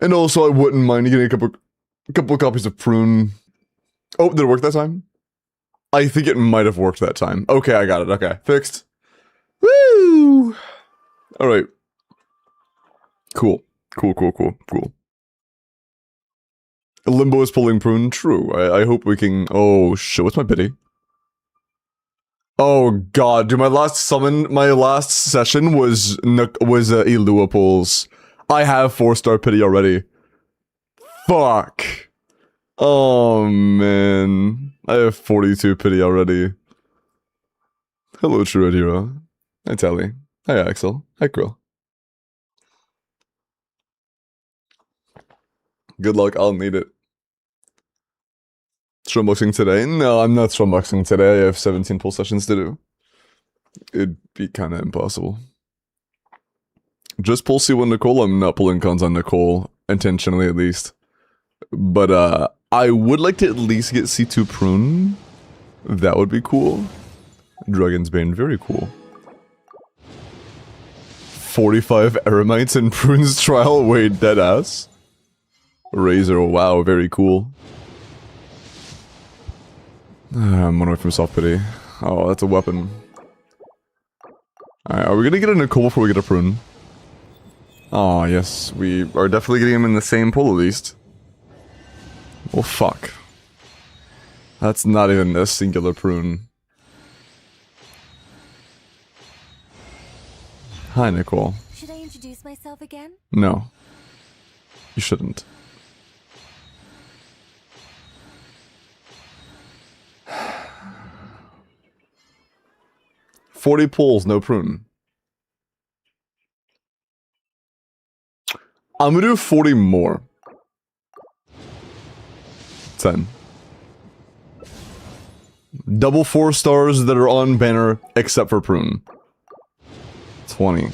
And also, I wouldn't mind getting a couple copies of Prune. Oh, did it work that time? I think it might have worked that time. Okay, I got it. Okay, fixed. Woo! Alright. Cool. Cool. Limbo is pulling Prune. True. I hope we can... Oh, shit. What's my pity? Oh, God. Dude, my last session was Elua pulls. I have 4-star pity already. Fuck. Oh, man. I have 42 pity already. Hello, True Red Hero. Hi, Tally. Hi, Axel. Hi, Krill. Good luck, I'll need it. Strumboxing today? No, I'm not strumboxing today. I have 17 pull sessions to do. It'd be kinda impossible. Just pull C1 Nicole. I'm not pulling cons on Nicole, intentionally at least. But, I would like to at least get C2 Prune. That would be cool. Dragon's Bane, very cool. 45 Eremites in Prune's trial? Wait, deadass. Razor, wow, very cool. I'm one away from soft pity. Oh, that's a weapon. Alright, are we gonna get a Nicole before we get a Prune? Oh, yes, we are definitely getting him in the same pull at least. Well, fuck. That's not even a singular Prune. Hi, Nicole. Should I introduce myself again? No. You shouldn't. $40 pulls, no Prune. I'm gonna do 40 more. 10. Double 4 stars that are on banner, except for Prune. 20.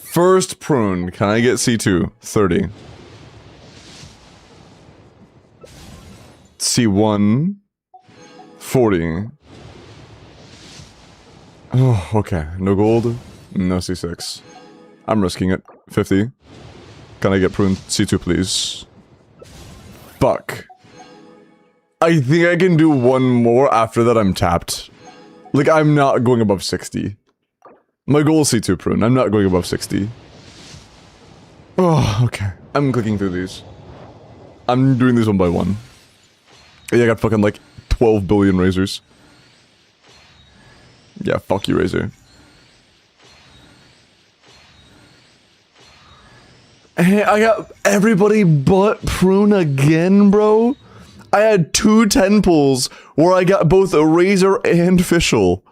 First Prune, can I get C2? 30. C1. 40. Oh, okay. No gold, no C6. I'm risking it. 50. Can I get Prune C2, please? Fuck. I think I can do one more. After that, I'm tapped. Like, I'm not going above 60. My goal is C2 Prune. I'm not going above 60. Oh, okay. I'm clicking through these. I'm doing these one by one. Yeah, I got fucking like 12 billion razors. Yeah, fuck you, Razor. Hey, I got everybody but Prune again, bro. I had 2 10 pulls where I got both a Razor and Fischl,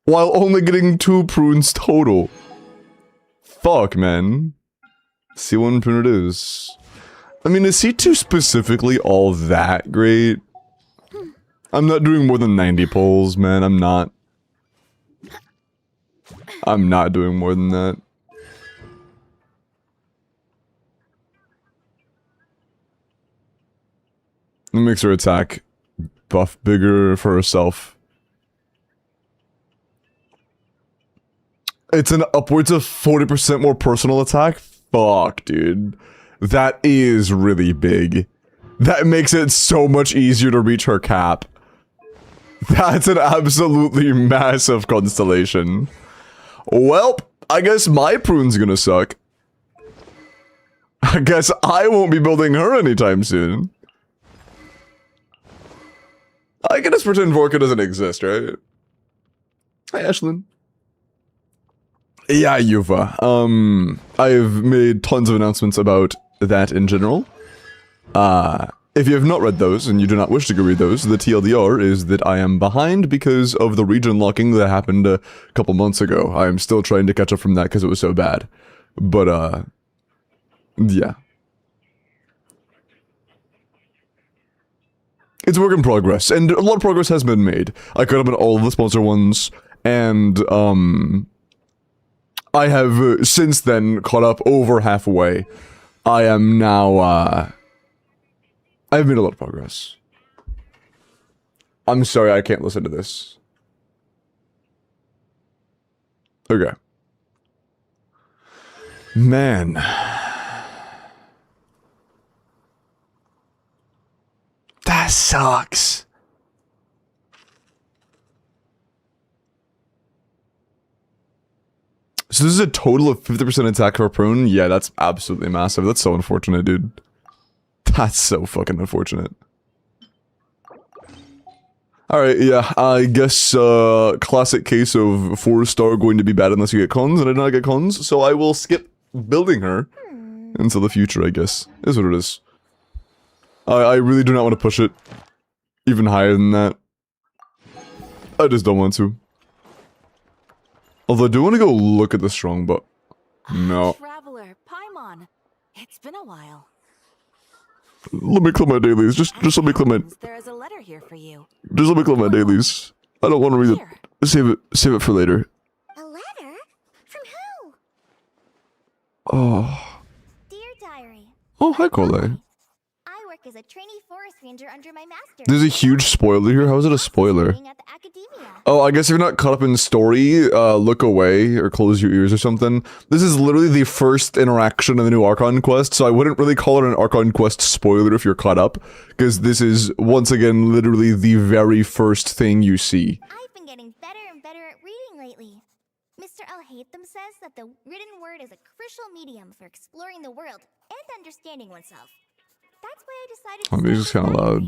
while only getting 2 Prunes total. Fuck, man. C1 Prune it is. I mean, is C2 specifically all that great? I'm not doing more than 90 pulls, man. I'm not doing more than that. It makes her attack buff bigger for herself. It's an upwards of 40% more personal attack? Fuck, dude. That is really big. That makes it so much easier to reach her cap. That's an absolutely massive constellation. Welp, I guess my Prune's gonna suck. I guess I won't be building her anytime soon. I can just pretend Vorka doesn't exist, right? Hi, Ashlyn. Yeah, Yuva. I've made tons of announcements about that in general. If you have not read those, and you do not wish to go read those, the TLDR is that I am behind because of the region locking that happened a couple months ago. I am still trying to catch up from that because it was so bad. But, yeah. It's a work in progress, and a lot of progress has been made. I caught up on all of the sponsor ones, and, I have since then caught up over halfway. I am now, I've made a lot of progress. I'm sorry, I can't listen to this. Okay. Man. That sucks. So this is a total of 50% attack for Prune? Yeah, that's absolutely massive. That's so unfortunate, dude. That's so fucking unfortunate. Alright, yeah, I guess, classic case of 4-star going to be bad unless you get cons, and I did not get cons, so I will skip building her until the future, I guess. Is what it is. I really do not want to push it even higher than that. I just don't want to. Although I do want to go look at the strong, but no. Traveler, Paimon. It's been a while. Let me clip my dailies. Just let me clip my. There is a letter here for you. Just let me clip my dailies. I don't want to read it. Save it for later. A letter? From who? Oh. Dear Diary. Oh, hi, Cole. I work as a trainee forest ranger under my master. There's a huge spoiler here. How is it a spoiler? At the academia. Oh, I guess if you're not caught up in story, look away or close your ears or something. This is literally the first interaction in the new Archon quest, so I wouldn't really call it an Archon quest spoiler if you're caught up, because this is, once again, literally the very first thing you see. I've been getting better and better at reading lately. Mr. Alhaitham says that the written word is a crucial medium for exploring the world and understanding oneself. That's why I decided to Oh, music's kind of loud.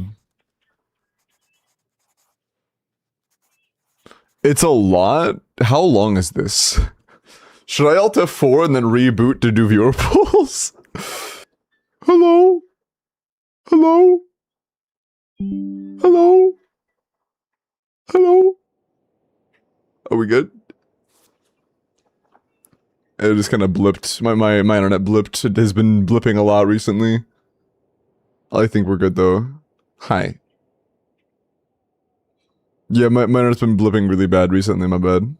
It's a lot? How long is this? Should I Alt F4 and then reboot to do viewer polls? Hello? Hello? Hello? Hello? Are we good? It just kind of blipped. My internet blipped. It has been blipping a lot recently. I think we're good though. Hi. Yeah, my internet's been blipping really bad recently, my bad.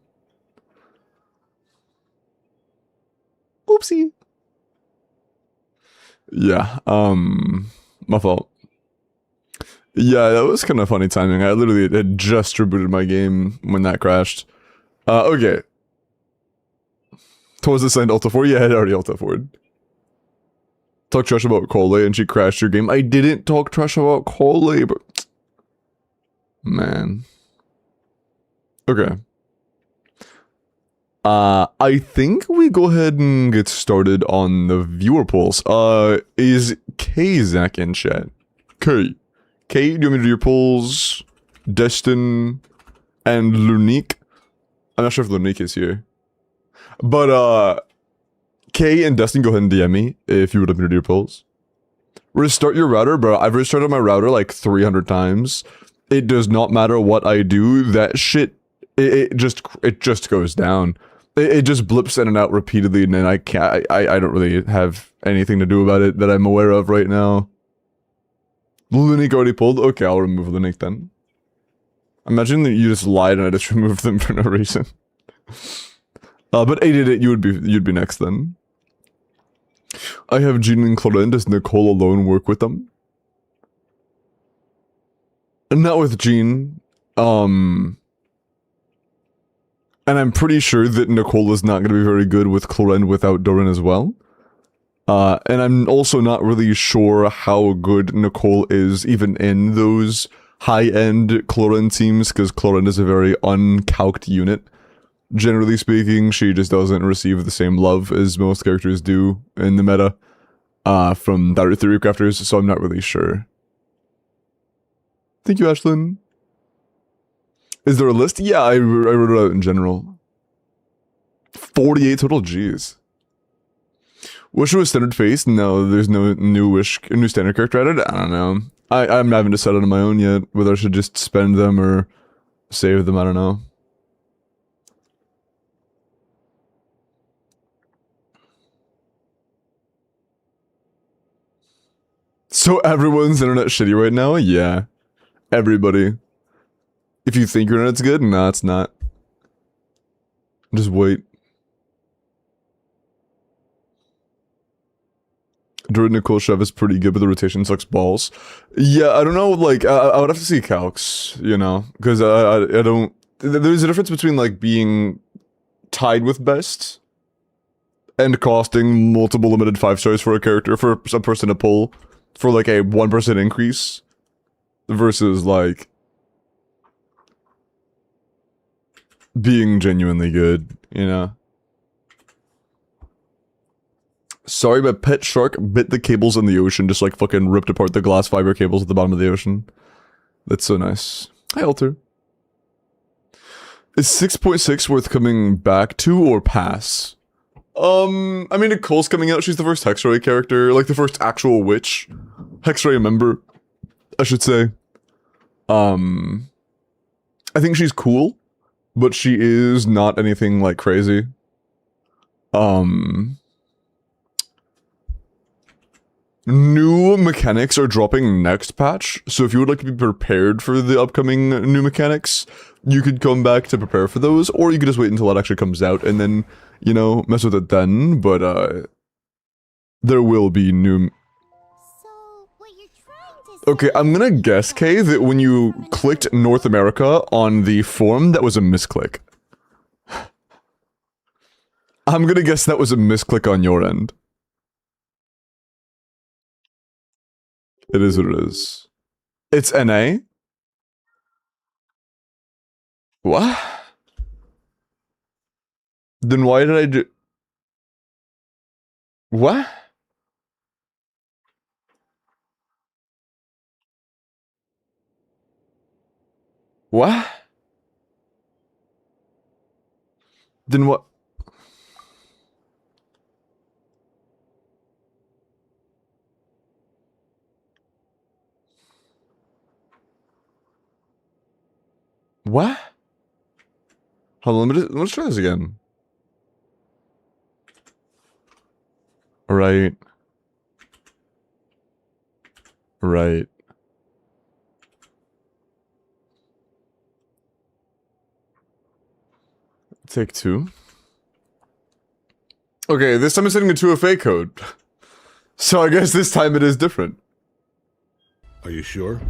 Oopsie. Yeah, my fault. Yeah, that was kind of funny timing. I literally had just rebooted my game when that crashed. Okay. Was this signed Alta 4? Yeah, I had already Alta 4'd. Talk trash about Cole and she crashed your game. I didn't talk trash about Cole, but... Man. Okay. I think we go ahead and get started on the viewer polls. Is K-Zach in chat? K, do you want me to do your polls? Destin and Lunique? I'm not sure if Lunique is here. But, K and Destin, go ahead and DM me if you would like me to do your polls. Restart your router, bro. I've restarted my router like 300 times. It does not matter what I do. That shit, it just goes down. It just blips in and out repeatedly, and then I don't really have anything to do about it that I'm aware of right now. Lunique already pulled? Okay, I'll remove Lunique then. Imagine that you just lied and I just removed them for no reason. But 888, you'd be next then. I have Jean and Clorin. Does Nicole alone work with them? Not with Jean. And I'm pretty sure that Nicole is not going to be very good with Clorin without Doran as well. And I'm also not really sure how good Nicole is even in those high-end Clorin teams, because Clorin is a very uncalced unit. Generally speaking, she just doesn't receive the same love as most characters do in the meta from Dire Theory crafters, so I'm not really sure. Thank you, Ashlyn. Is there a list? Yeah, I wrote it out in general. 48 total, jeez. Wish it was standard face? No, there's no new standard character added? I don't know. I'm not having decided on my own yet, whether I should just spend them or save them, I don't know. So everyone's internet shitty right now? Yeah. Everybody. If you think your internet's good, nah, it's not. Just wait. Druid Nicole Chev is pretty good, but the rotation sucks balls. Yeah, I don't know, like, I would have to see calcs, you know? Because I don't... There's a difference between, like, being tied with best and costing multiple limited 5 stars for a character for some person to pull for like a 1% increase versus like being genuinely good, you know? Sorry, but Pet Shark bit the cables in the ocean, just like fucking ripped apart the glass fiber cables at the bottom of the ocean. That's so nice. Hi, Alter. Is 6.6 worth coming back to or pass? I mean, Nicole's coming out. She's the first Hexray character, like the first actual witch. Hexray member, I should say. I think she's cool, but she is not anything like crazy. New mechanics are dropping next patch, so if you would like to be prepared for the upcoming new mechanics, you could come back to prepare for those, or you could just wait until it actually comes out and then, you know, mess with it then, but, there will be new... So, what you're trying to say... Okay, I'm gonna guess, Kay, that when you clicked North America on the form, that was a misclick. I'm gonna guess that was a misclick on your end. It is what it is. It's NA? What? Then why did I do... What? What? Then what? What? Hold on, let's try this again. Right. Right. Take 2. Okay, this time I'm setting a 2FA code. So I guess this time it is different. Are you sure?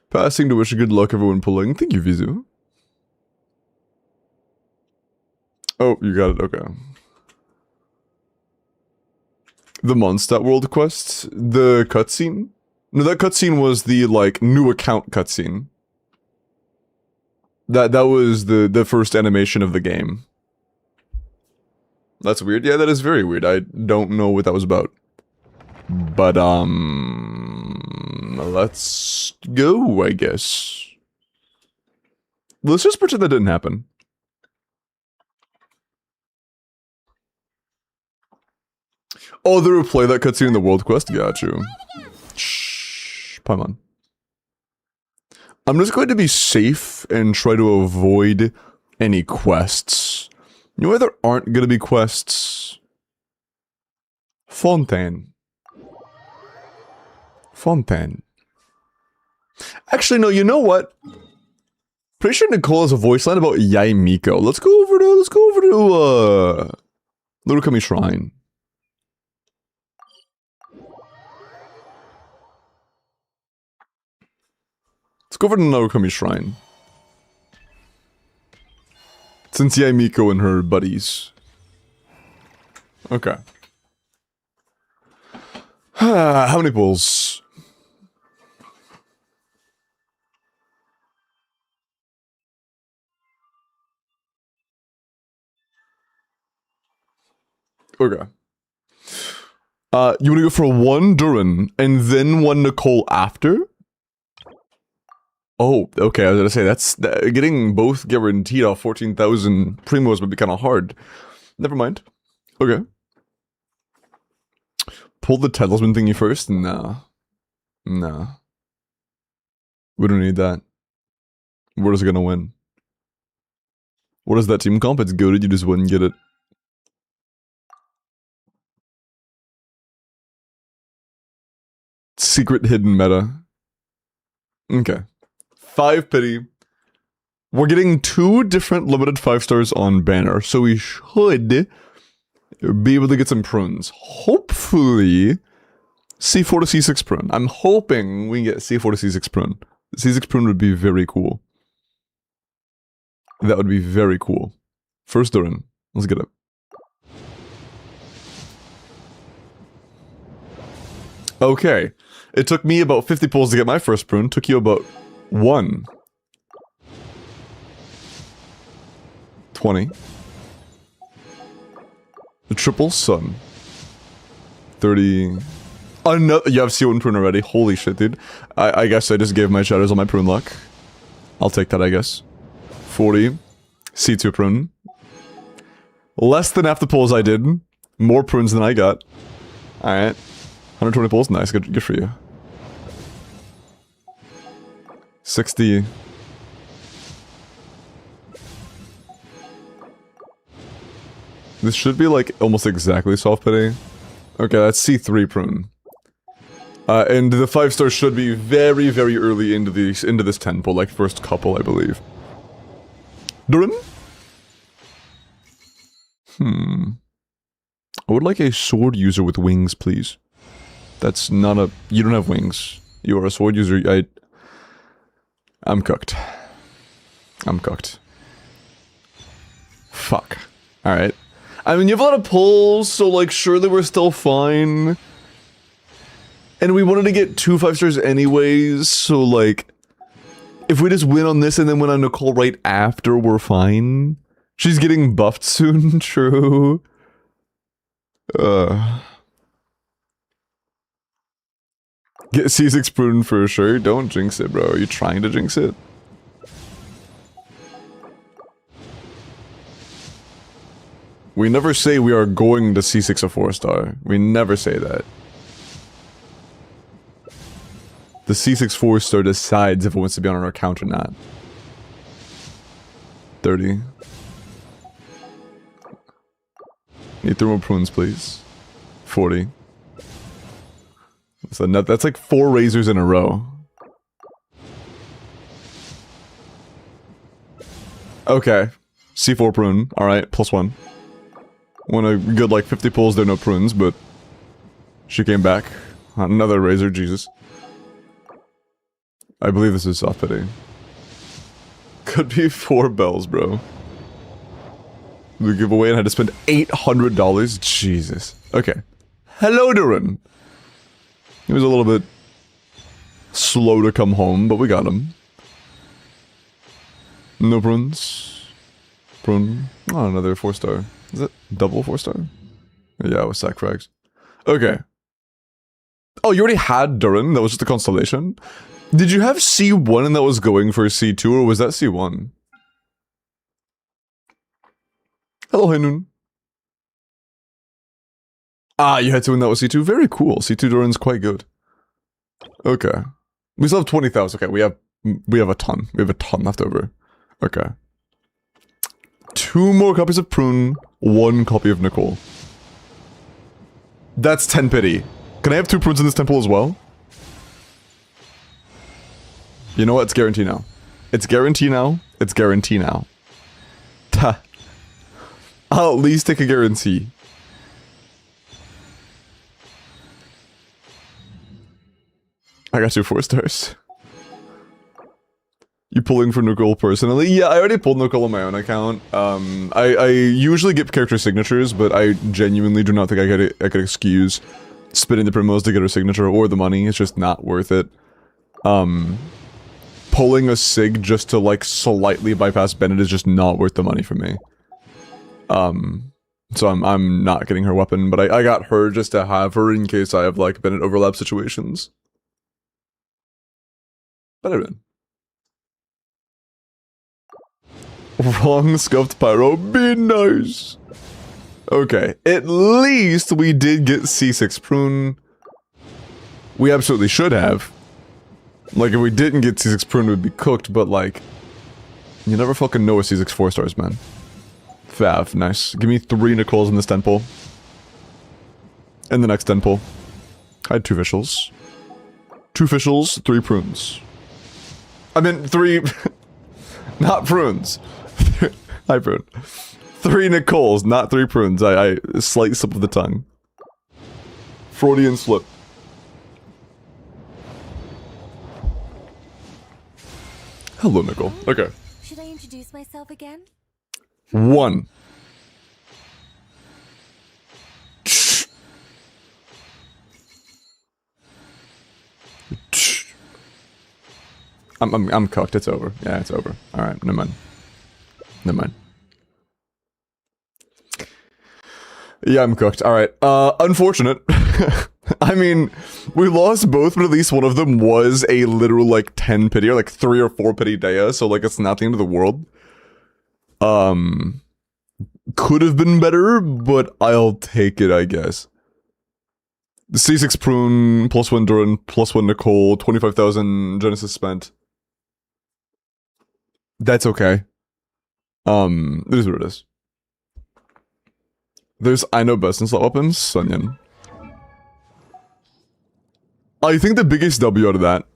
Passing to wish good luck everyone pulling. Thank you, Vizu. Oh, you got it, okay. The Mondstadt World quest? The cutscene? No, that cutscene was the, like, new account cutscene. That was the first animation of the game. That's weird. Yeah, that is very weird. I don't know what that was about. But, let's go, I guess. Let's just pretend that didn't happen. Oh, they replay that cutscene in the world quest? Got you. Shh, Paimon. I'm just going to be safe and try to avoid any quests. You know why there aren't going to be quests? Fontaine. Fontaine. Actually, no, you know what? Pretty sure Nicole has a voice line about Yai Miko. Let's go over to, Little Shrine. Let's go over to Narukami Shrine. Since Yai Miko and her buddies. Okay. How many pulls? Okay. You wanna go for 1 Durin and then 1 Nicole after? Oh, okay, I was gonna say, that's... getting both guaranteed off 14,000 primos would be kinda hard. Never mind. Okay. Pull the talisman thingy first? Nah. Nah. We don't need that. We're just gonna win. What is that team comp? It's goated, you just wouldn't get it. Secret hidden meta. Okay. 5 pity. We're getting 2 different limited 5 stars on banner, so we should be able to get some prunes. Hopefully, C4 to C6 prune. I'm hoping we get C4 to C6 prune. C6 prune would be very cool. That would be very cool. First Durin. Let's get it. Okay. It took me about 50 pulls to get my first prune. Took you about 1. 20. The triple sun. 30. Another, you have C1 prune already. Holy shit, dude. I guess I just gave my shadows on my prune luck. I'll take that, I guess. 40. C2 prune. Less than half the pulls I did. More prunes than I got. Alright. 120 pulls, nice. Good for you. 60. This should be like almost exactly soft pity. Okay, that's C3 prune. And the 5-star should be very, very early into this temple, like first couple, I believe. Durin? I would like a sword user with wings, please. That's not a... You don't have wings. You are a sword user. I'm cooked. I'm cooked. Fuck. Alright. I mean, you have a lot of pulls, so like, surely we're still fine. And we wanted to get 2 5-stars anyways, so like... If we just win on this and then win on Nicole right after, we're fine. She's getting buffed soon, true. Get C6 prune for sure. Don't jinx it, bro. Are you trying to jinx it? We never say we are going to C6 a 4-star. We never say that. The C6 4-star decides if it wants to be on our account or not. 30. Need 3 more prunes, please. 40. So that's like 4 razors in a row. Okay. C4 prune. Alright, +1. When a good like 50 pulls, there are no prunes, but... She came back. Another razor, Jesus. I believe this is soft pity. Could be 4 bells, bro. The giveaway and had to spend $800. Jesus. Okay. Hello, Durin. He was a little bit slow to come home, but we got him. No prunes. Prune. Oh, another 4-star. Is it double 4-star? Yeah, it was sack frags. Okay. Oh, you already had Durin? That was just a constellation? Did you have C1 and that was going for C2, or was that C1? Hello, Hainun. Ah, you had to win that with C2? Very cool. C2 Durin's quite good. Okay. We still have 20,000. Okay, we have a ton. We have a ton left over. Okay. 2 more copies of Prune, 1 copy of Nicole. That's 10 pity. Can I have 2 prunes in this temple as well? You know what? It's guarantee now. It's guarantee now. It's guarantee now. Ta. I'll at least take a guarantee. I got 2 4-stars. You pulling for Nicole personally? Yeah, I already pulled Nicole on my own account. I usually get character signatures, but I genuinely do not think I could excuse spending the primos to get her signature or the money. It's just not worth it. Pulling a sig just to like slightly bypass Bennett is just not worth the money for me. So I'm not getting her weapon, but I got her just to have her in case I have like Bennett overlap situations. Better than. Wrong scuffed pyro, be nice. Okay, at least we did get C6 prune. We absolutely should have. Like, if we didn't get C6 prune, we'd be cooked, but like... You never fucking know with C6 4-stars, man. Fav, nice. Give me 3 Nicoles in this temple. In the next temple. I had 2 officials. 2 officials, 3 prunes. I meant 3... not prunes. Hi, prune. 3 Nicoles, not 3 prunes. I slight slip of the tongue. Freudian slip. Hello, Nicole. Okay. Should I introduce myself again? 1. I'm cooked. It's over. Yeah, it's over. All right, never mind. Never mind. Yeah, I'm cooked. All right. Unfortunate. I mean, we lost both, but at least one of them was a literal like 10 pity or like 3 or 4 pity Dea, so like it's not the end of the world. Could have been better, but I'll take it, I guess. The C6 Prune, +1 Duran, +1 Nicole, 25,000 Genesis spent. That's okay. It is what it is. There's I know best in slot weapons, Sunyan. I think the biggest W out of that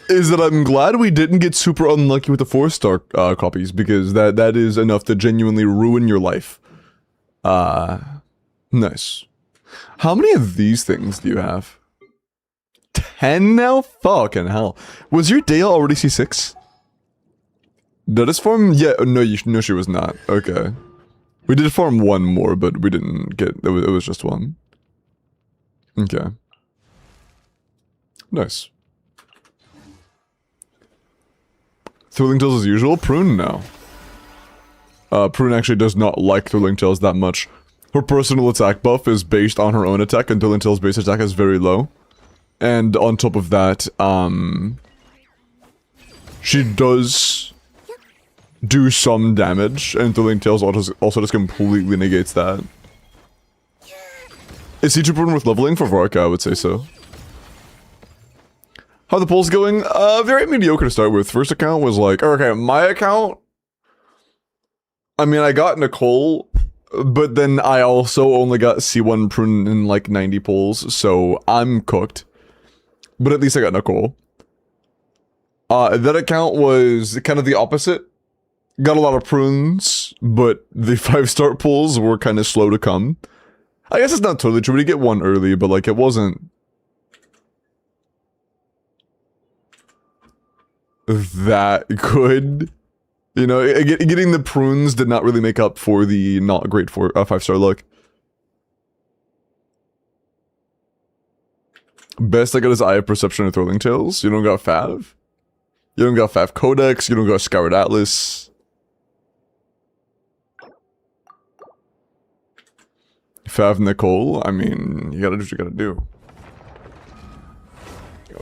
is that I'm glad we didn't get super unlucky with the 4-star copies, because that is enough to genuinely ruin your life. Nice. How many of these things do you have? 10 now? Fucking hell. Was your Dale already C6? Did this farm? Yeah, no, no, she was not. Okay. We did farm 1 more, but we didn't get, it was just 1. Okay. Nice. Thrilling Tales as usual? Prune now. Prune actually does not like Thrilling Tales that much. Her personal attack buff is based on her own attack, and Thrilling Tales' base attack is very low. And on top of that, she does do some damage, and Thrilling Tales also just completely negates that. Is Siege Prune worth leveling for Varka? I would say so. How are the polls going? Very mediocre to start with. First account was like, okay, my account, I mean, I got Nicole, but then I also only got C1 Prune in like 90 polls, so I'm cooked. But at least I got Nicole. That account was kind of the opposite. Got a lot of prunes, but the 5-star pulls were kind of slow to come. I guess it's not totally true. We did get 1 early, but like it wasn't that good. You know, getting the prunes did not really make up for the not great 5-star luck. Best I got is Eye of Perception and Thrilling Tales. You don't got Fav. You don't got Fav Codex. You don't got Scoured Atlas. Fav Nicole, I mean, you gotta do what you gotta do.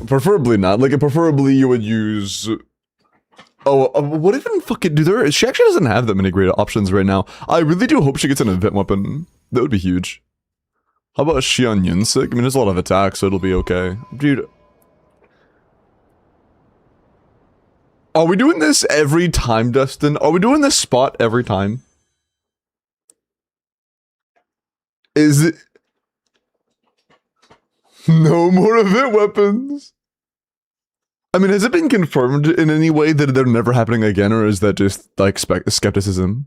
Preferably not. Like, preferably you would use... Oh, what even fucking... She actually doesn't have that many great options right now. I really do hope she gets an event weapon. That would be huge. How about Xian Yunsik? I mean, there's a lot of attacks, so it'll be okay. Dude. Are we doing this every time, Dustin? Are we doing this spot every time? Is it... No more event weapons! I mean, has it been confirmed in any way that they're never happening again, or is that just, like, skepticism?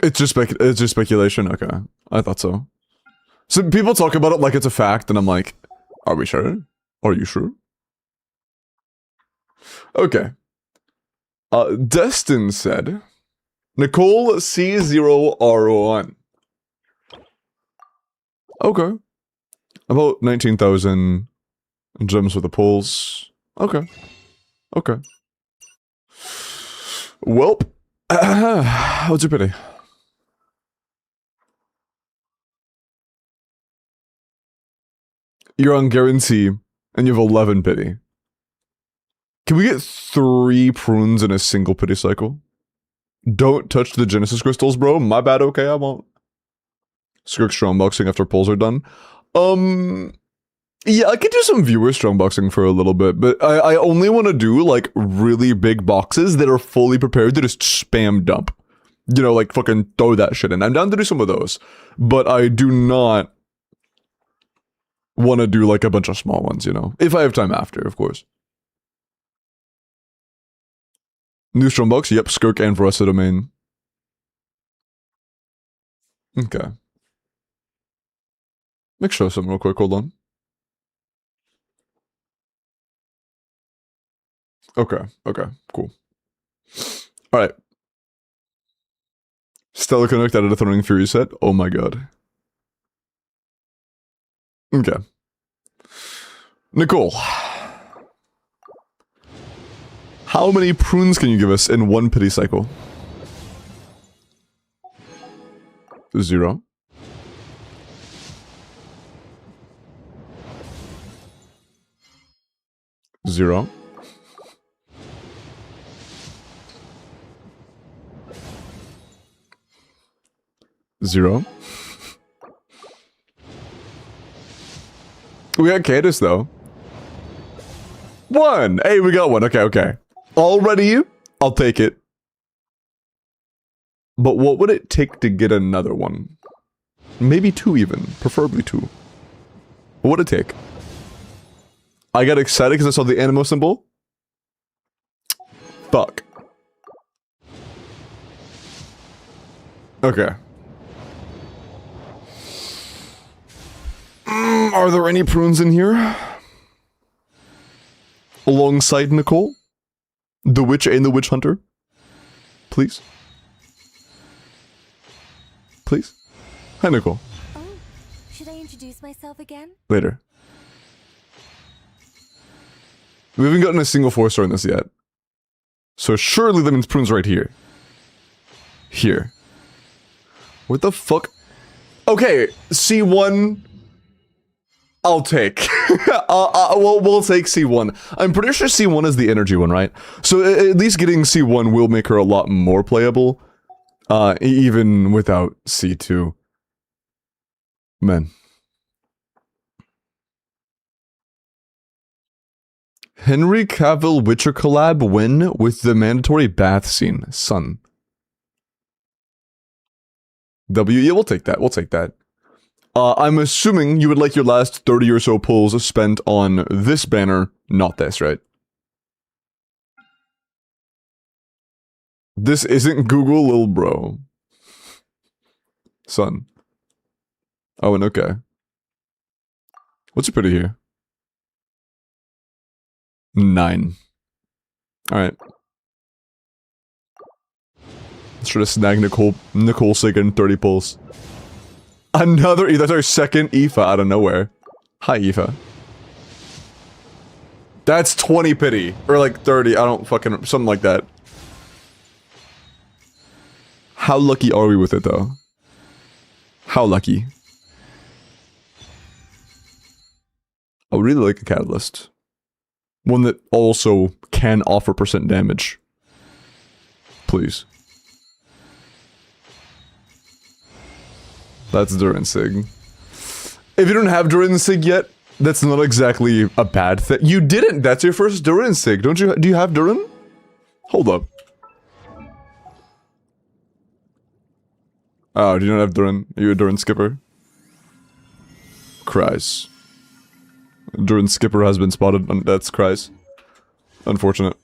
It's just speculation? Okay. I thought so. So people talk about it like it's a fact, and I'm like, are we sure? Are you sure? Okay. Destin said, Nicole C0R1. Okay. About 19,000 gems with the pulls. Okay. Okay. Welp. What's your pity? You're on guarantee, and you have 11 pity. Can we get 3 prunes in a single pity cycle? Don't touch the Genesis crystals, bro. My bad, okay, I won't. Skirk strongboxing after pulls are done. Yeah, I could do some viewer strongboxing for a little bit, but I only want to do, like, really big boxes that are fully prepared to just spam dump. You know, like, fucking throw that shit in. I'm down to do some of those, but I do not want to do, like, a bunch of small ones, you know? If I have time after, of course. New strongbox? Yep, Skirk and Versa domain. Okay. Make sure something real quick, hold on. Okay, cool. Alright. Stellar Connect added a Thundering Fury set. Oh my god. Okay. Nicole. How many prunes can you give us in one pity cycle? 0. 0. 0. We got Cadus though. 1! Hey, we got 1. Okay. Already, I'll take it. But what would it take to get another one? Maybe 2 even. Preferably 2. What would it take? I got excited because I saw the Animo symbol. Fuck. Okay. Are there any prunes in here? Alongside Nicole? The Witch and the Witch Hunter? Please? Please? Hi, Nicole. Oh, should I introduce myself again? Later. We haven't gotten a single 4-star in this yet. So surely that means prune's right here. Here. What the fuck? Okay, C1... I'll take. We'll take C1. I'm pretty sure C1 is the energy one, right? So at least getting C1 will make her a lot more playable. Even without C2. Man. Henry Cavill Witcher collab win with the mandatory bath scene. Son. Yeah, we'll take that. I'm assuming you would like your last 30 or so pulls spent on this banner, not this, right? This isn't Google, lil bro. Son. Oh, and okay. What's your pity here? 9. Alright. Let's try to snag Nicole Sagan 30 pulls. Another, that's our second Aoife out of nowhere. Hi, Aoife. That's 20 pity. Or like 30, I don't fucking, something like that. How lucky are we with it though? How lucky? I would really like a catalyst. One that also can offer % damage. Please. That's Durin Sig. If you don't have Durin Sig yet, that's not exactly a bad thing. You didn't! That's your first Durin Sig, don't you? Do you have Durin? Hold up. Oh, do you not have Durin? Are you a Durin skipper? Cries. Durin skipper has been spotted. That's cries. Unfortunate.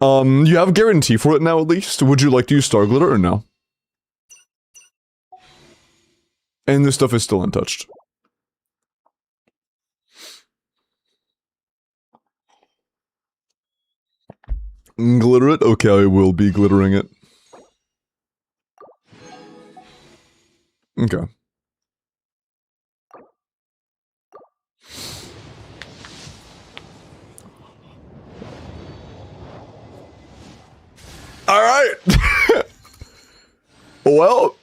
You have guarantee for it now at least? Would you like to use Star Glitter or no? And this stuff is still untouched. Glitter it? Okay, I will be glittering it. Okay. Alright! Well...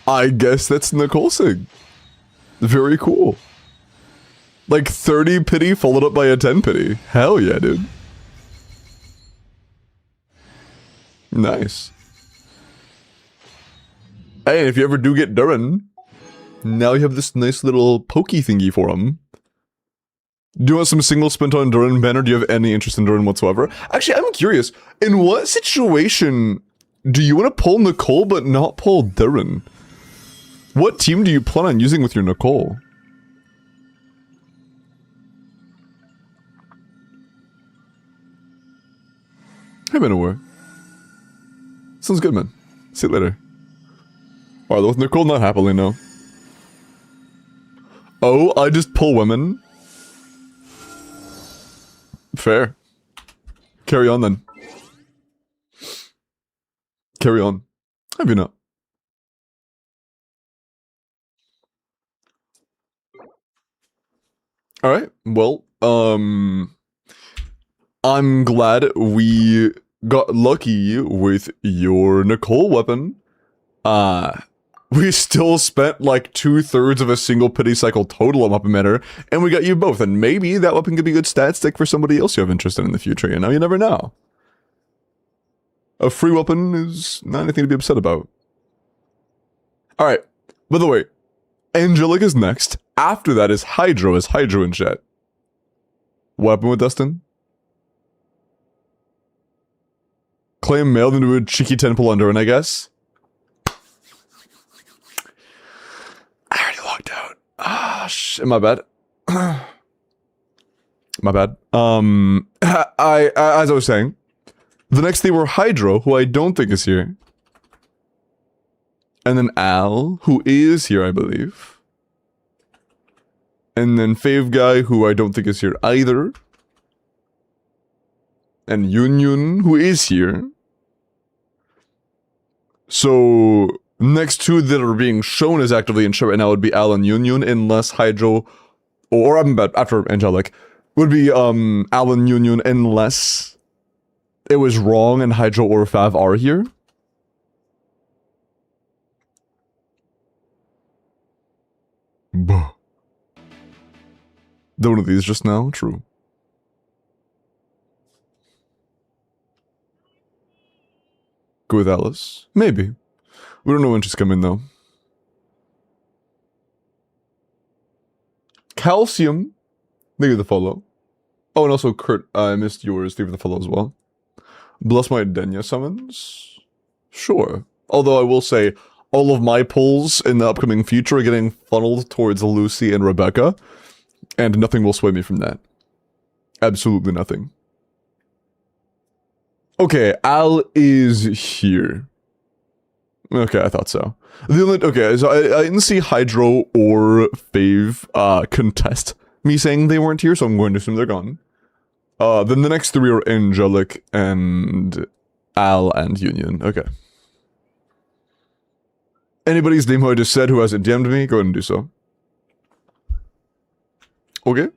I guess that's Nicole Sig. Very cool. Like 30 pity followed up by a 10 pity. Hell yeah, dude. Nice. Hey, if you ever do get Durin, now you have this nice little pokey thingy for him. Do you want some single spent on Durin banner? Do you have any interest in Durin whatsoever? Actually, I'm curious. In what situation do you want to pull Nicole but not pull Durin? What team do you plan on using with your Nicole? Hey, Manowar. Sounds good, man. See you later. Alright, with Nicole not happily, no. Oh, I just pull women. Fair. Carry on then. Carry on. Have you not? Alright, well, I'm glad we got lucky with your Nicole weapon. We still spent like 2/3 of a single pity cycle total on weapon matter, and we got you both, and maybe that weapon could be a good stat stick for somebody else you have interest in the future, you know? You never know. A free weapon is not anything to be upset about. Alright, by the way, Angelic is next. After that is Hydro in chat. What happened with Dustin? Claim mailed into a cheeky 10 pull under, and I guess. I already logged out. Ah, shit, my bad. My bad. As I was saying, the next thing were Hydro, who I don't think is here. And then Al, who is here, I believe. And then Fave Guy, who I don't think is here either. And Yun, who is here. So, next two that are being shown as actively in chat right now would be Al and Yun, unless Hydro, or I'm bad, after Angelic, would be Al and Yun, unless it was wrong and Hydro or Fav are here. Buh. Did one of these just now? True. Go with Alice? Maybe. We don't know when she's coming though. Calcium. Thank you for the follow. Oh, and also Kurt, I missed yours. Thank you for the follow as well. Bless my Denya summons? Sure. Although I will say, all of my pulls in the upcoming future are getting funneled towards Lucy and Rebecca. And nothing will sway me from that. Absolutely nothing. Okay, Al is here. Okay, I thought so. Okay, so I didn't see Hydro or Fave contest me saying they weren't here, so I'm going to assume they're gone. Then the next three are Angelic and Al and Union. Okay. Anybody's name who I just said who hasn't DM'd me, go ahead and do so. Okay.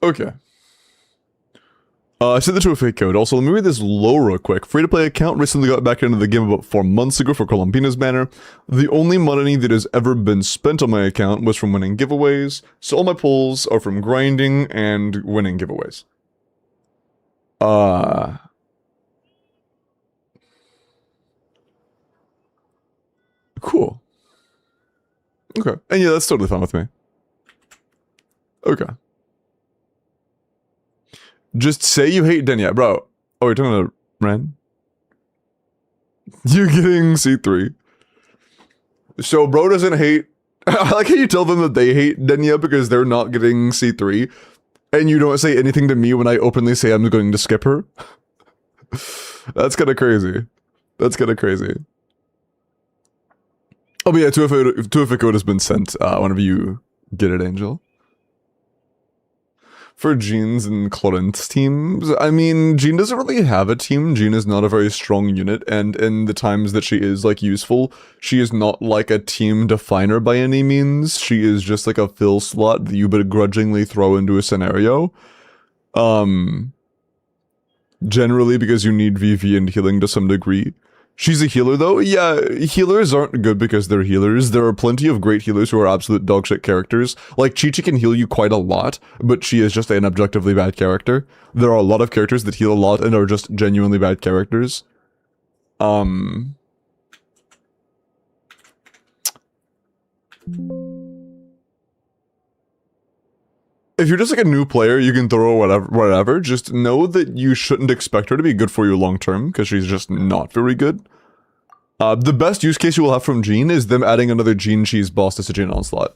Okay. I sent the to a fake code. Also, let me read this low real quick. Free-to-play account recently got back into the game about 4 months ago for Columbina's banner. The only money that has ever been spent on my account was from winning giveaways, so all my pulls are from grinding and winning giveaways. Cool. Okay. And yeah, that's totally fine with me. Okay. Just say you hate Denya, bro. Oh, you're talking about Ren? You're getting C3. So, bro doesn't hate... I like how you tell them that they hate Denya because they're not getting C3. And you don't say anything to me when I openly say I'm going to skip her. That's kind of crazy. That's kind of crazy. Oh, but yeah, 2FA code has been sent whenever you get it, Angel. For Jean's and Clorent's teams, I mean, Jean doesn't really have a team. Jean is not a very strong unit, and in the times that she is, like, useful, she is not, like, a team definer by any means. She is just, like, a fill slot that you begrudgingly throw into a scenario. Generally because you need VV and healing to some degree. She's a healer, though. Yeah, healers aren't good because they're healers. There are plenty of great healers who are absolute dogshit characters. Like, Chi-Chi can heal you quite a lot, but she is just an objectively bad character. There are a lot of characters that heal a lot and are just genuinely bad characters. If you're just like a new player, you can throw whatever. Just know that you shouldn't expect her to be good for you long term, because she's just not very good. The best use case you will have from Jean is them adding another Jean Cheese boss to Siege Onslaught.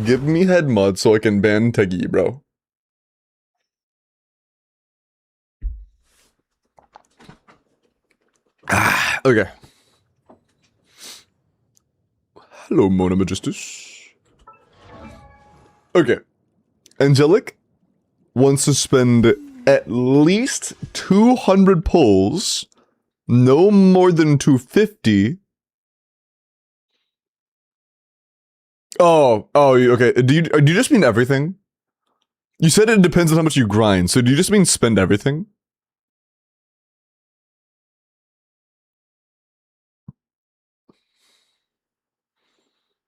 Give me head mod so I can ban Teggy, bro. Okay. Hello, Mona Magistus. Okay. Angelic wants to spend at least 200 pulls, no more than 250. Oh, okay. Do you just mean everything? You said it depends on how much you grind, so do you just mean spend everything?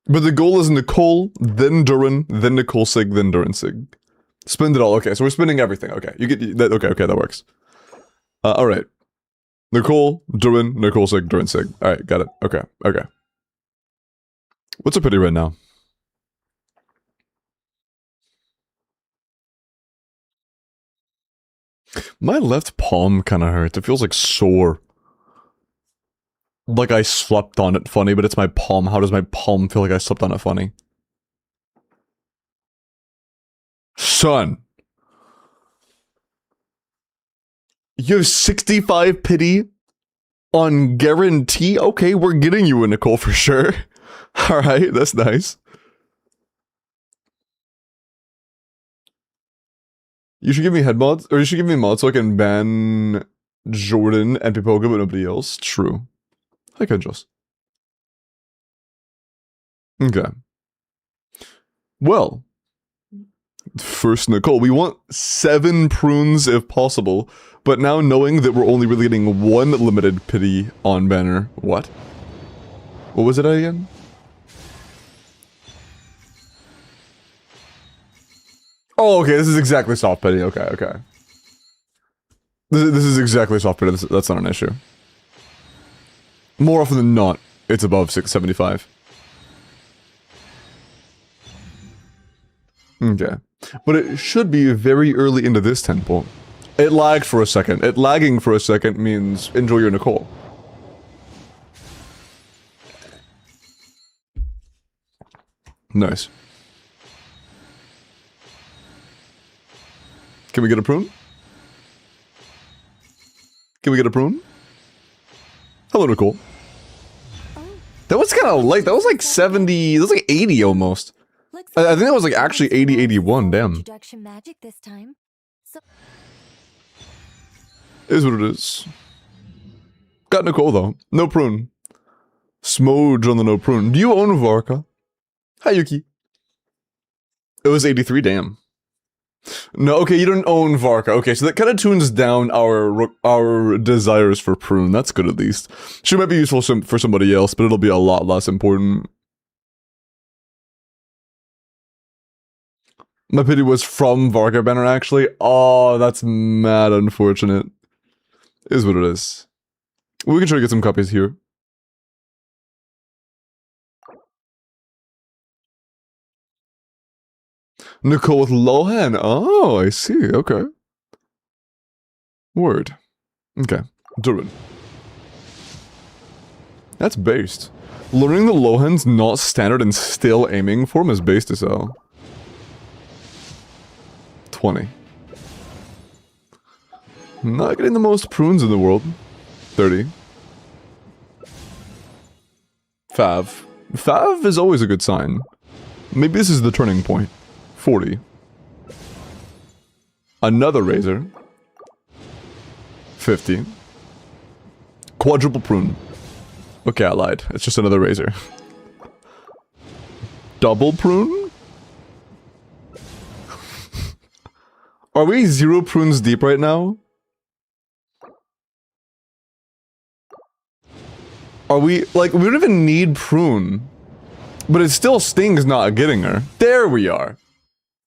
But the goal is Nicole, then Durin, then Nicole Sig, then Durin Sig. Spend it all. Okay, so we're spending everything. Okay, you get that. Okay, that works. All right. Nicole, Durin, Nicole Sig, Durin Sig. All right, got it. Okay. What's a pity right now? My left palm kind of hurts. It feels like sore. Like I slept on it funny, but it's my palm. How does my palm feel like I slept on it funny? Son. You have 65 pity on guarantee? Okay, we're getting you a Nicole for sure. Alright, that's nice. You should give me head mods, or you should give me mods so I can ban Jordan and Pipoga, but nobody else. True. I could just. Okay. Well. First Nicole, we want 7 prunes if possible, but now knowing that we're only really getting 1 limited pity on banner. What? What was it again? Oh, okay, this is exactly soft pity. Okay. This is exactly soft pity. That's not an issue. More often than not, it's above 675. Okay. But it should be very early into this temple. It lagged for a second. Lagging for a second means enjoy your Nicole. Nice. Can we get a prune? Can we get a prune? Hello, Nicole. That was kind of light. That was like 70. That was like 80 almost. I think that was like actually 80, 81. Damn. Introduction magic this time. So Is what it is. Got Nicole though. No prune. Smooge on the no prune. Do you own Varka? Hi, Yuki. It was 83. Damn. No, okay, you don't own Varka. Okay, so that kind of tunes down our desires for prune. That's good at least. She might be useful for somebody else, but it'll be a lot less important. My pity was from Varka banner, actually. Oh, that's mad unfortunate. Is what it is. We can try to get some copies here. Nicole with Lohan. Oh, I see. Okay. Word. Okay. Durin. That's based. Learning the Lohan's not standard and still aiming for him is based as hell. 20. Not getting the most prunes in the world. 30. Fav. Fav is always a good sign. Maybe this is the turning point. 40. Another razor. 50. Quadruple prune. Okay, I lied. It's just another razor. Double prune? Are we 0 prunes deep right now? Are we, like, we don't even need prune. But it still stings not getting her. There we are.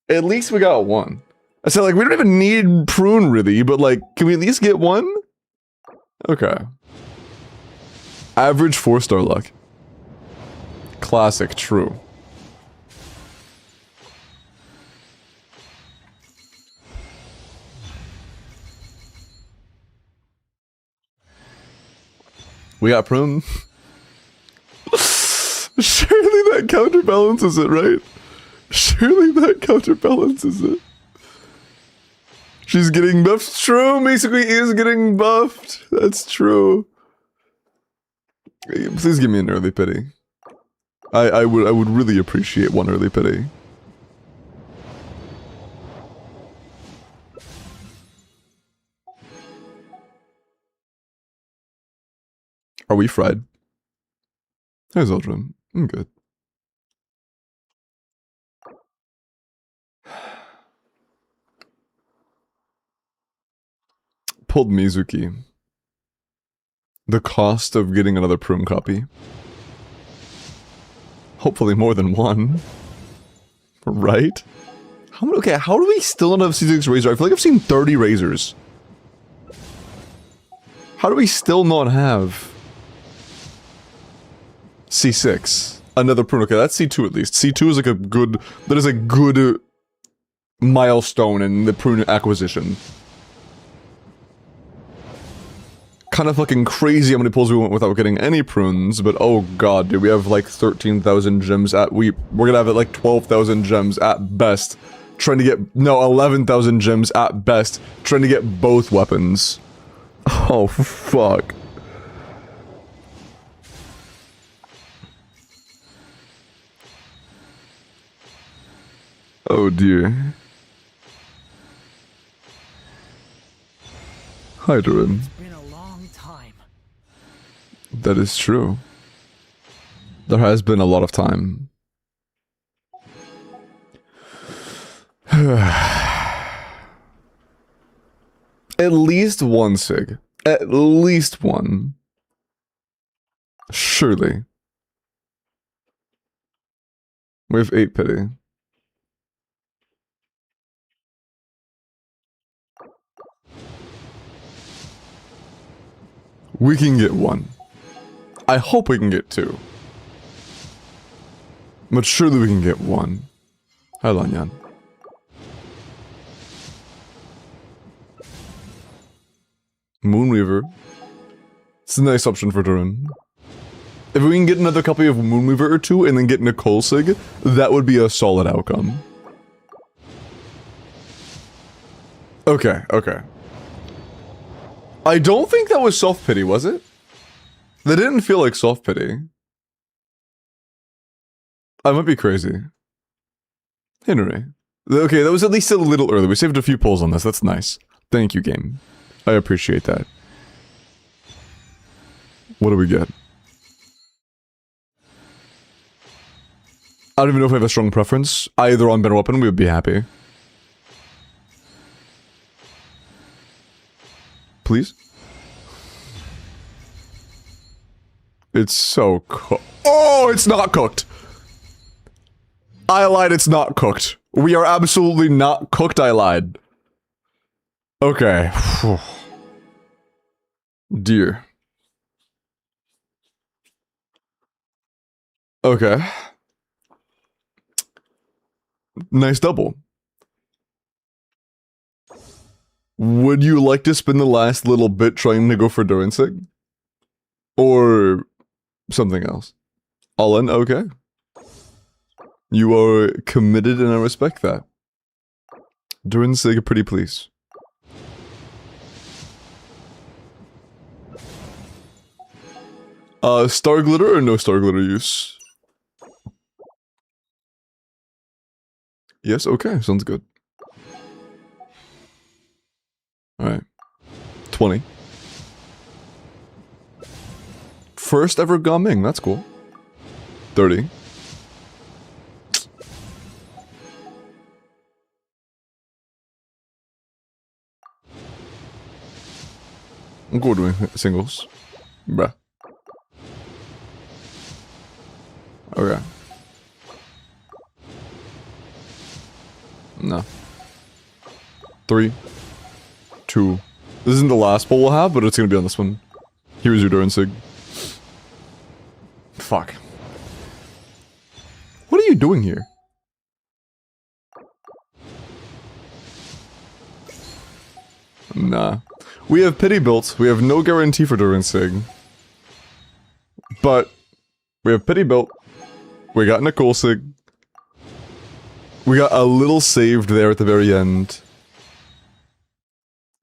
At least we got 1. I said, like, we don't even need prune really, but like, can we at least get 1? Okay. Average 4-star luck. Classic, true. We got prune. Surely that counterbalances it, right? Surely that counterbalances it. She's getting buffed. True, Misaki is getting buffed. That's true. Please give me an early pity. I would really appreciate one early pity. Are we fried? There's Eldrin. I'm good. Pulled Mizuki. The cost of getting another Prune copy. Hopefully more than one. Right? How many, okay, how do we still not have C6 Razor? I feel like I've seen 30 Razors. How do we still not have C6? Another Prune. Okay, that's C2 at least. C2 is like a good... That is a good milestone in the Prune acquisition. Kind of fucking crazy how many pulls we went without getting any prunes, but oh god, dude, we have like 13,000 gems at we're gonna have like 12,000 gems at best, trying to get 11,000 gems at best, trying to get both weapons. Oh fuck. Oh dear. Hi, Durin. That is true. There has been a lot of time. At least one sig. At least one. Surely. We have 8 pity. We can get 1. I hope we can get 2. But surely we can get 1. Hi, Lanyan. Moonweaver. It's a nice option for Durin. If we can get another copy of Moonweaver or 2 and then get Nicole Sig, that would be a solid outcome. Okay, okay. I don't think that was soft pity, was it? That didn't feel like soft pity. I might be crazy. Henry. Okay, that was at least a little early. We saved a few pulls on this. That's nice. Thank you, game. I appreciate that. What do we get? I don't even know if I have a strong preference. Either on better weapon, we would be happy. Please? It's so cooked. Oh, it's not cooked! I lied, it's not cooked. We are absolutely not cooked, I lied. Okay. Dear. Okay. Nice double. Would you like to spend the last little bit trying to go for Durinsig? Or something else? All in? Okay. You are committed and I respect that. Durinsig, pretty please. Star glitter or no star glitter use? Yes, okay, sounds good. Alright. 20. First ever Gaming, that's cool. 30. I'm cool doing singles. Bruh. Okay. No. 3. 2. This isn't the last pull we'll have, but it's gonna be on this one. Here's your Durinsig. Fuck. What are you doing here? Nah. We have pity built. We have no guarantee for Durinsig. But we have pity built. We got Nicole Sig. We got a little saved there at the very end.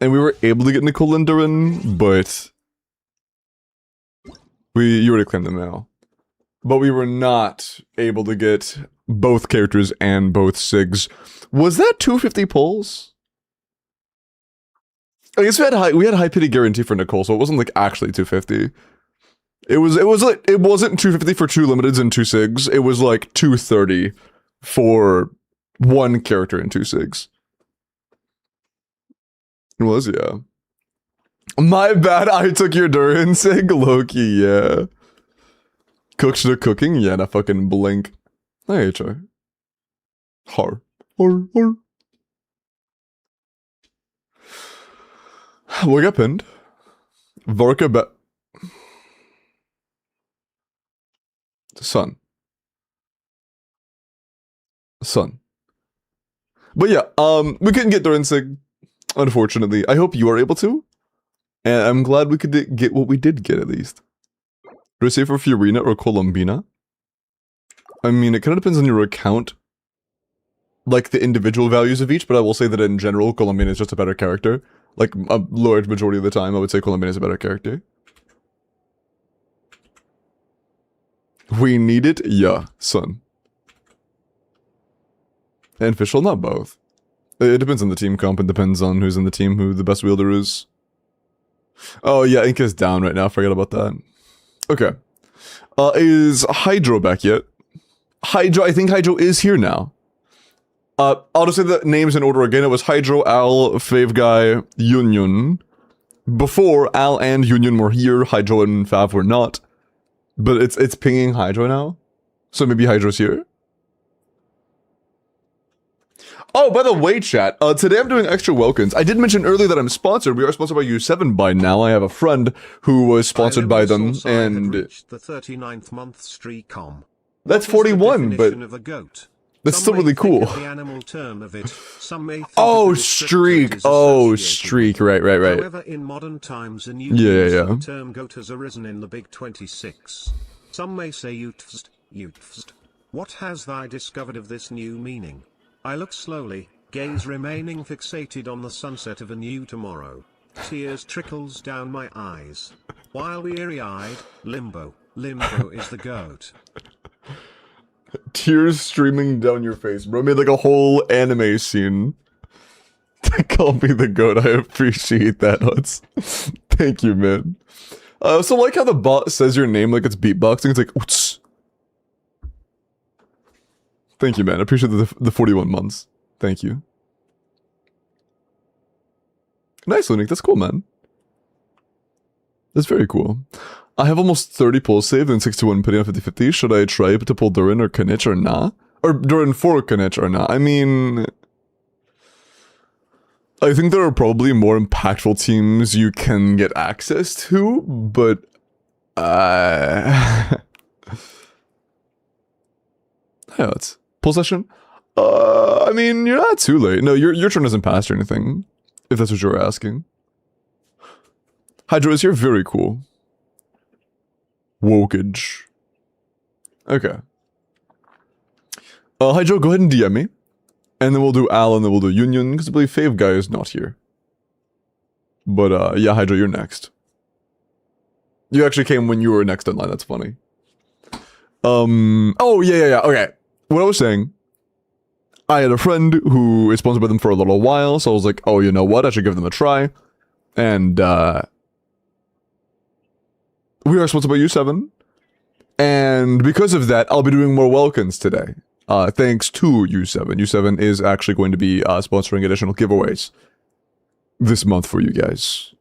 And we were able to get Nicole and Durin, but... you already claimed them now. But we were not able to get both characters and both SIGs. Was that 250 pulls? I guess we had high pity guarantee for Nicole, so it wasn't like actually 250. It wasn't 250 for 2 limiteds and 2 SIGs. It was like 230 for 1 character and 2 SIGs. It was, yeah. My bad, I took your Durin SIG, Loki, yeah. Cooked the cooking? Yeah, na fucking blink. Hey, try. Har. What got pinned? Vorka Sun. But yeah, we couldn't get Durin SIG, unfortunately. I hope you are able to. And I'm glad we could get what we did get, at least. Do I say for Fiorina or Colombina? I mean, it kind of depends on your account. Like, the individual values of each, but I will say that in general, Colombina is just a better character. Like, a large majority of the time, I would say Colombina is a better character. We need it? Yeah, son. And Fischl, not both. It depends on the team comp, it depends on who's in the team, who the best wielder is. Oh yeah, Inka's down right now, forget about that. Okay. Is Hydro back yet? I think Hydro is here now. I'll just say the names in order again. It was Hydro, Al, Fave Guy, Union. Before, Al and Union were here, Hydro and Fav were not. But it's pinging Hydro now. So maybe Hydro's here? Oh, by the way, chat, today I'm doing extra Welkins. I did mention earlier that I'm sponsored. We are sponsored by U7 by now. I have a friend who was sponsored by them, and... reached the 39th month streak. That's 41, but... of a goat? That's still really cool. The animal term of it. Some may think oh, streak. Oh, streak. Right. However, in modern times, a new the term goat has arisen in the Big 26. Some may say Utfst. What has thy discovered of this new meaning? I look slowly, gaze remaining fixated on the sunset of a new tomorrow. Tears trickles down my eyes. While weary-eyed, limbo is the goat. Tears streaming down your face, bro. Made like a whole anime scene. Call me the goat. I appreciate that, Huts. Thank you, man. So like how the bot says your name like it's beatboxing. It's like, oots. Thank you, man. I appreciate the 41 months. Thank you. Nice, Lunik. That's cool, man. That's very cool. I have almost 30 pulls saved and 61 pity on 50-50. Should I try to pull Durin or Kanich or not? Or Durin for Kanich or not? I mean... I think there are probably more impactful teams you can get access to, but... Yeah, it's... Pull session? I mean, you're not too late. No, your turn isn't passed or anything. If that's what you were asking. Hydro is here? Very cool. Wokage. Okay. Hydro, go ahead and DM me. And then we'll do Al and then we'll do Union, because I believe Fave Guy is not here. But, yeah, Hydro, you're next. You actually came when you were next in line, that's funny. Oh, yeah, okay. What I was saying, I had a friend who is sponsored by them for a little while, so I was like, oh, you know what, I should give them a try. And, we are sponsored by U7. And because of that, I'll be doing more Welkins today. Thanks to U7. U7 is actually going to be sponsoring additional giveaways this month for you guys.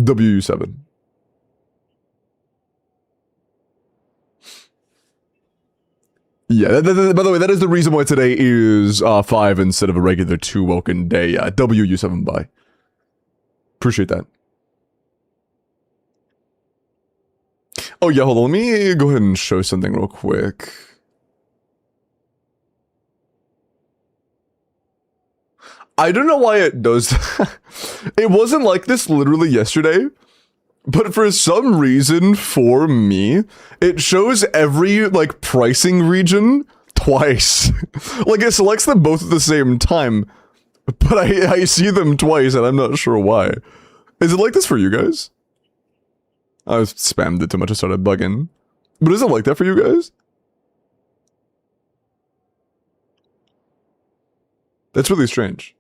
WU7. Yeah, by the way, that is the reason why today is 5 instead of a regular 2 Welkin day. WU7 bye. Appreciate that. Oh yeah, hold on, let me go ahead and show something real quick. I don't know why it does that. It wasn't like this literally yesterday. But for some reason, for me, it shows every, like, pricing region twice. Like, it selects them both at the same time, but I see them twice, and I'm not sure why. Is it like this for you guys? I spammed it too much, I started bugging. But is it like that for you guys? That's really strange.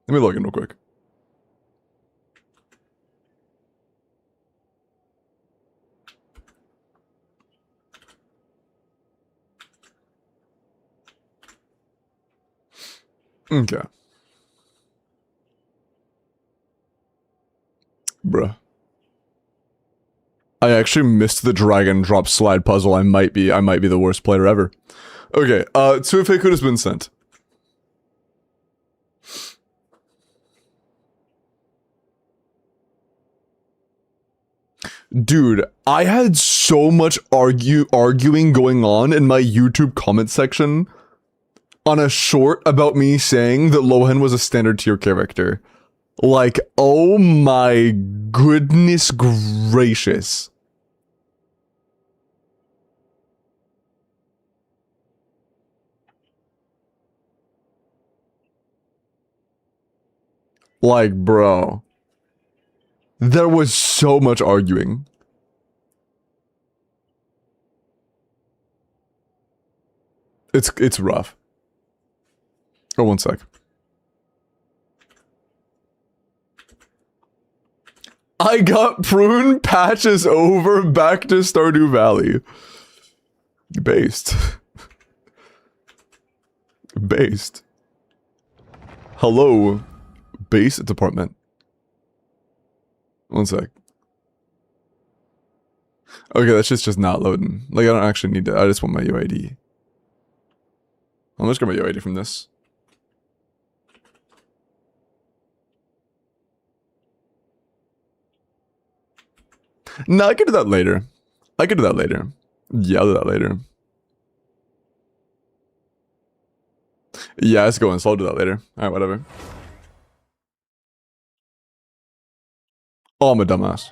Let me log in real quick. Okay. Bruh. I actually missed the drag and drop slide puzzle. I might be the worst player ever. Okay, so fake code has been sent. Dude, I had so much arguing going on in my YouTube comment section on a short about me saying that Lohan was a standard tier character. Like, oh my goodness gracious. Like, bro. There was so much arguing. It's rough. Oh, one sec. I got prune patches over back to Stardew Valley. Based. Based. Hello. Base department. One sec. Okay, that's just not loading. Like, I don't actually need to. I just want my UID. I'll just get my UID from this. No, I could do that later. I could do that later. Yeah, I'll do that later. Yeah, it's going, so I'll do that later. Alright, whatever. Oh, I'm a dumbass.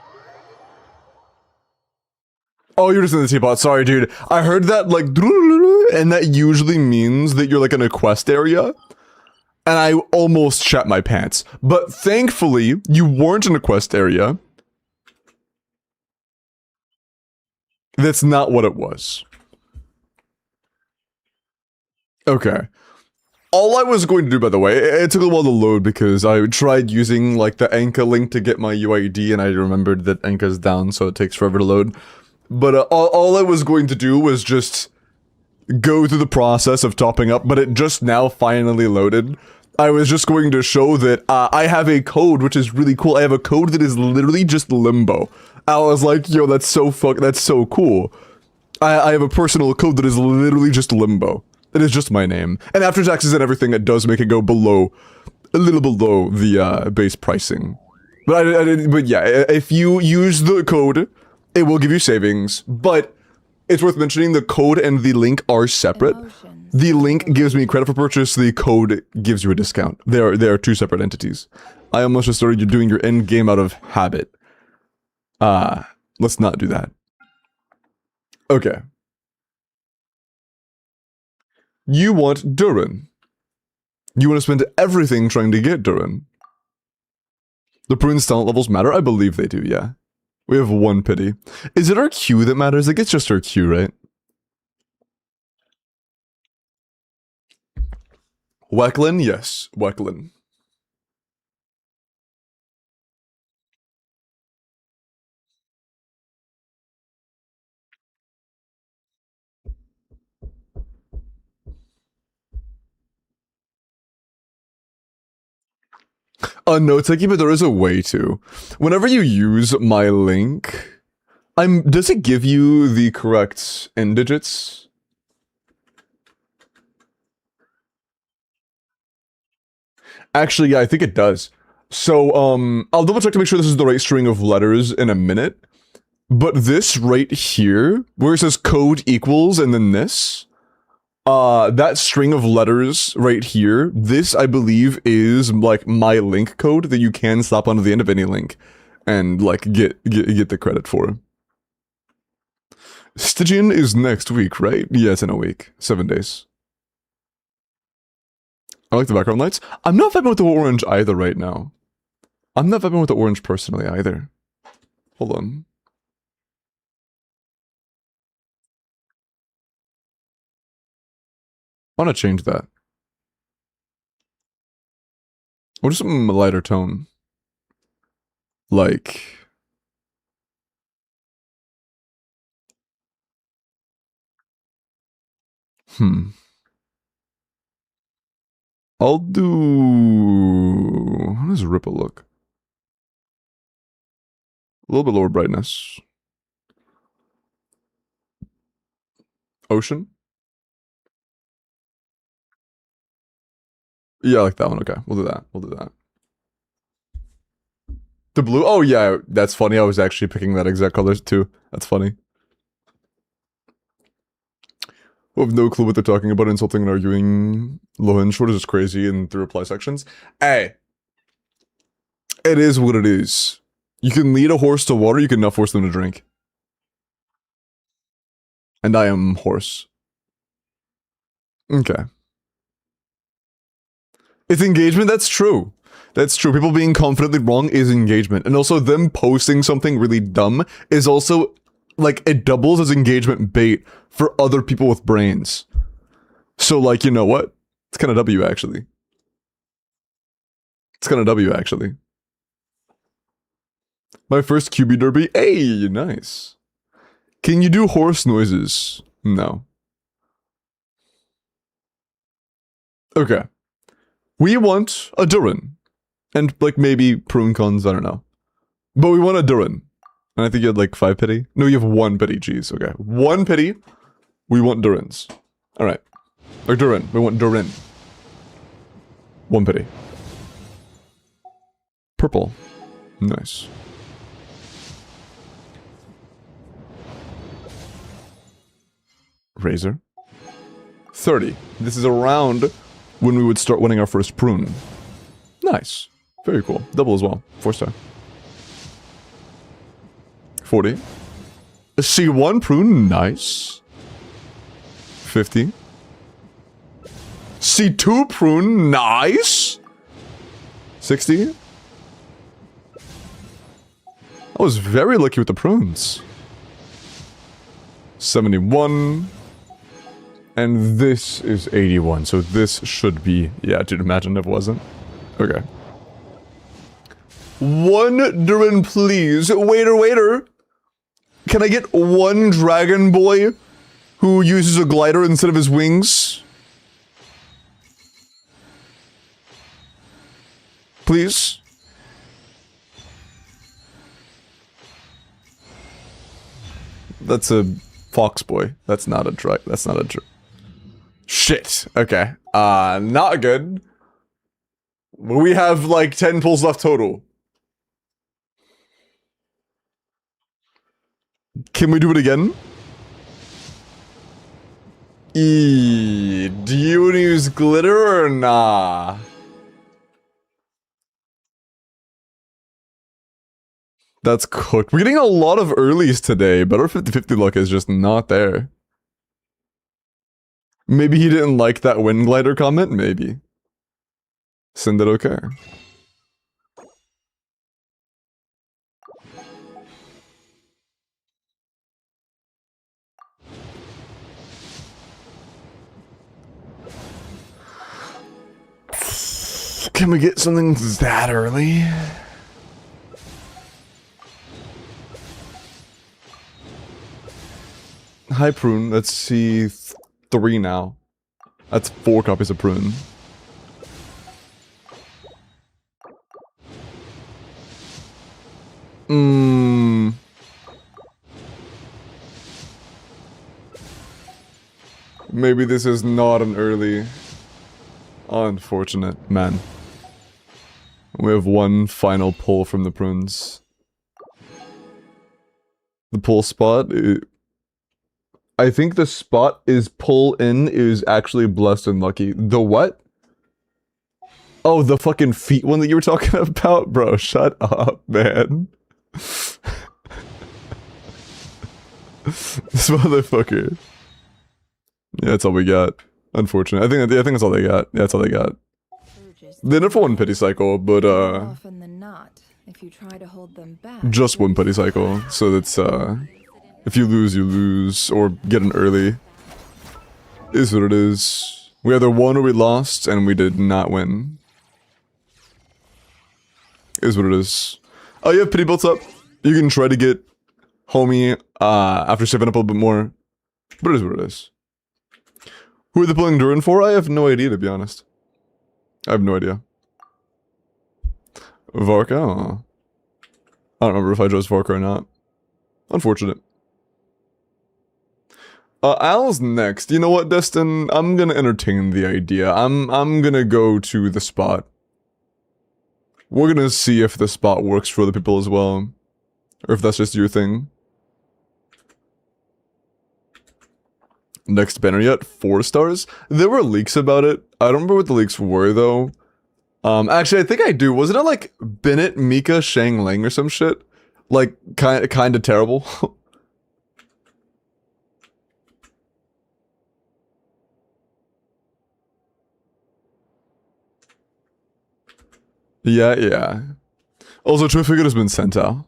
Oh, you're just in the teapot. Sorry, dude. I heard that, like, and that usually means that you're, like, in a quest area. And I almost shat my pants. But thankfully, you weren't in a quest area. That's not what it was. Okay. All I was going to do, by the way, it took a while to load because I tried using, like, the Anka link to get my UID, and I remembered that Anka's down, so it takes forever to load. But all I was going to do was just go through the process of topping up, but it just now finally loaded. I was just going to show that I have a code, which is really cool. I have a code that is literally just limbo. I was like, yo, that's so cool. I have a personal code that is literally just limbo. It is just my name. And after taxes and everything, it does make it go below, a little below the base pricing. But yeah, if you use the code, it will give you savings. But it's worth mentioning the code and the link are separate. The link gives me credit for purchase, the code gives you a discount. They are two separate entities. I almost just started doing your end game out of habit. Let's not do that. Okay. You want Durin. You want to spend everything trying to get Durin. The prune's talent levels matter? I believe they do, yeah. We have one pity. Is it our Q that matters? Like, it's just our Q, right? WELKIN? Yes, WELKIN. No, Techie, but there is a way to. Whenever you use my link, does it give you the correct end digits? Actually, yeah, I think it does. So, I'll double check to make sure this is the right string of letters in a minute. But this right here, where it says code equals and then this, that string of letters right here, this I believe is like my link code that you can slap onto the end of any link and like get the credit for. Stygian is next week, right? Yeah, it's in a week. 7 days. I like the background lights. I'm not vibing with the orange either right now. I'm not vibing with the orange personally either. Hold on. I want to change that. Or just some lighter tone. Like... I'll do... How does Ripple look? A little bit lower brightness. Ocean? Yeah, I like that one. Okay, we'll do that. We'll do that. The blue? Oh yeah, that's funny. I was actually picking that exact color too. That's funny. We have no clue what they're talking about, insulting and arguing. Lohan Short is just crazy in the reply sections. Hey. It is what it is. You can lead a horse to water, you cannot force them to drink. And I am horse. Okay. It's engagement, that's true. That's true. People being confidently wrong is engagement. And also them posting something really dumb is also, like, it doubles as engagement bait for other people with brains. So, like, you know what? It's kind of W, actually. It's kind of W, actually. My first QB derby? Hey, nice. Can you do horse noises? No. Okay. We want a Durin. And, like, maybe prune cons, I don't know. But we want a Durin. And I think you had, like, 5 pity? No, you have 1 pity, jeez, okay. 1 pity. We want Durins. Alright. Or Durin. We want Durin. 1 pity. Purple. Nice. Razor. 30. This is around when we would start winning our first prune. Nice. Very cool. Double as well. 4-star. 40. A C1 prune. Nice. 50. C2 prune. Nice. 60. I was very lucky with the prunes. 71. And this is 81, so this should be... Yeah, dude, imagine if it wasn't. Okay. 1 Durin, please. Waiter, waiter. Can I get 1 dragon boy who uses a glider instead of his wings? Please. That's a fox boy. That's not a drag. That's not a shit. Okay. Not good. We have like 10 pulls left total. Can we do it again? Do you want to use glitter or nah? That's cooked. We're getting a lot of earlies today, but our 50-50 luck is just not there. Maybe he didn't like that wind glider comment? Maybe. Send it okay. Can we get something that early? Hi, Prune. Let's see. 3 now. That's 4 copies of Prune. Maybe this is not an early. Unfortunate, man. We have 1 final pull from the prunes. The pull spot. I think the spot is pull in is actually blessed and lucky. The what? Oh, the fucking feet one that you were talking about? Bro, shut up, man. This motherfucker. Yeah, that's all we got. Unfortunate. I think that's all they got. Yeah, that's all they got. They never one pity cycle, but Often than not, if you try to hold them back, just one pity cycle. So that's if you lose, or get an early. Is what it is. We either won or we lost, and we did not win. Is what it is. Oh, you have pity built up. You can try to get homie after saving up a little bit more. But it is what it is. Who are they pulling Durin for? I have no idea, to be honest. I have no idea. Varka? Oh. I don't remember if I chose Varka or not. Unfortunate. Al's next. You know what, Destin? I'm gonna entertain the idea. I'm gonna go to the spot. We're gonna see if the spot works for other people as well. Or if that's just your thing. Next banner yet? 4 stars? There were leaks about it. I don't remember what the leaks were, though. Actually, I think I do. Wasn't it like Bennett, Mika, Shang Ling or some shit? Like, kinda terrible. Yeah. Also, True Figure has been sent out.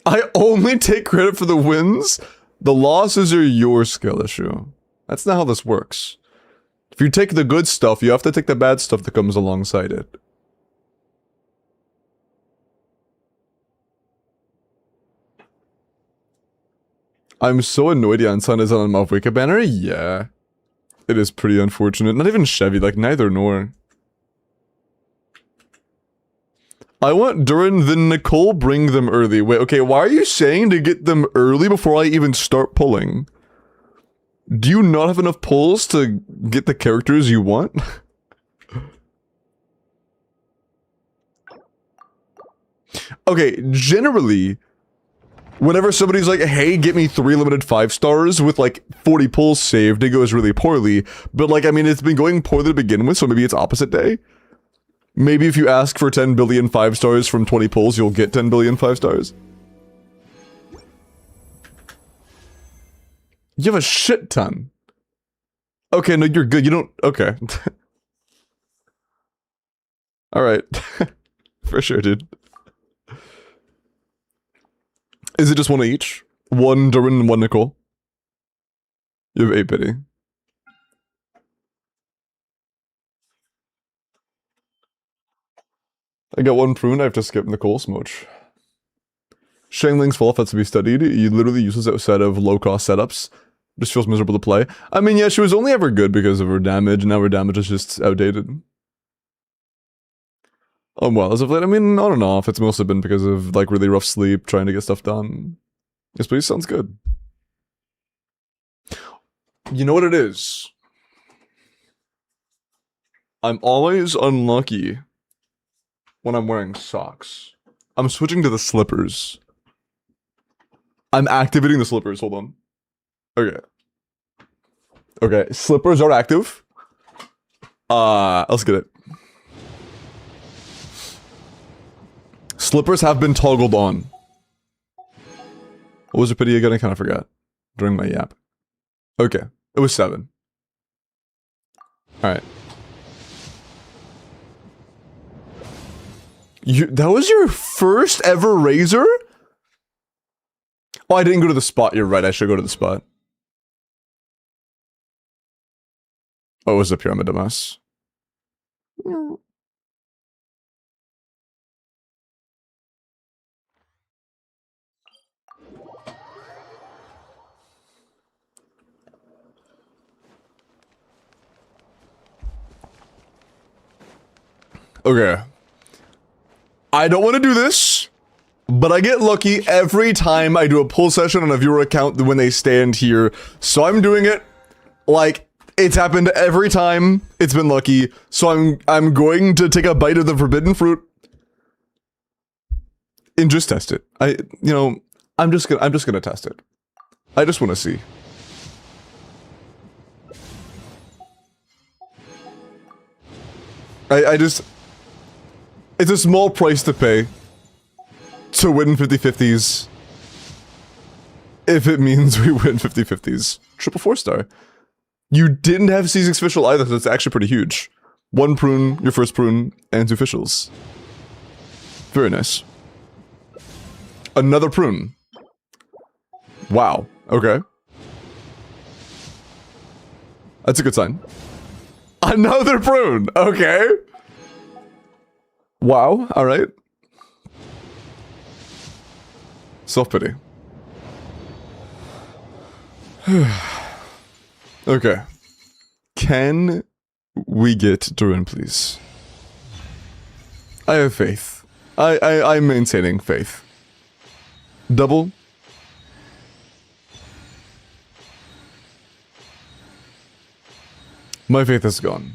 I only take credit for the wins? The losses are your skill issue. That's not how this works. If you take the good stuff, you have to take the bad stuff that comes alongside it. I'm so annoyed Yansan is on a Malvika banner? Yeah. It is pretty unfortunate. Not even Chevy, like neither nor. I want Durin, then Nicole bring them early. Wait, okay, why are you saying to get them early before I even start pulling? Do you not have enough pulls to get the characters you want? Okay, generally, whenever somebody's like, hey, get me 3 limited 5 stars with like 40 pulls saved, it goes really poorly. But like, I mean, it's been going poorly to begin with, so maybe it's opposite day. Maybe if you ask for 10 billion 5 stars from 20 pulls, you'll get 10 billion 5 stars. You have a shit ton. Okay, no, you're good. You don't... Okay. Alright. For sure, dude. Is it just 1 each? 1 Durin and 1 Nicole? You have 8 pity. I got 1 prune, I have to skip Nicole Smoch. Shang Ling's fall has to be studied. He literally uses a set of low-cost setups. Just feels miserable to play. I mean, yeah, she was only ever good because of her damage, and now her damage is just outdated. Well, as of late, I mean, on and off. It's mostly been because of, like, really rough sleep, trying to get stuff done. Yes, please, sounds good. You know what it is? I'm always unlucky when I'm wearing socks. I'm switching to the slippers. I'm activating the slippers, hold on. Okay. Okay, slippers are active. Let's get it. Slippers have been toggled on. What was the pity again? I kind of forgot. During my yap. Okay, it was 7. Alright. That was your first ever razor? Oh, I didn't go to the spot. You're right. I should go to the spot. Oh, it was a pyramid mess. Okay. I don't want to do this, but I get lucky every time I do a pull session on a viewer account when they stand here. So I'm doing it. Like, it's happened every time. It's been lucky. So I'm going to take a bite of the forbidden fruit and just test it. I'm just gonna test it. I just want to see. I just... It's a small price to pay to win 50-50s. If it means we win 50-50s. Triple 4-star. You didn't have C6 official either, so it's actually pretty huge. 1 prune, your first prune, and 2 officials. Very nice. Another prune. Wow. Okay. That's a good sign. Another prune! Okay. Wow. Alright. Self-pity. Okay. Can we get Durin, please? I have faith. I'm maintaining faith. Double. My faith is gone.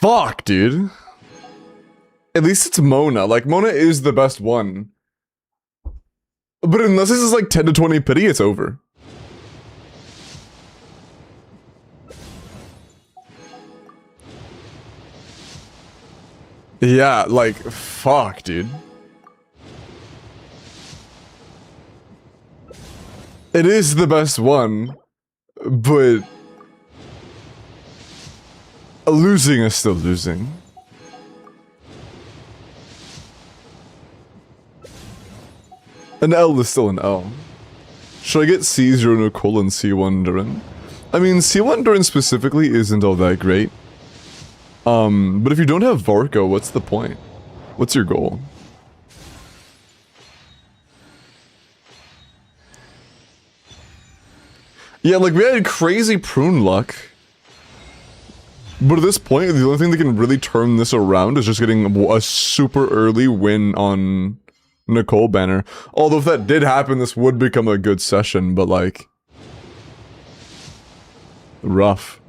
Fuck, dude. At least it's Mona. Like, Mona is the best one. But unless this is like 10 to 20 pity, it's over. Yeah, like, fuck, dude. It is the best one, but losing is still losing. An L is still an L. Should I get C0 Nicole and C1 Durin? I mean, C1 Durin specifically isn't all that great. But if you don't have Varco, what's the point? What's your goal? Yeah, like, we had crazy prune luck. But at this point, the only thing that can really turn this around is just getting a super early win on Nicole banner. Although if that did happen, this would become a good session, but like... rough.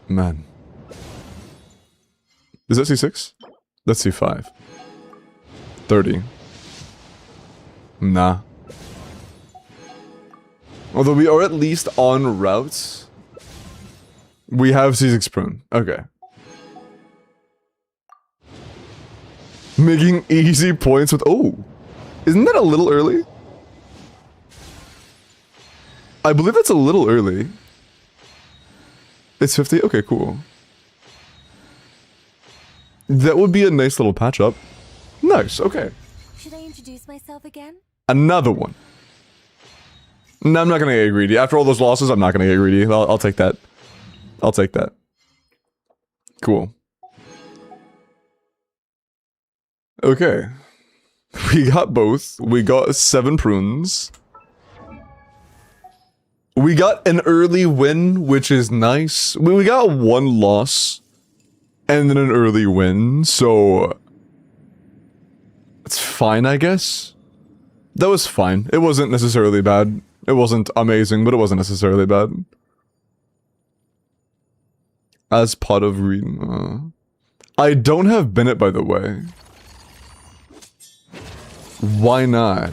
Man. Is that C6? That's C5. 30. Nah. Although we are at least on routes. We have C6 prune. Okay. Making easy points with... Oh! Isn't that a little early? I believe that's a little early. It's 50? Okay, cool. That would be a nice little patch up. Nice, okay. Should I introduce myself again? Another one. No, I'm not gonna get greedy. After all those losses, I'm not gonna get greedy. I'll take that. I'll take that. Cool. Okay. We got both. We got 7 prunes. We got an early win, which is nice. We got 1 loss. And then an early win, so... it's fine, I guess? That was fine. It wasn't necessarily bad. It wasn't amazing, but it wasn't necessarily bad. As part of reading... I don't have Bennett, by the way. Why not?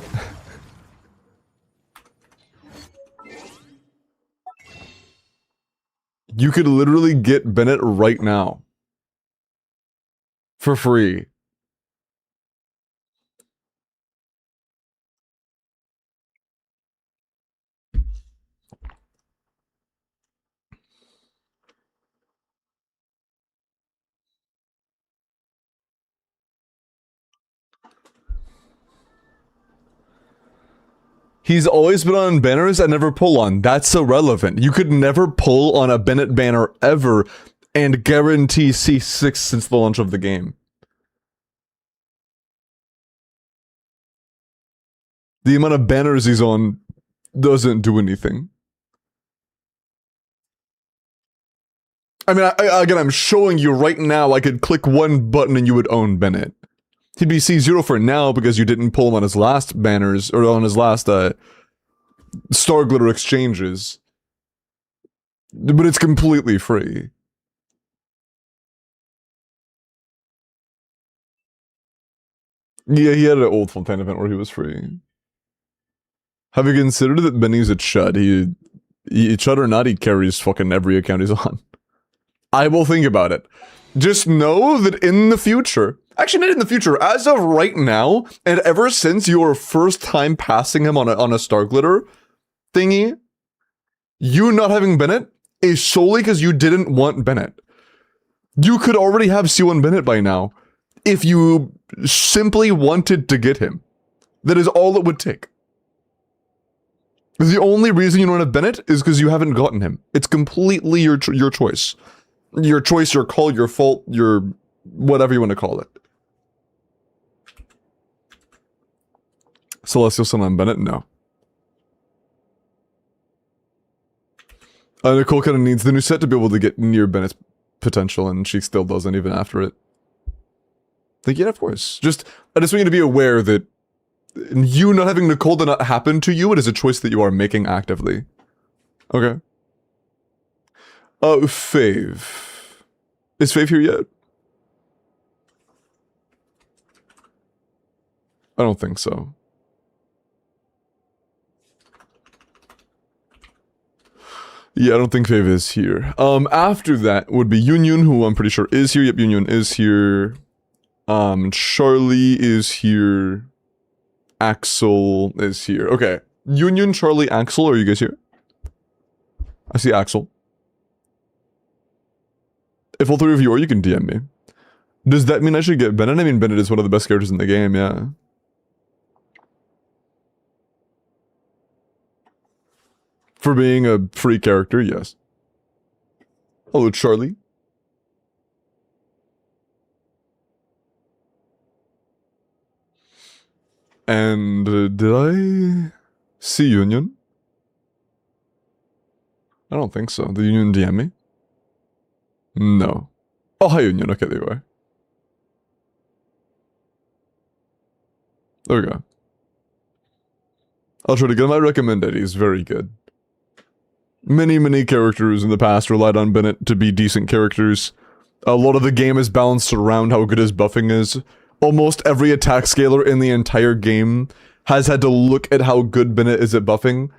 You could literally get Bennett right now. For free. He's always been on banners I never pull on. That's irrelevant. You could never pull on a Bennett banner ever and guarantee C6 since the launch of the game. The amount of banners he's on doesn't do anything. I mean, again, I'm showing you right now, I could click one button and you would own Bennett. He'd be C0 for now because you didn't pull him on his last banners, or on his last, Star Glitter exchanges. But it's completely free. Yeah, he had an old Fontaine event where he was free. Have you considered that Benny's a chud? Chutternutty carries fucking every account he's on. I will think about it. Just know that in the future, actually not in the future, as of right now, and ever since your first time passing him on a Star Glitter thingy, you not having Bennett is solely because you didn't want Bennett. You could already have C1 Bennett by now if you simply wanted to get him. That is all it would take. The only reason you don't have Bennett is because you haven't gotten him. It's completely your choice. Your choice, your call, your fault, your whatever you want to call it. Celestial Sun on Bennett? No. Nicole kind of needs the new set to be able to get near Bennett's potential, and she still doesn't even after it. Like, yeah, of course. I just want you to be aware that you not having Nicole did not happen to you. It is a choice that you are making actively. Okay. Fave. Is Fave here yet? I don't think so. Yeah, I don't think Fave is here. After that would be Union, who I'm pretty sure is here. Yep, Union is here. Charlie is here. Axel is here. Okay. Union, Charlie, Axel, are you guys here? I see Axel. If all three of you are, you can DM me. Does that mean I should get Bennett? I mean, Bennett is one of the best characters in the game, yeah. For being a free character, yes. Hello, Charlie. And did I see Union? I don't think so. Did Union DM me? No. Oh, hi Union. Okay, there you are. There we go. I'll try to get him. I recommend it. He's very good. Many characters in the past relied on Bennett to be decent characters. A lot of the game is balanced around how good his buffing is. Almost every attack scaler in the entire game has had to look at how good Bennett is at buffing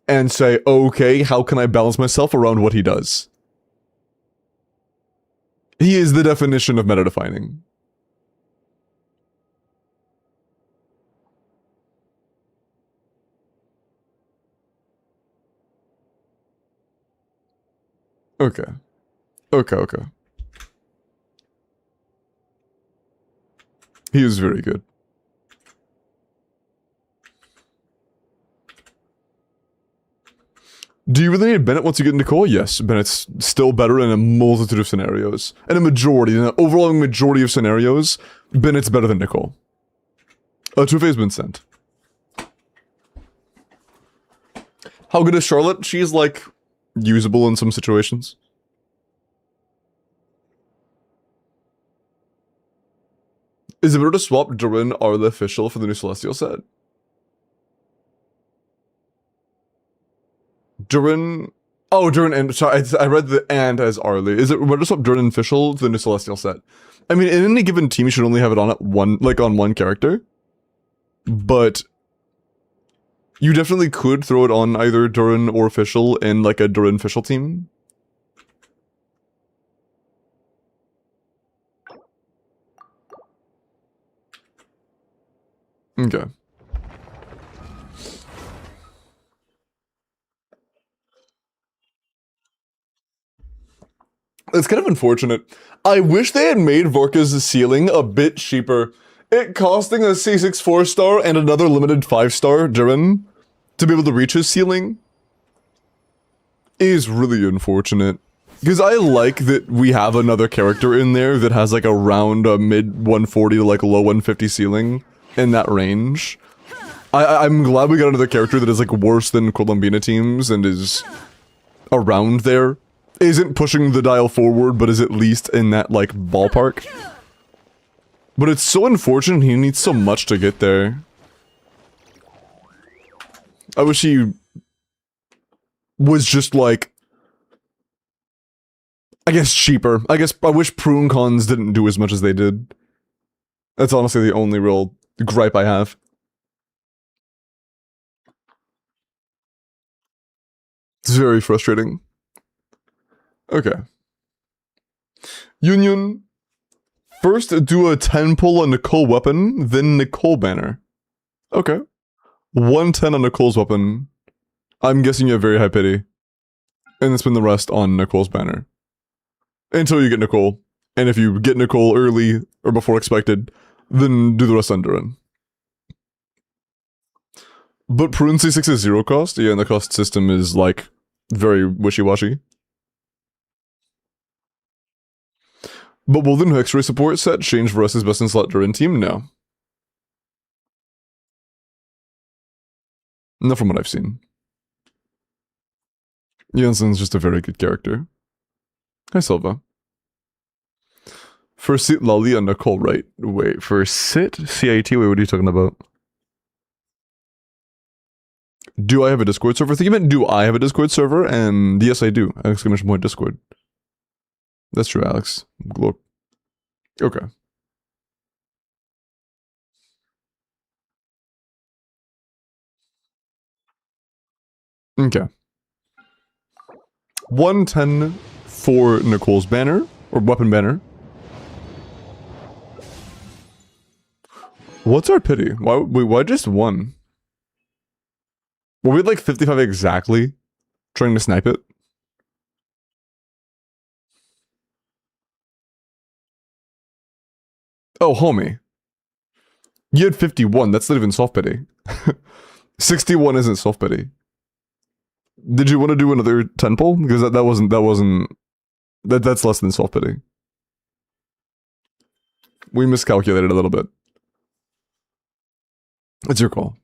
and say, okay, how can I balance myself around what he does? He is the definition of meta-defining. Okay. Okay. He is very good. Do you really need Bennett once you get Nicole? Yes, Bennett's still better in a multitude of scenarios. In a majority, in an overwhelming majority of scenarios, Bennett's better than Nicole. Trufe has been sent. How good is Charlotte? She's, like, usable in some situations. Is it better to swap Durin Arla official for the new Celestial set? Durin... Oh, Durin and... Sorry, I read the and as Arlie. Is it better to swap Durin official to the new Celestial set? I mean, in any given team, you should only have it on at one, like, on one character. But... you definitely could throw it on either Durin or official in, like, a Durin official team. Okay. It's kind of unfortunate. I wish they had made Vorka's ceiling a bit cheaper. It costing a C6 4-star and another limited 5-star Durin to be able to reach his ceiling is really unfortunate. Because I like that we have another character in there that has like around a mid 140 to like low 150 ceiling in that range. I'm glad we got another character that is like worse than Columbina teams and is around there. Isn't pushing the dial forward, but is at least in that like ballpark. But it's so unfortunate he needs so much to get there. I wish he was just like, I guess cheaper. I wish Prune Cons didn't do as much as they did. That's honestly the only real gripe I have. It's very frustrating. Okay. Union. First, do a 10 pull on Nicole weapon, then Nicole banner. Okay. 110 on Nicole's weapon. I'm guessing you have very high pity. And then spend the rest on Nicole's banner. Until you get Nicole. And if you get Nicole early, or before expected, then do the rest on Durin. But Prune C6 is 0 cost? Yeah, and the cost system is, like, very wishy-washy. But will the new X-Ray support set change Varus's best in slot Durin team? No. Not from what I've seen. Jensen's just a very good character. Hi, Silva. First sit Lolly and Nicole, right? Wait, first sit? CIT? Wait, what are you talking about? Do I have a Discord server? I think you meant, do I have a Discord server? And yes, I do. Exclamation point Discord. That's true, Alex. Okay. Okay. 110 for Nicole's banner, or weapon banner. What's our pity? Why just one? Were we like 55 exactly? Trying to snipe it? Oh, homie. You had 51, that's not even soft pity. 61 isn't soft pity. Did you want to do another 10 pull? Because that's less than soft pity. We miscalculated a little bit. It's your call.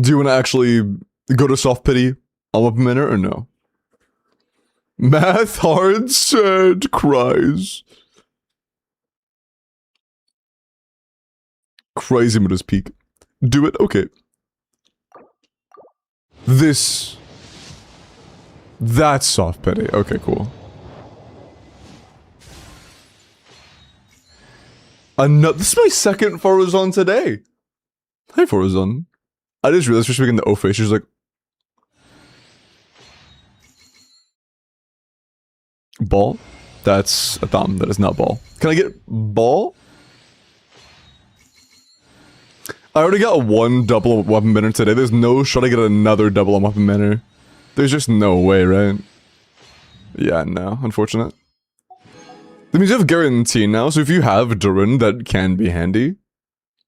Do you want to actually go to soft pity on weapon banner or no? Math hard sad cries. Crazy with his peak. Do it? Okay. That's soft pity. Okay, cool. This is my second Faruzan today. Hi, Faruzan. I just realized she's making the O face. She's like, ball? That's a thumb. That is not ball. Can I get ball? I already got one double weapon banner today. There's no shot I get another double on weapon banner. There's just no way, right? Yeah, no. Unfortunate. That means you have guarantee now, so if you have Durin, that can be handy.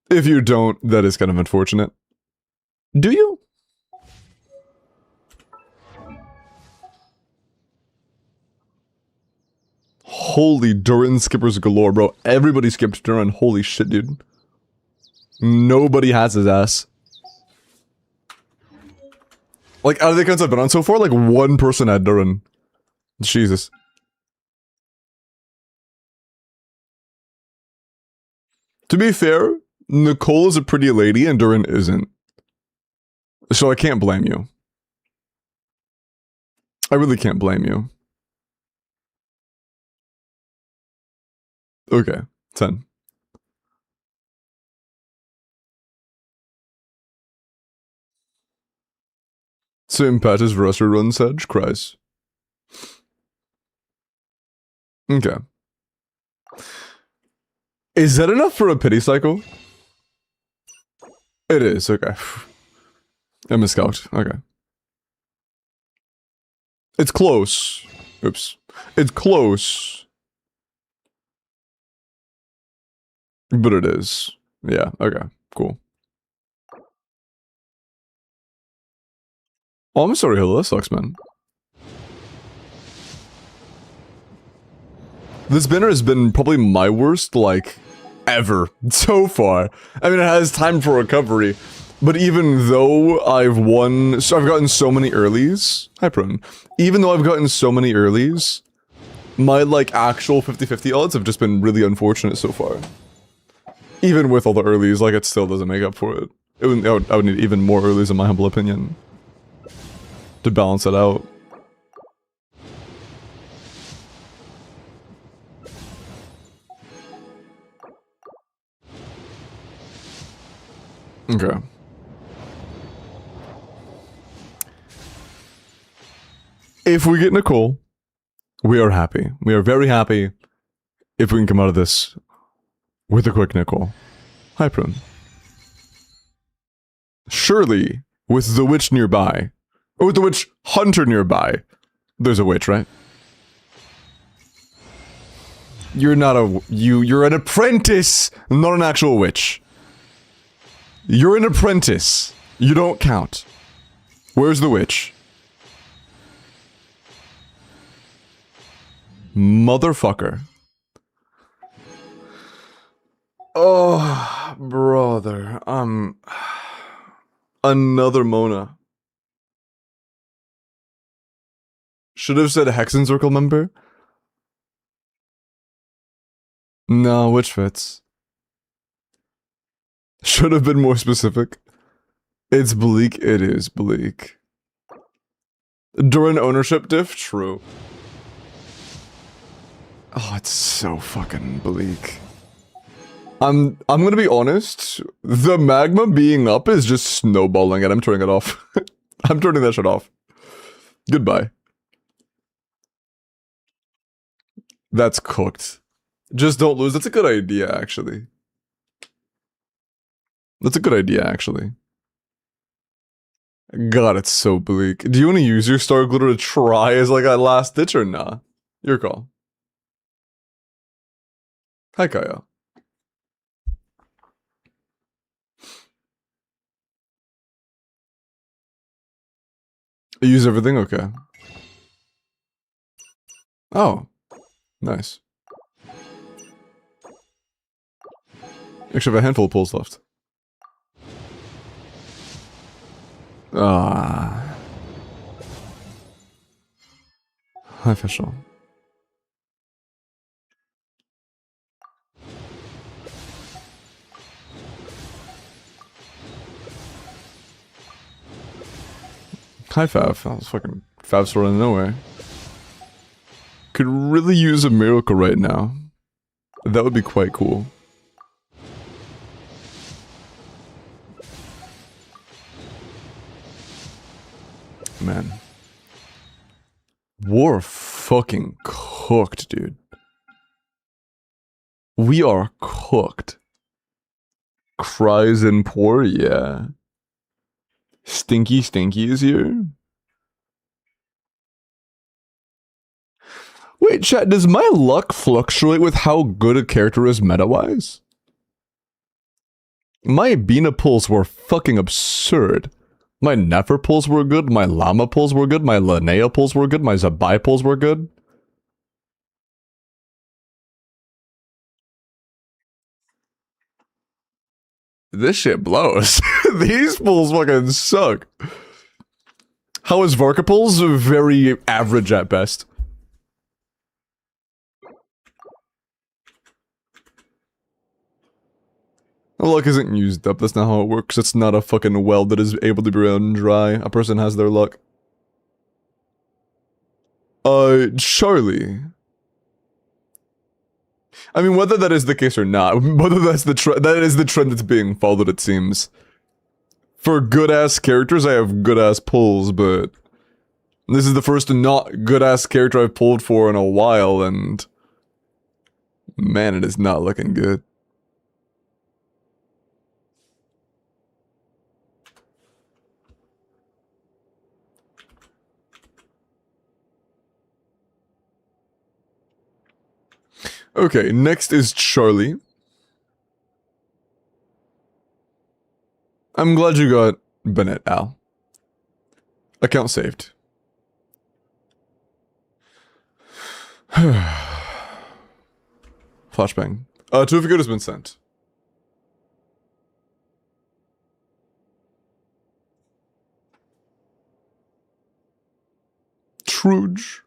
If you don't, that is kind of unfortunate. Do you? Holy Durin skippers galore, bro. Everybody skipped Durin. Holy shit, dude. Nobody has his ass. Like, out of the accounts I've been on so far, like, one person had Durin. Jesus. To be fair, Nicole is a pretty lady and Durin isn't. So I can't blame you. I really can't blame you. Okay, 10. Same pat as Verusser runs Edge, cries. Okay. Is that enough for a pity cycle? It is, okay. I miscalced, okay. It's close. Oops. It's close. But it is. Yeah, okay, cool. Oh, I'm sorry, Hilla, that sucks, man. This banner has been probably my worst, like, ever, so far. I mean, it has time for recovery, but even though I've gotten so many earlies, hi Prune, even though I've gotten so many earlies, my, like, actual 50-50 odds have just been really unfortunate so far. Even with all the earlies, like, it still doesn't make up for it. I would need even more earlies in my humble opinion to balance it out. Okay. If we get Nicole, we are happy. We are very happy if we can come out of this with a quick Nicole. Hi, Prune. Surely, with the witch nearby, or with the witch hunter nearby, there's a witch, right? You're not a... You're an apprentice, not an actual witch. You're an apprentice. You don't count. Where's the witch? Motherfucker. Oh, brother. Another Mona. Should have said Hexen Circle member. No, which fits. Should have been more specific. It's bleak. It is bleak. During ownership diff? True. Oh, it's so fucking bleak. I'm gonna be honest. The magma being up is just snowballing and I'm turning it off. I'm turning that shit off. Goodbye. That's cooked. Just don't lose. That's a good idea, actually. That's a good idea, actually. God, it's so bleak. Do you want to use your star glitter to try as like a last ditch or nah? Your call. Hi, Kaya. You use everything? Okay. Oh. Nice. Actually, I have a handful of pulls left. Ah. Official. Hi, Fav. I was fucking Fav's running nowhere. Could really use a miracle right now. That would be quite cool. Man. We're fucking cooked, dude. We are cooked. Cries and pour, yeah. Stinky is here. Wait, chat, does my luck fluctuate with how good a character is meta-wise? My Bina pulls were fucking absurd. My Nefer pulls were good, my Llama pulls were good, my Linnea pulls were good, my Zabai pulls were good. This shit blows. These pulls fucking suck. How is Varka pulls? Very average at best. Luck isn't used up, that's not how it works. It's not a fucking well that is able to be run dry. A person has their luck. Charlie. I mean, whether that is the case or not, whether that's the that is the trend that's being followed, it seems. For good-ass characters, I have good-ass pulls, but this is the first not good-ass character I've pulled for in a while, and man, it is not looking good. Okay, next is Charlie. I'm glad you got Bennett, Al. Account saved. Flashbang. Certificate has been sent. Truge.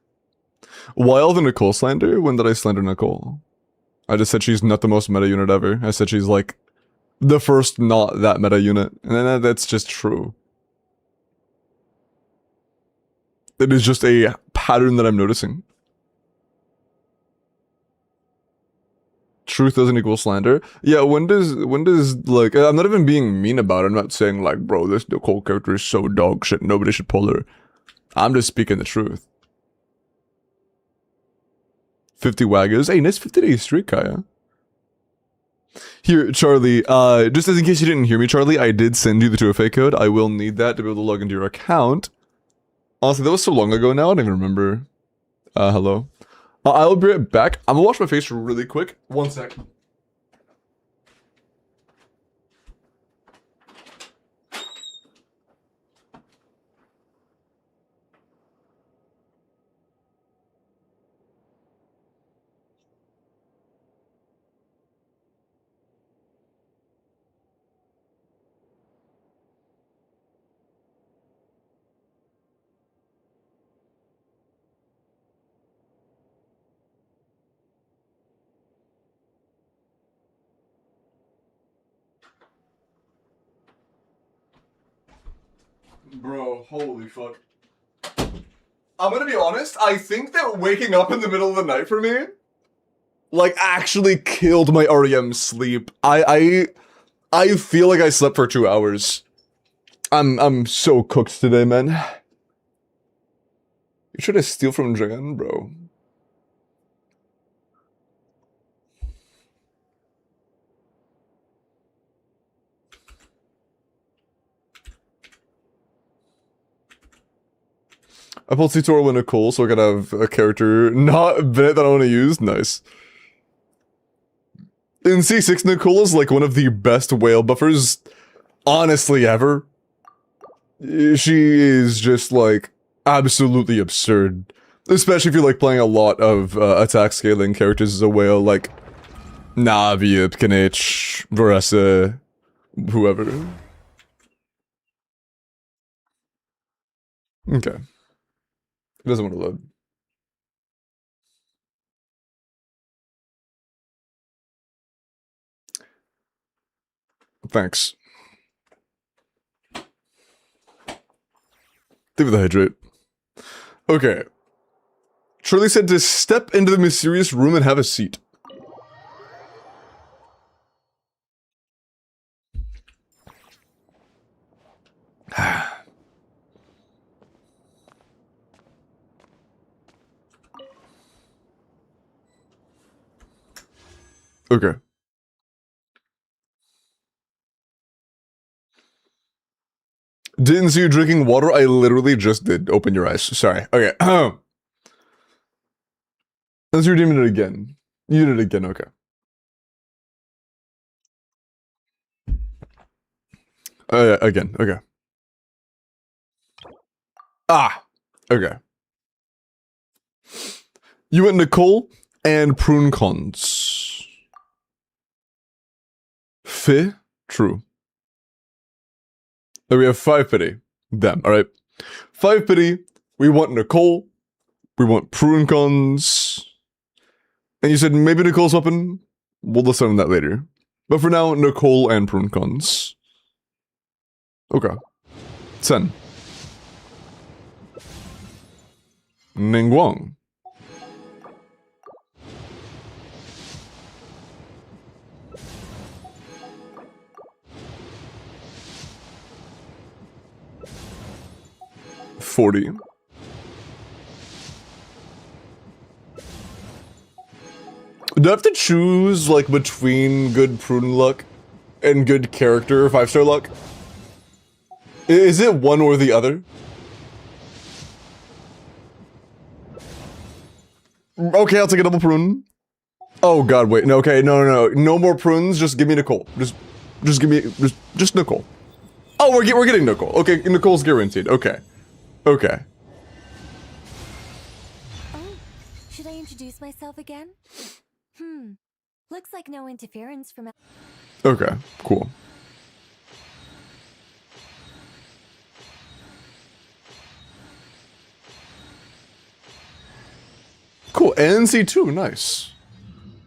Why the Nicole slander? When did I slander Nicole? I just said she's not the most meta unit ever. I said she's like the first not that meta unit. And that's just true. It is just a pattern that I'm noticing. Truth doesn't equal slander. Yeah, when does like I'm not even being mean about it. I'm not saying like, bro, this Nicole character is so dog shit. Nobody should pull her. I'm just speaking the truth. 50 waggers. Hey, nice 50-day streak, Kaya. Here, Charlie, just as in case you didn't hear me, Charlie, I did send you the 2FA code. I will need that to be able to log into your account. Honestly, that was so long ago now, I don't even remember. Hello. I'll be right back. I'm gonna wash my face really quick. 1 sec. Bro, holy fuck. I'm gonna be honest, I think that waking up in the middle of the night for me, like, actually killed my REM sleep. I feel like I slept for 2 hours. I'm so cooked today, man. You should have steal from Dragon, bro. I pulled Tutorial with Nicole, so I could have a character not Bennett that I want to use. Nice. In C6, Nicole is like one of the best whale buffers, honestly, ever. She is just like absolutely absurd. Especially if you're like playing a lot of attack scaling characters as a whale, like Navi, Kanich, Varessa, whoever. Okay. It doesn't want to load. Thanks. Leave the hydrate. Okay. Shirley said to step into the mysterious room and have a seat. Okay. Didn't see you drinking water. I literally just did. Open your eyes. Sorry. Okay. Unless you're doing it again. You did it again. Okay. Yeah, again. Okay. Ah. Okay. You went Nicole and Prune Cons. Fi? True. Then we have 5 pity. Them, alright. 5 pity. We want Nicole. We want Prune Cons. And you said maybe Nicole's weapon? We'll listen on that later. But for now, Nicole and Prune Cons. Okay. 10. Ningguang. $40. Do I have to choose, like, between good prune luck and good character 5-star luck? Is it one or the other? Okay, I'll take a double prune. Oh god, wait, no, okay, no. No more prunes, just give me Nicole. Just give me, just Nicole. Oh, we're getting Nicole. Okay, Nicole's guaranteed. Okay. Okay. Oh, should I introduce myself again? Looks like no interference from... Okay, cool. Cool, NC2, nice.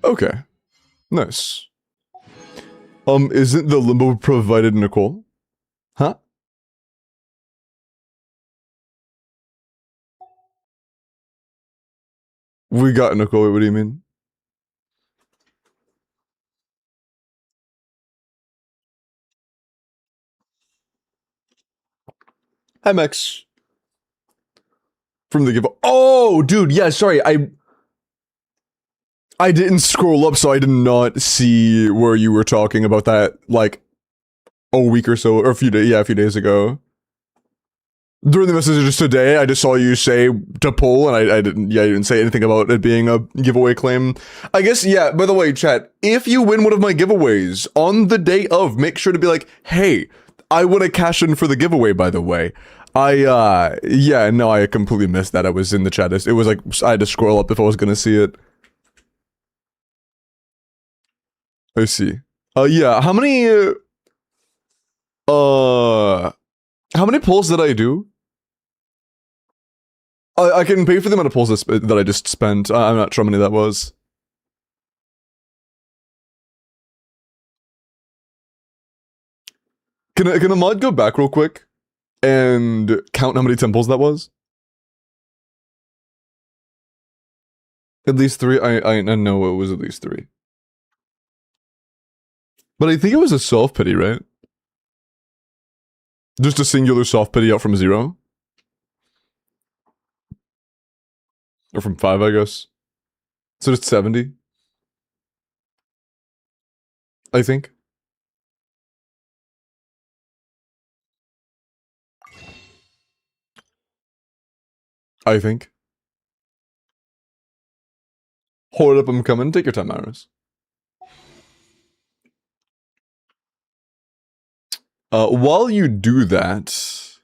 Okay, nice. Isn't the limbo provided Nicole? Huh? We got Nicole, what do you mean? Hi, Max. From the give. Oh, dude. Yeah, sorry. I didn't scroll up, so I did not see where you were talking about that, like, a week or so, or a few days, yeah, a few days ago. During the messages today, I just saw you say to pull, and I didn't say anything about it being a giveaway claim. I guess, yeah, by the way, chat, if you win one of my giveaways on the day of, make sure to be like, hey, I want to cash in for the giveaway, by the way. Yeah, no, I completely missed that. I was in the chat. It was like, I had to scroll up if I was gonna see it. I see. Yeah, how many pulls did I do? I can pay for the amount of pulls that I just spent. I'm not sure how many that was. Can a mod go back real quick and count how many temples that was? At least 3. I know it was at least 3. But I think it was a soft pity, right? Just a singular soft pity out from 0? Or from 5, I guess. So just 70? I think. Hold up, I'm coming. Take your time, Iris. While you do that...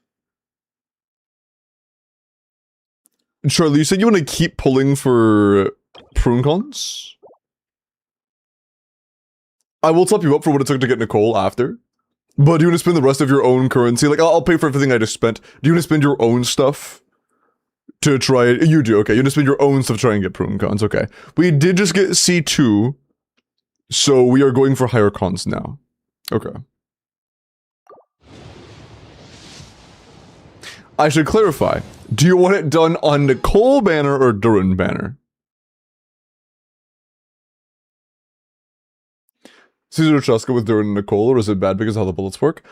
Charlie, you said you want to keep pulling for PruneCons? I will top you up for what it took to get Nicole after. But do you want to spend the rest of your own currency? Like, I'll pay for everything I just spent. Do you want to spend your own stuff to try it? You do, okay. You want to spend your own stuff to try and get PruneCons, okay. We did just get C2, so we are going for higher cons now. Okay. I should clarify. Do you want it done on Nicole banner or Durin banner? Caesar Chaska with Durin and Nicole, or is it bad because of how the bullets work?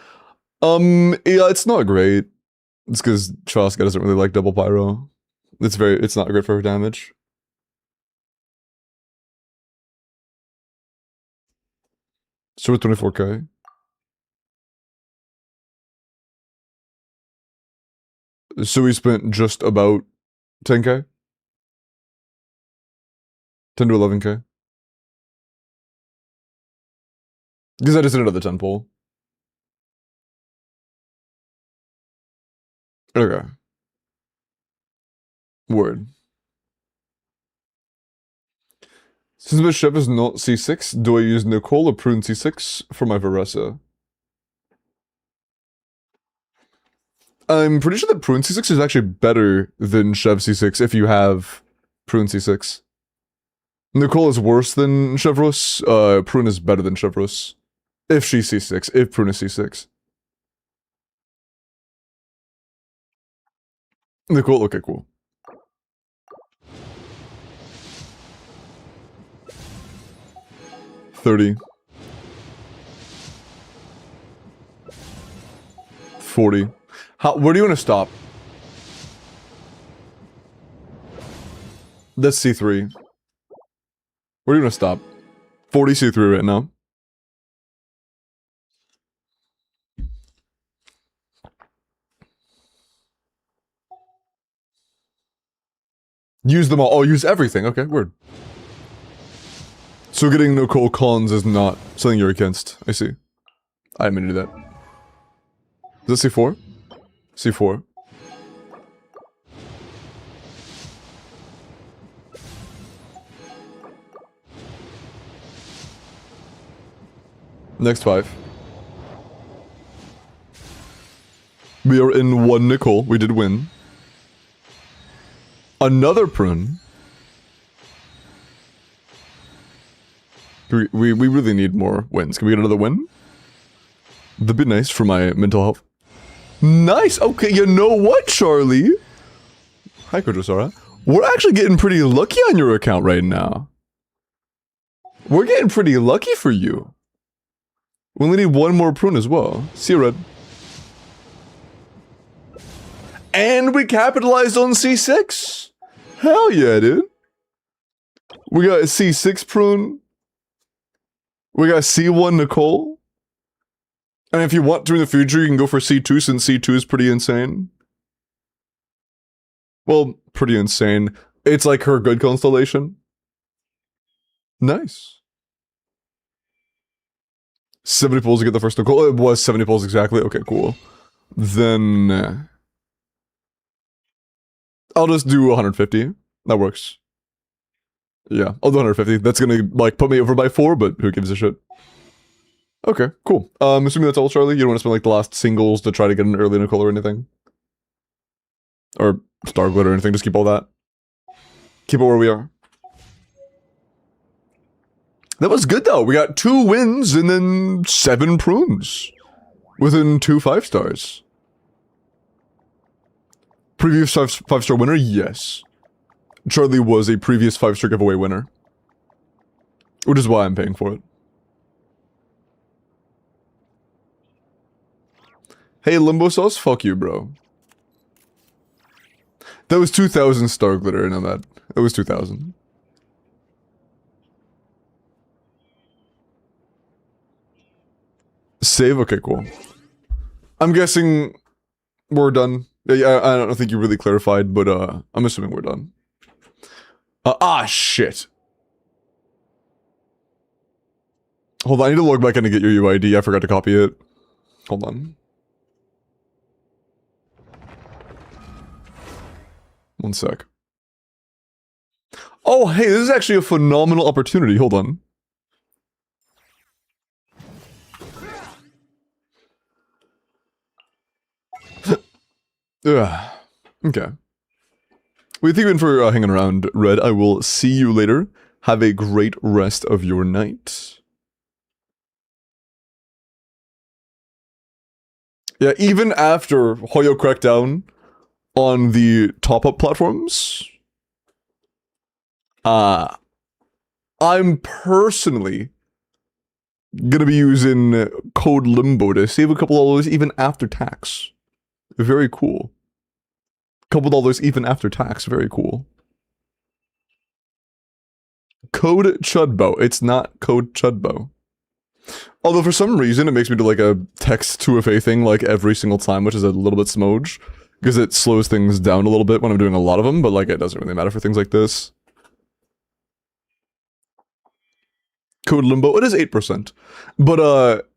Yeah, it's not great. It's because Chaska doesn't really like double pyro. It's not great for her damage. So with 24k. So we spent just about 10k? 10 to 11k? Because I just did another 10 pull. Okay. Word. Since my chef is not C6, do I use Nicole or Prune C6 for my Varesa? I'm pretty sure that Prune C6 is actually better than Chev C6 if you have Prune C6. Nicole is worse than Chevros. Prune is better than Chevros. If she's C6. If Prune is C6. Nicole, okay, cool. $30. 40. Where do you want to stop? That's C3. Where do you want to stop? 40 C3 right now. Use them all. Oh, use everything. Okay, word. So getting Nicole cons is not something you're against. I see. I didn't mean to do that. Is that C4? C4. Next 5. We are in 1 Nicole. We did win. Another Prune. We really need more wins. Can we get another win? That'd be nice for my mental health. Nice! Okay, you know what, Charlie? Hi, Kojosara. We're actually getting pretty lucky on your account right now. We're getting pretty lucky for you. We only need 1 more Prune as well. See you, Red. And we capitalized on C6. Hell yeah, dude. We got C6 Prune. We got C1 Nicole. And if you want to in the future, you can go for C2 since C2 is pretty insane. Well, pretty insane. It's like her good constellation. Nice. 70 pulls to get the first Nicole. It was 70 pulls exactly. Okay, cool. Then I'll just do 150. That works. Yeah, I'll do 150. That's gonna like put me over by 4, but who gives a shit? Okay, cool. Assuming that's all, Charlie. You don't want to spend like the last singles to try to get an early Nicole or anything, or Star Glitter or anything. Just keep all that. Keep it where we are. That was good though. We got 2 wins and then 7 prunes within 2 5-stars. Previous 5-star winner, yes. Charlie was a previous 5-star giveaway winner, which is why I'm paying for it. Hey, Limbo Sauce, fuck you, bro. That was 2,000 Star Glitter, I know that. It was 2,000. Save? Okay, cool. I'm guessing we're done. Yeah, I don't think you really clarified, but I'm assuming we're done. Shit. Hold on, I need to log back in to get your UID. I forgot to copy it. Hold on. One sec. Oh, hey, this is actually a phenomenal opportunity. Hold on. Ugh. Okay. We thank you for hanging around, Red. I will see you later. Have a great rest of your night. Yeah, even after Hoyo cracked down on the top-up platforms, I'm personally gonna be using code Limbo to save a couple dollars even after tax. Very cool. Couple dollars even after tax. Very cool. Code Chudbo. It's not code Chudbo. Although for some reason it makes me do like a text 2FA thing like every single time, which is a little bit smoge. Because it slows things down a little bit when I'm doing a lot of them, but like it doesn't really matter for things like this. Code Limbo. It is 8%. But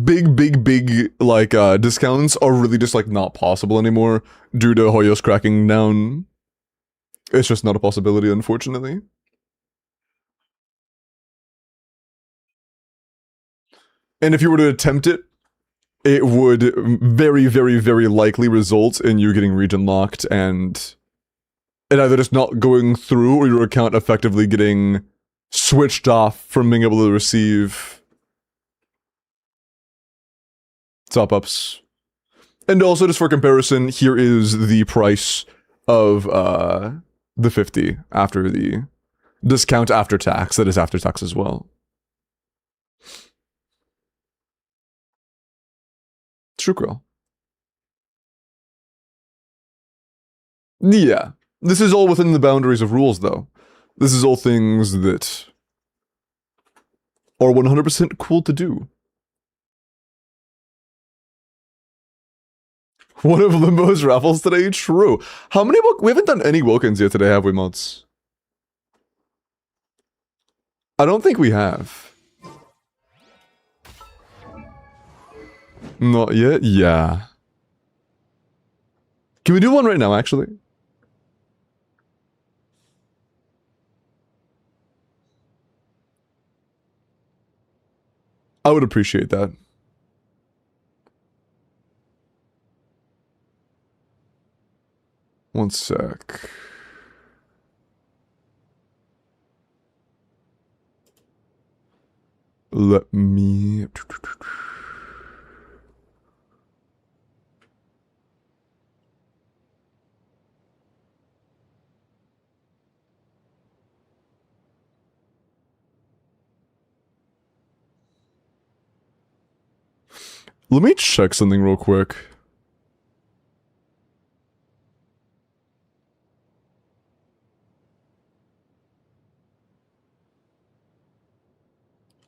big like discounts are really just like not possible anymore due to Hoyo's cracking down. It's just not a possibility, unfortunately. And if you were to attempt it, it would very likely result in you getting region locked and it either just not going through or your account effectively getting switched off from being able to receive top-ups. And also, just for comparison, here is the price of the 50 after the discount after tax. That is after tax as well. Shukra. Yeah. This is all within the boundaries of rules, though. This is all things that are 100% cool to do. One of Limbo's raffles today? True. How many we haven't done any Wilkins yet today, have we, mods? I don't think we have. Not yet? Yeah. Can we do one right now, actually? I would appreciate that. One sec. Let me... Let me check something real quick.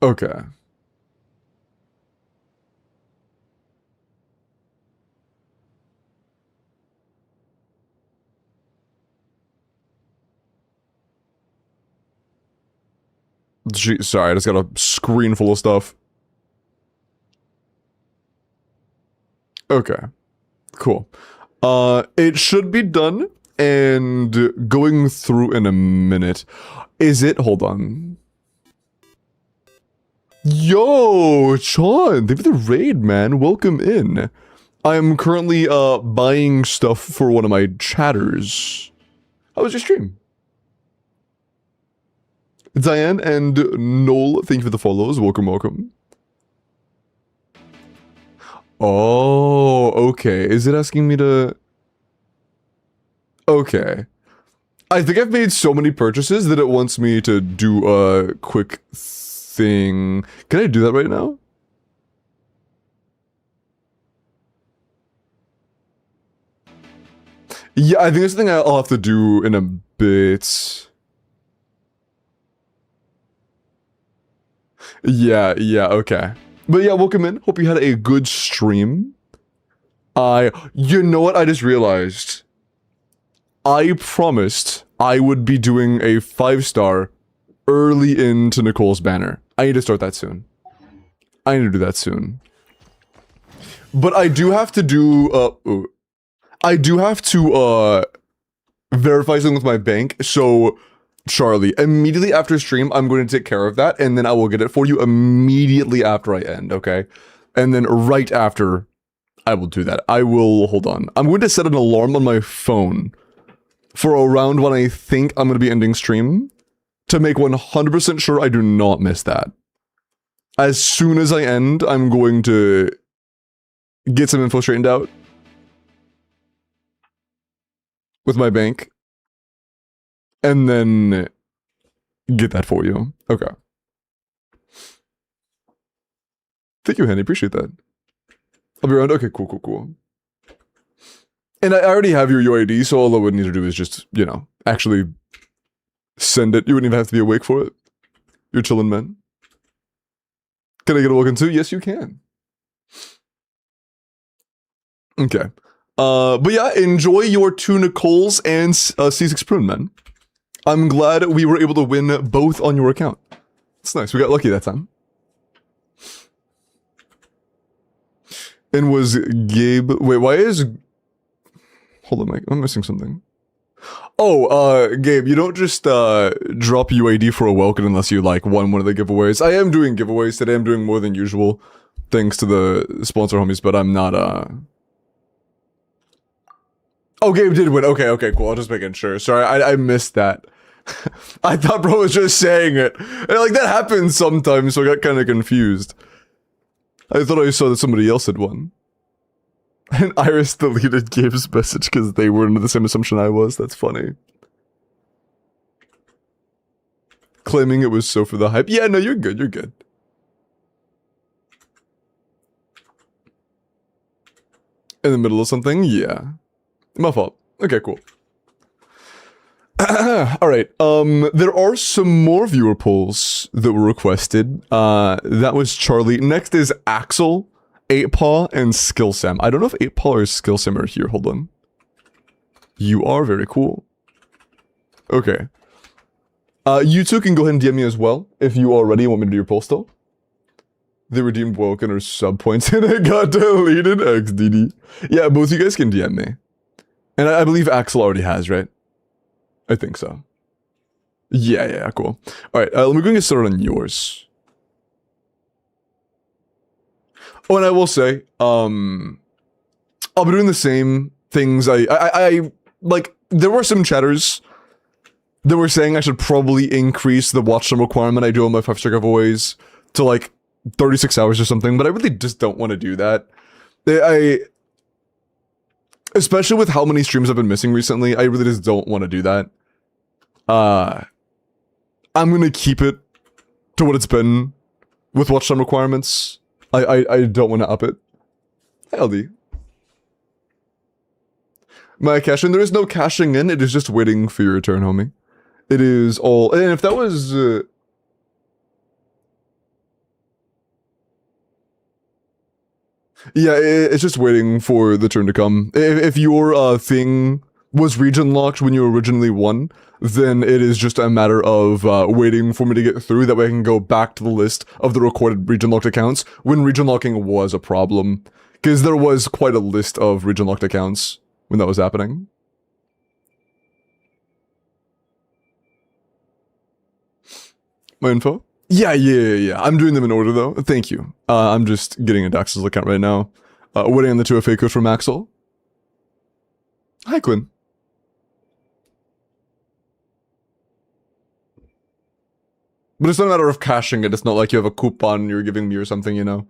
Okay. Gee, sorry, I just got a screen full of stuff. Okay. Cool. It should be done and going through in a minute. Is it? Hold on. Yo, Sean, thank you for the raid, man. Welcome in. I'm currently buying stuff for one of my chatters. How was your stream? Diane and Noel, thank you for the follows. Welcome, welcome. Oh, okay. Is it asking me to... Okay. I think I've made so many purchases that it wants me to do a quick thing. Can I do that right now? Yeah, I think that's something I'll have to do in a bit. Yeah, okay. But yeah, welcome in. Hope you had a good stream. You know what I just realized? I promised I would be doing a 5-star early into Nicole's banner. I need to start that soon. I need to do that soon. But I do have to do, verify something with my bank, so... Charlie, immediately after stream, I'm going to take care of that, and then I will get it for you immediately after I end, okay? And then right after, I will do that. I will, hold on. I'm going to set an alarm on my phone for around when I think I'm going to be ending stream to make 100% sure I do not miss that. As soon as I end, I'm going to get some info straightened out with my bank. And then get that for you. Okay. Thank you, Henny. Appreciate that. I'll be around. Okay, cool. And I already have your UID, so all I would need to do is just, you know, actually send it. You wouldn't even have to be awake for it. You're chilling, man. Can I get a welcome to? Yes, you can. Okay. But yeah, enjoy your 2 Nicoles and C6 Prune, man. I'm glad we were able to win both on your account. It's nice. We got lucky that time. And was Gabe... Wait, why is... Hold on, Mike. I'm missing something. Oh, Gabe, you don't just drop UID for a welcome unless you, like, won one of the giveaways. I am doing giveaways today. I'm doing more than usual. Thanks to the sponsor homies, but I'm not, Oh, Gabe did win. Okay, cool. I'll just making sure. Sorry, I missed that. I thought bro was just saying it. And like, that happens sometimes, so I got kind of confused. I thought I saw that somebody else had won. And Iris deleted Gabe's message because they were under the same assumption I was. That's funny. Claiming it was so for the hype. Yeah, no, you're good, you're good. In the middle of something? Yeah. My fault. Okay, cool. Alright, there are some more viewer polls that were requested. That was Charlie. Next is Axel, 8paw, and Skillsam. I don't know if 8paw or Skillsam are here. Hold on. You are very cool. Okay. You two can go ahead and DM me as well, if you are ready and want me to do your poll still. They redeemed WELKIN or sub points and it got deleted. XDD. Yeah, both you guys can DM me. And I believe Axel already has, right? I think so. Yeah, cool. Alright, let me go and get started on yours. Oh, and I will say, I'll be doing the same things. I like, there were some chatters that were saying I should probably increase the watch time requirement I do on my 5-star giveaways to like 36 hours or something, but I really just don't want to do that. Especially with how many streams I've been missing recently, I really just don't want to do that. I'm gonna keep it to what it's been with watch time requirements. I don't want to up it. LD. My cash in, there is no cashing in, it is just waiting for your return, homie. It is all, and if that was, Yeah, it's just waiting for the turn to come. If your thing was region locked when you originally won, then it is just a matter of waiting for me to get through. That way I can go back to the list of the recorded region locked accounts when region locking was a problem. Because there was quite a list of region locked accounts when that was happening. My info? Yeah. I'm doing them in order though. Thank you. I'm just getting into Axel's account right now. Waiting on the 2FA code from Axel. Hi, Quinn. But it's not a matter of cashing it. It's not like you have a coupon you're giving me or something, you know.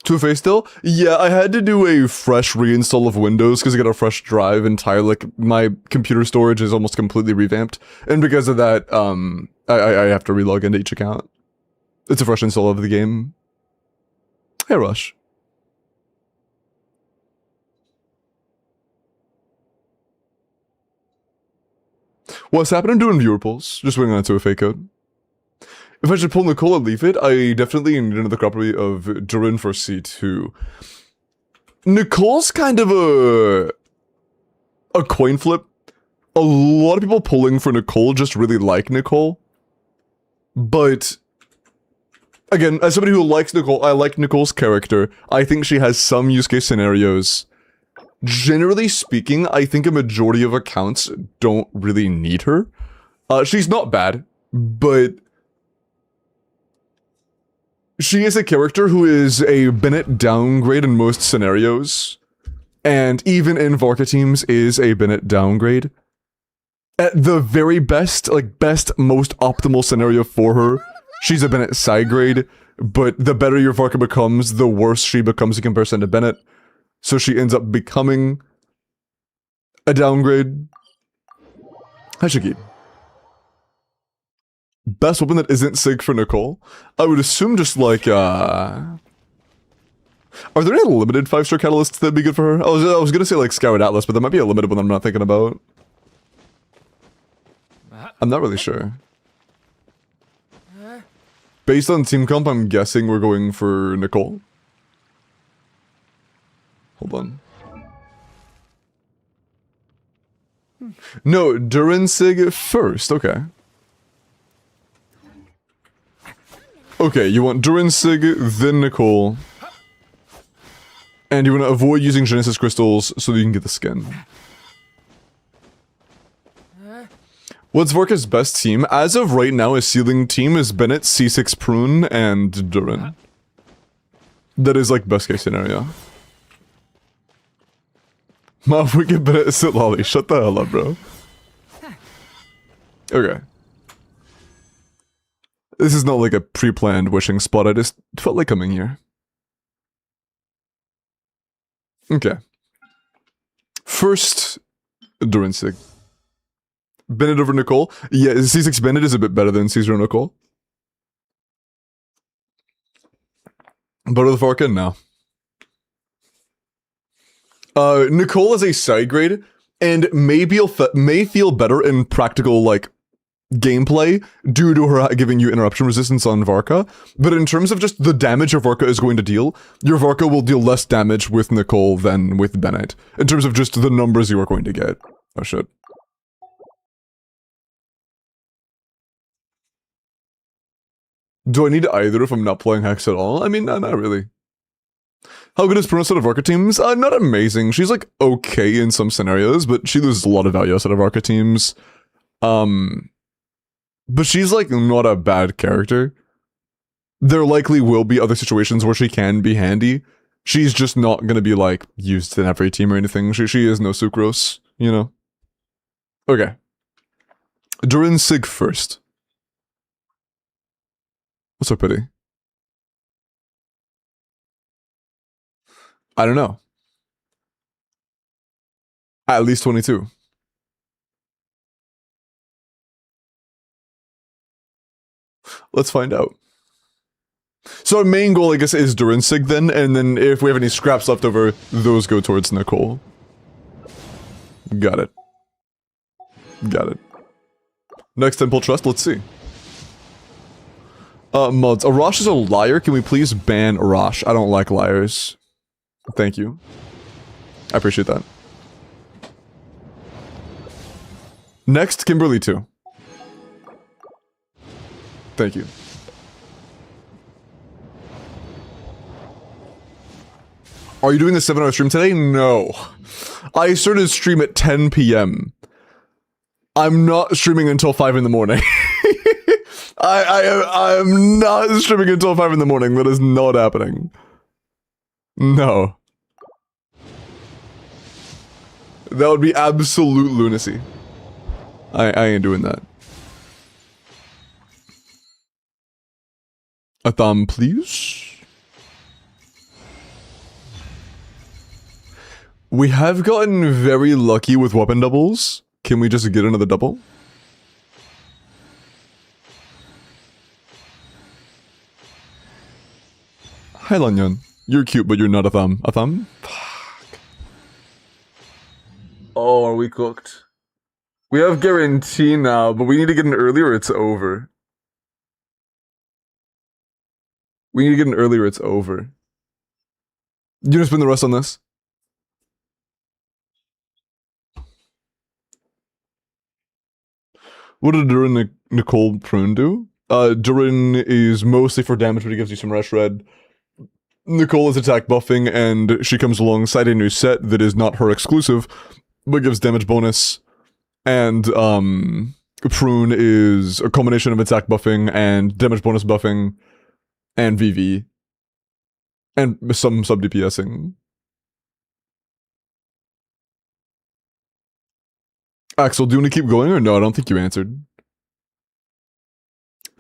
2FA still? Yeah, I had to do a fresh reinstall of Windows because I got a fresh drive entire, like, my computer storage is almost completely revamped. And because of that, I have to relog into each account. It's a fresh install of the game. Hey, Rush. What's happening? Doing viewer polls. Just waiting on a 2FA code. If I should pull Nicole and leave it, I definitely need another copy of Durin for C2. Nicole's kind of a coin flip. A lot of people pulling for Nicole just really like Nicole. But, again, as somebody who likes Nicole, I like Nicole's character. I think she has some use case scenarios. Generally speaking, I think a majority of accounts don't really need her. She's not bad, but she is a character who is a Bennett downgrade in most scenarios, and even in Varka teams is a Bennett downgrade. At the very best, like best, most optimal scenario for her, she's a Bennett side grade, but the better your Varka becomes, the worse she becomes in comparison to Bennett. So she ends up becoming a downgrade. Hi, Shakib. Best weapon that isn't Sig for Nicole? I would assume just like, are there any limited 5-star catalysts that'd be good for her? I was gonna say like Scoured Atlas, but that might be a limited one I'm not thinking about. I'm not really sure. Based on team comp, I'm guessing we're going for Nicole. Hold on. No, Durin Sig first, okay. Okay, you want Durin Sig, then Nicole. And you want to avoid using Genesis Crystals so that you can get the skin. What's Vorka's best team? As of right now, his ceiling team is Bennett, C6 Prune, and Durin. That is like best case scenario. Ma, we get Bennett sit lolly. Shut the hell up, bro. Okay. This is not like a pre-planned wishing spot, I just felt like coming here. Okay. First, Durin Sig. Bennett over Nicole? Yeah, C6 Bennett is a bit better than C0 Nicole. Better the Varka? No. Nicole is a side grade, and may feel better in practical, like, gameplay due to her giving you interruption resistance on Varka, but in terms of just the damage your Varka is going to deal, your Varka will deal less damage with Nicole than with Bennett, in terms of just the numbers you are going to get. Oh shit. Do I need either if I'm not playing Hex at all? I mean, not really. How good is Prune outside of Varka teams? Not amazing. She's like okay in some scenarios, but she loses a lot of value outside of Varka teams. But she's like not a bad character. There likely will be other situations where she can be handy. She's just not gonna be like used in every team or anything. She is no Sucrose, you know? Okay. Durin Sig first. What's so pretty? I don't know. At least 22. Let's find out. So our main goal, I guess, is Durin Sig then, and then if we have any scraps left over, those go towards Nicole. Got it. Got it. Next Temple Trust, let's see. Mods, Arash is a liar. Can we please ban Arash? I don't like liars. Thank you. I appreciate that. Next, Kimberly 2. Thank you. Are you doing the 7-hour stream today? No. I started stream at 10 p.m. I'm not streaming until 5 in the morning. I am not streaming until 5 in the morning. That is not happening. No. That would be absolute lunacy. I ain't doing that. A thumb, please. We have gotten very lucky with weapon doubles. Can we just get another double? Hi, Lanyan. You're cute, but you're not a thumb. A thumb? Fuck. Oh, are we cooked? We have guarantee now, but we need to get an early or it's over. We need to get an early or it's over. You gonna spend the rest on this? What did Durin Nicole Prune do? Durin is mostly for damage, but he gives you some rush red. Nicole is attack buffing, and she comes alongside a new set that is not her exclusive, but gives damage bonus. And, Prune is a combination of attack buffing and damage bonus buffing, and VV. And some sub-DPSing. Axel, do you want to keep going or no? I don't think you answered.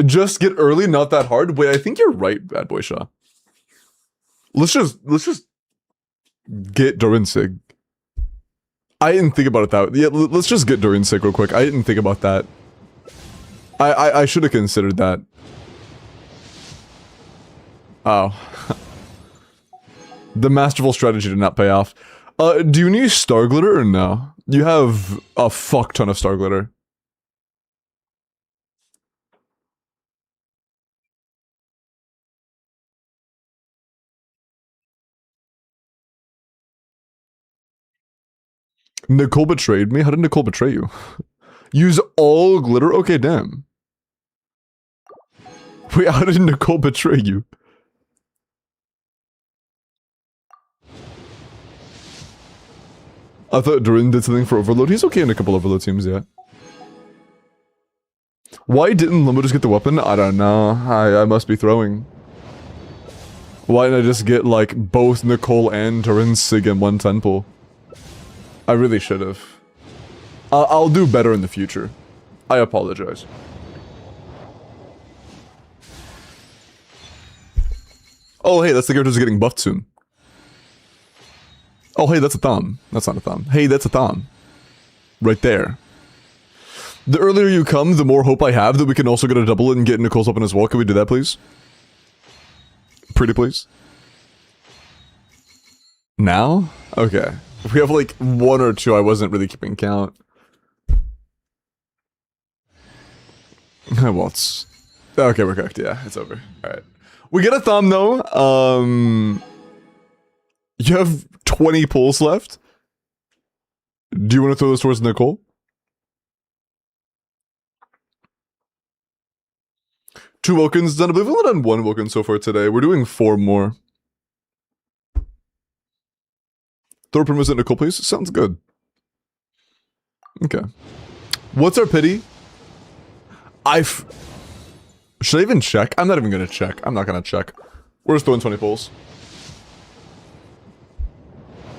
Just get early, not that hard. Wait, I think you're right, Bad Boy Shaw. Let's just get Durin Sig. I didn't think about it that way. Yeah, let's just get Durin Sig real quick. I didn't think about that. I should have considered that. Oh. The masterful strategy did not pay off. Do you need Star Glitter or no? You have a fuck ton of Star Glitter. Nicole betrayed me? How did Nicole betray you? Use all glitter? Okay, damn. Wait, how did Nicole betray you? I thought Durin did something for Overload. He's okay in a couple Overload teams, yeah. Why didn't Limbo just get the weapon? I don't know. I must be throwing. Why didn't I just get, like, both Nicole and Durin Sig in one temple? I really should have. I'll do better in the future. I apologize. Oh, hey, that's the character who's getting buffed soon. Oh, hey, that's a thumb. That's not a thumb. Hey, that's a thumb. Right there. The earlier you come, the more hope I have that we can also get a double and get Nicole's weapon as well. Can we do that, please? Pretty please. Now? Okay. We have like one or two. I wasn't really keeping count. Well, it's... Okay, we're cooked. Yeah, it's over. Alright. We get a thumb, though. You have 20 pulls left. Do you want to throw this towards Nicole? Two Wilkins done. I believe we've only done one Wilkin so far today. We're doing 4 more. Throw Primus at Nicole, please. Sounds good. Okay. What's our pity? Should I even check? I'm not even gonna check. I'm not gonna check. We're just throwing 20 pulls.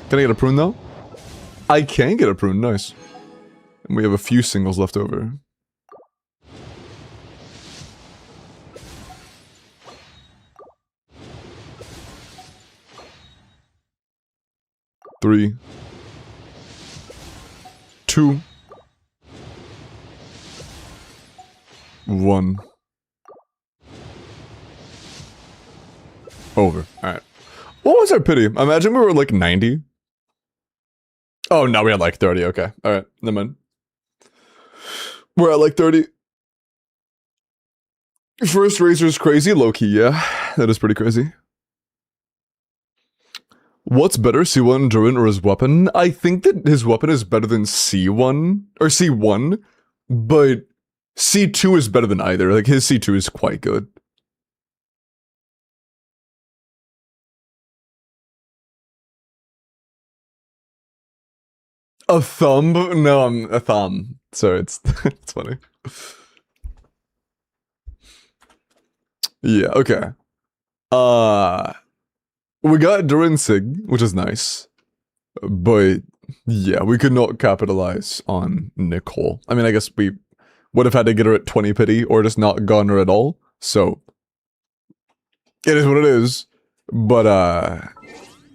Can I get a prune, though? I can get a prune. Nice. And we have a few singles left over. Three. 2. 1. Over. Alright. What was our pity? Imagine we were like 90. Oh, no, we had like 30. Okay. Alright. Never mind. We're at like 30. First Razor's crazy, low-key, yeah. That is pretty crazy. What's better, C1 Durin or his weapon? I think that his weapon is better than C1, or C1, but C2 is better than either. Like, his C2 is quite good. A thumb? No, I'm a thumb. Sorry, it's it's funny. Yeah, okay. We got Durin Sig, which is nice. But yeah, we could not capitalize on Nicole. I mean, I guess we would have had to get her at 20 pity or just not gone her at all. So it is what it is. But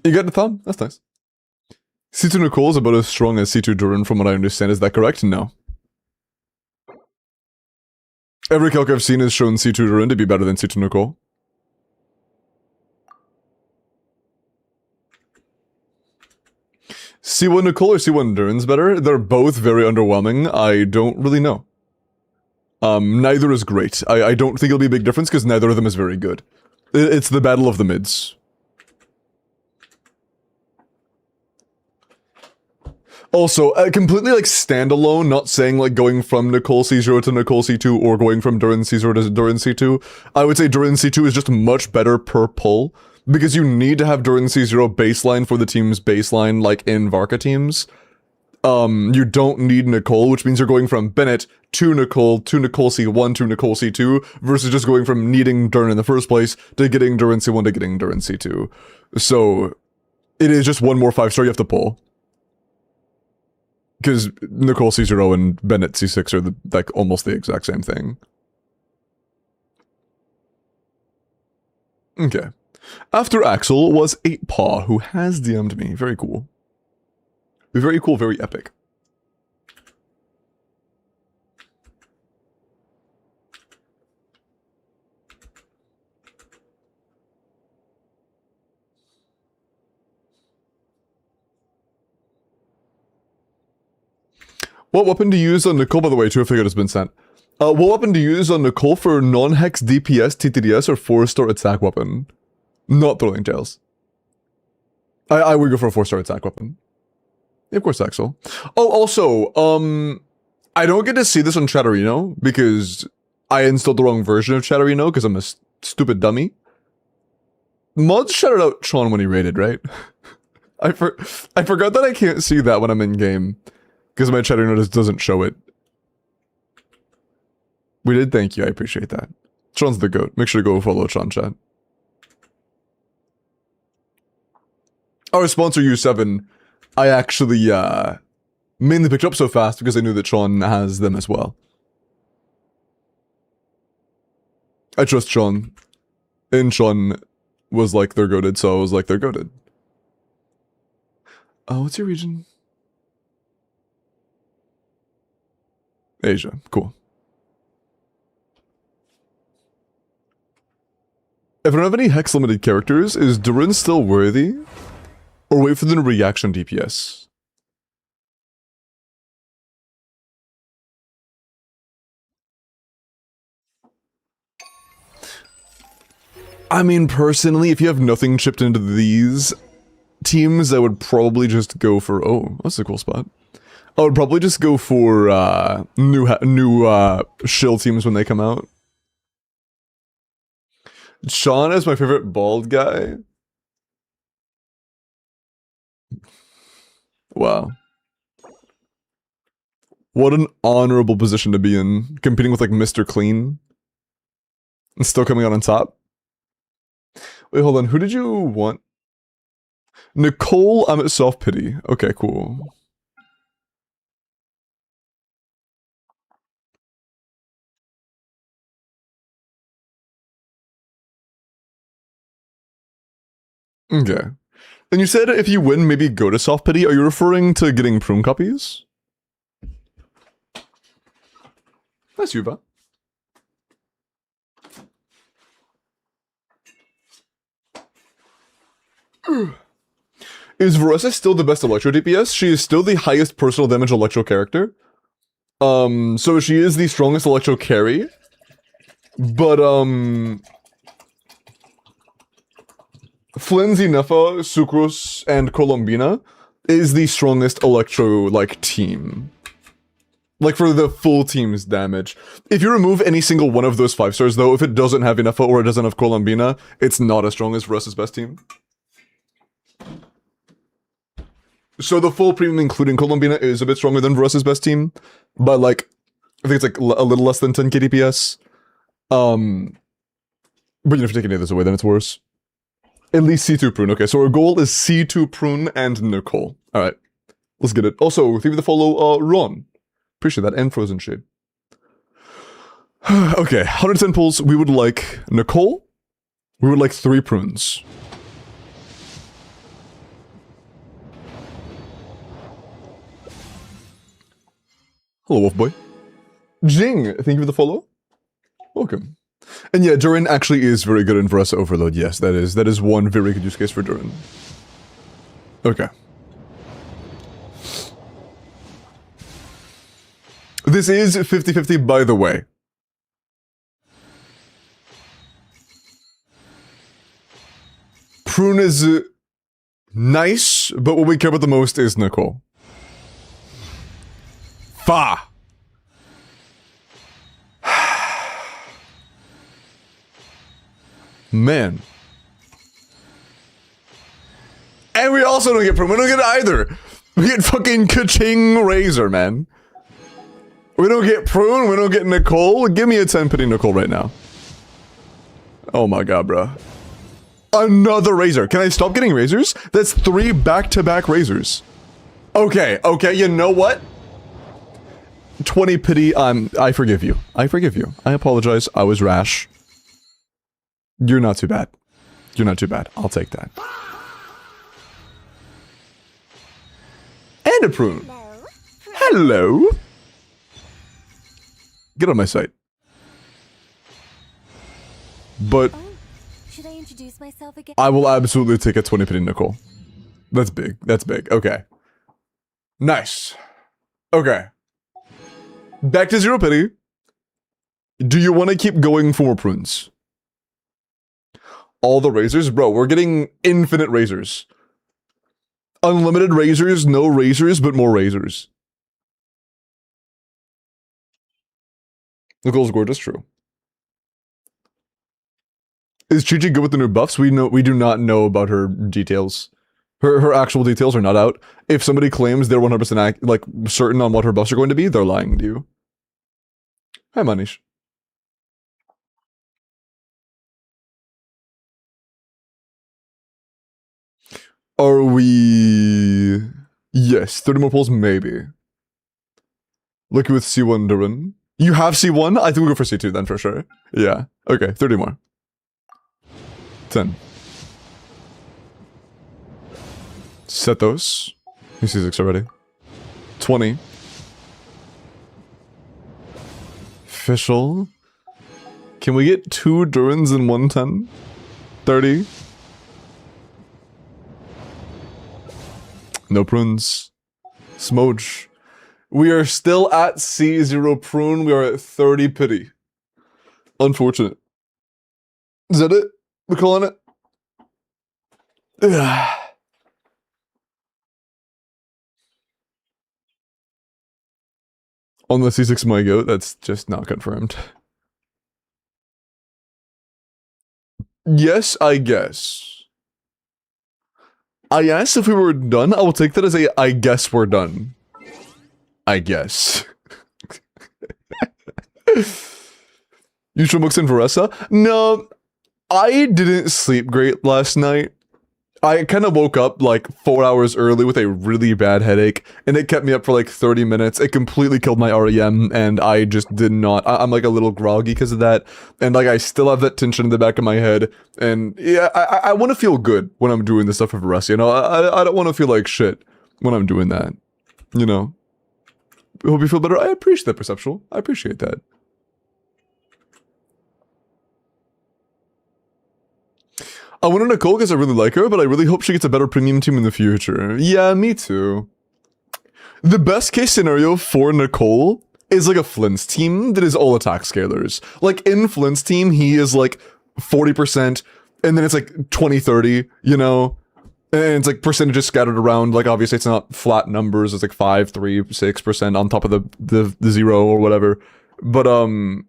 you got the thumb? That's nice. C2 Nicole is about as strong as C2 Durin from what I understand. Is that correct? No. Every calc I've seen has shown C2 Durin to be better than C2 Nicole. C1 Nicole or C1 Durin's better? They're both very underwhelming. I don't really know. Neither is great. I don't think it'll be a big difference because neither of them is very good. It's the battle of the mids. Also, completely like standalone, not saying like going from Nicole C0 to Nicole C2 or going from Durin C0 to Durin C2. I would say Durin C2 is just much better per pull because you need to have Durin C0 baseline for the team's baseline like in Varka teams. You don't need Nicole, which means you're going from Bennett to Nicole C1 to Nicole C2 versus just going from needing Durin in the first place to getting Durin C1 to getting Durin C2. So it is just one more 5-star you have to pull. Because Nicole C0 and Bennett C6 are like almost the exact same thing. Okay. After Axel was 8paw, who has DM'd me. Very cool. Very cool, very epic. What weapon to use on Nicole, by the way, too, I figured it's been sent. What weapon to use on Nicole for non-hex DPS, TTDS, or 4-star attack weapon? Not Throwing Tails. I would go for a 4-star attack weapon. Yeah, of course, Axel. Oh, also, I don't get to see this on Chatterino, because I installed the wrong version of Chatterino, because I'm a stupid dummy. Mods shouted out Sean when he raided, right? I forgot that I can't see that when I'm in-game. Because my Chatterino just doesn't show it. We did, thank you, I appreciate that. Sean's the GOAT. Make sure to go follow Sean chat. Our sponsor, U7, I actually mainly picked up so fast because I knew that Sean has them as well. I trust Sean. And Sean was like, they're goated, so I was like, they're goated. Oh, what's your region? Asia, cool. If I don't have any hex limited characters, is Durin still worthy? Or wait for the reaction DPS? I mean, personally, if you have nothing chipped into these teams, I would probably just go for... Oh, that's a cool spot. I would probably just go for new shill teams when they come out. Sean is my favorite bald guy. Wow. What an honorable position to be in, competing with like Mr. Clean. And still coming out on top. Wait, hold on, who did you want? Nicole, I'm at soft pity. Okay, cool. Okay. And you said if you win, maybe go to soft pity. Are you referring to getting prune copies? That's Yuba. Is Varessa still the best Electro DPS? She is still the highest personal damage Electro character. So she is the strongest Electro carry. But, Flimsy Nefa, Sucrose, and Colombina is the strongest Electro, like, team. Like, for the full team's damage. If you remove any single one of those 5 stars, though, if it doesn't have Nefa or it doesn't have Colombina, it's not as strong as Verus's best team. So the full premium, including Colombina, is a bit stronger than Verus's best team. By, like, I think it's, like, a little less than 10 KDPS. But, you know, if you take any of those away, then it's worse. At least C2 Prune. Okay, so our goal is C2 Prune and Nicole. Alright, let's get it. Also, thank you for the follow, Ron. Appreciate that, and Frozen Shade. Okay, 110 pulls. We would like Nicole. We would like 3 prunes. Hello, Wolf Boy. Jing, thank you for the follow. Welcome. And yeah, Durin actually is very good in Verus Overload. Yes, that is one very good use case for Durin. Okay. This is 50-50, by the way. Prune is nice, but what we care about the most is Nicole. Fa! Man. And we also don't get Prune. We don't get either. We get fucking Ka-ching Razor, man. We don't get Prune. We don't get Nicole. Give me a 10 pity Nicole right now. Oh my god, bro. Another Razor. Can I stop getting Razors? That's 3 back-to-back Razors. Okay, okay, you know what? 20 pity, I forgive you. I forgive you. I apologize. I was rash. You're not too bad. You're not too bad. I'll take that. And a Prune. Hello. Get on my site. But Should I introduce myself again? I will absolutely take a 20 pity Nicole. That's big. That's big. Okay. Nice. Okay. Back to 0 pity. Do you want to keep going for more prunes? All the razors? Bro, we're getting infinite razors. Unlimited razors, no razors, but more razors. Nicole's gorgeous, true. Is Chi-Chi good with the new buffs? We do not know about her details. Her actual details are not out. If somebody claims they're 100% like certain on what her buffs are going to be, they're lying to you. Hi, Manish. Are we... Yes, 30 more pulls, maybe. Lucky with C1 Durin. You have C1? I think we'll go for C2 then, for sure. Yeah. Okay, 30 more. 10. Set those. He's C6 already. 20. Official. Can we get 2 Durins and 110? 30. No prunes. Smooch. We are still at C0 prune. We are at 30 pity. Unfortunate. Is that it? We're calling it? Ugh. On the C6 my goat, that's just not confirmed. Yes, I guess. I asked if we were done. I will take that as a I guess we're done. I guess. You should books in Veressa? No, I didn't sleep great last night. I kind of woke up like 4 hours early with a really bad headache, and it kept me up for like 30 minutes. It completely killed my REM, and I just did not. I'm like a little groggy because of that, and like I still have that tension in the back of my head. And yeah, I want to feel good when I'm doing this stuff for Veressa. You know, I don't want to feel like shit when I'm doing that. You know. Hope you feel better. I appreciate that, Perceptual. I appreciate that. I want Nicole because I really like her, but I really hope she gets a better premium team in the future. Yeah, me too. The best case scenario for Nicole is like a Flint's team that is all attack scalars. Like in Flint's team, he is like 40%, and then it's like 20-30, you know? And it's like percentages scattered around. Like obviously it's not flat numbers, it's like 5, 3, 6% on top of the 0 or whatever. But a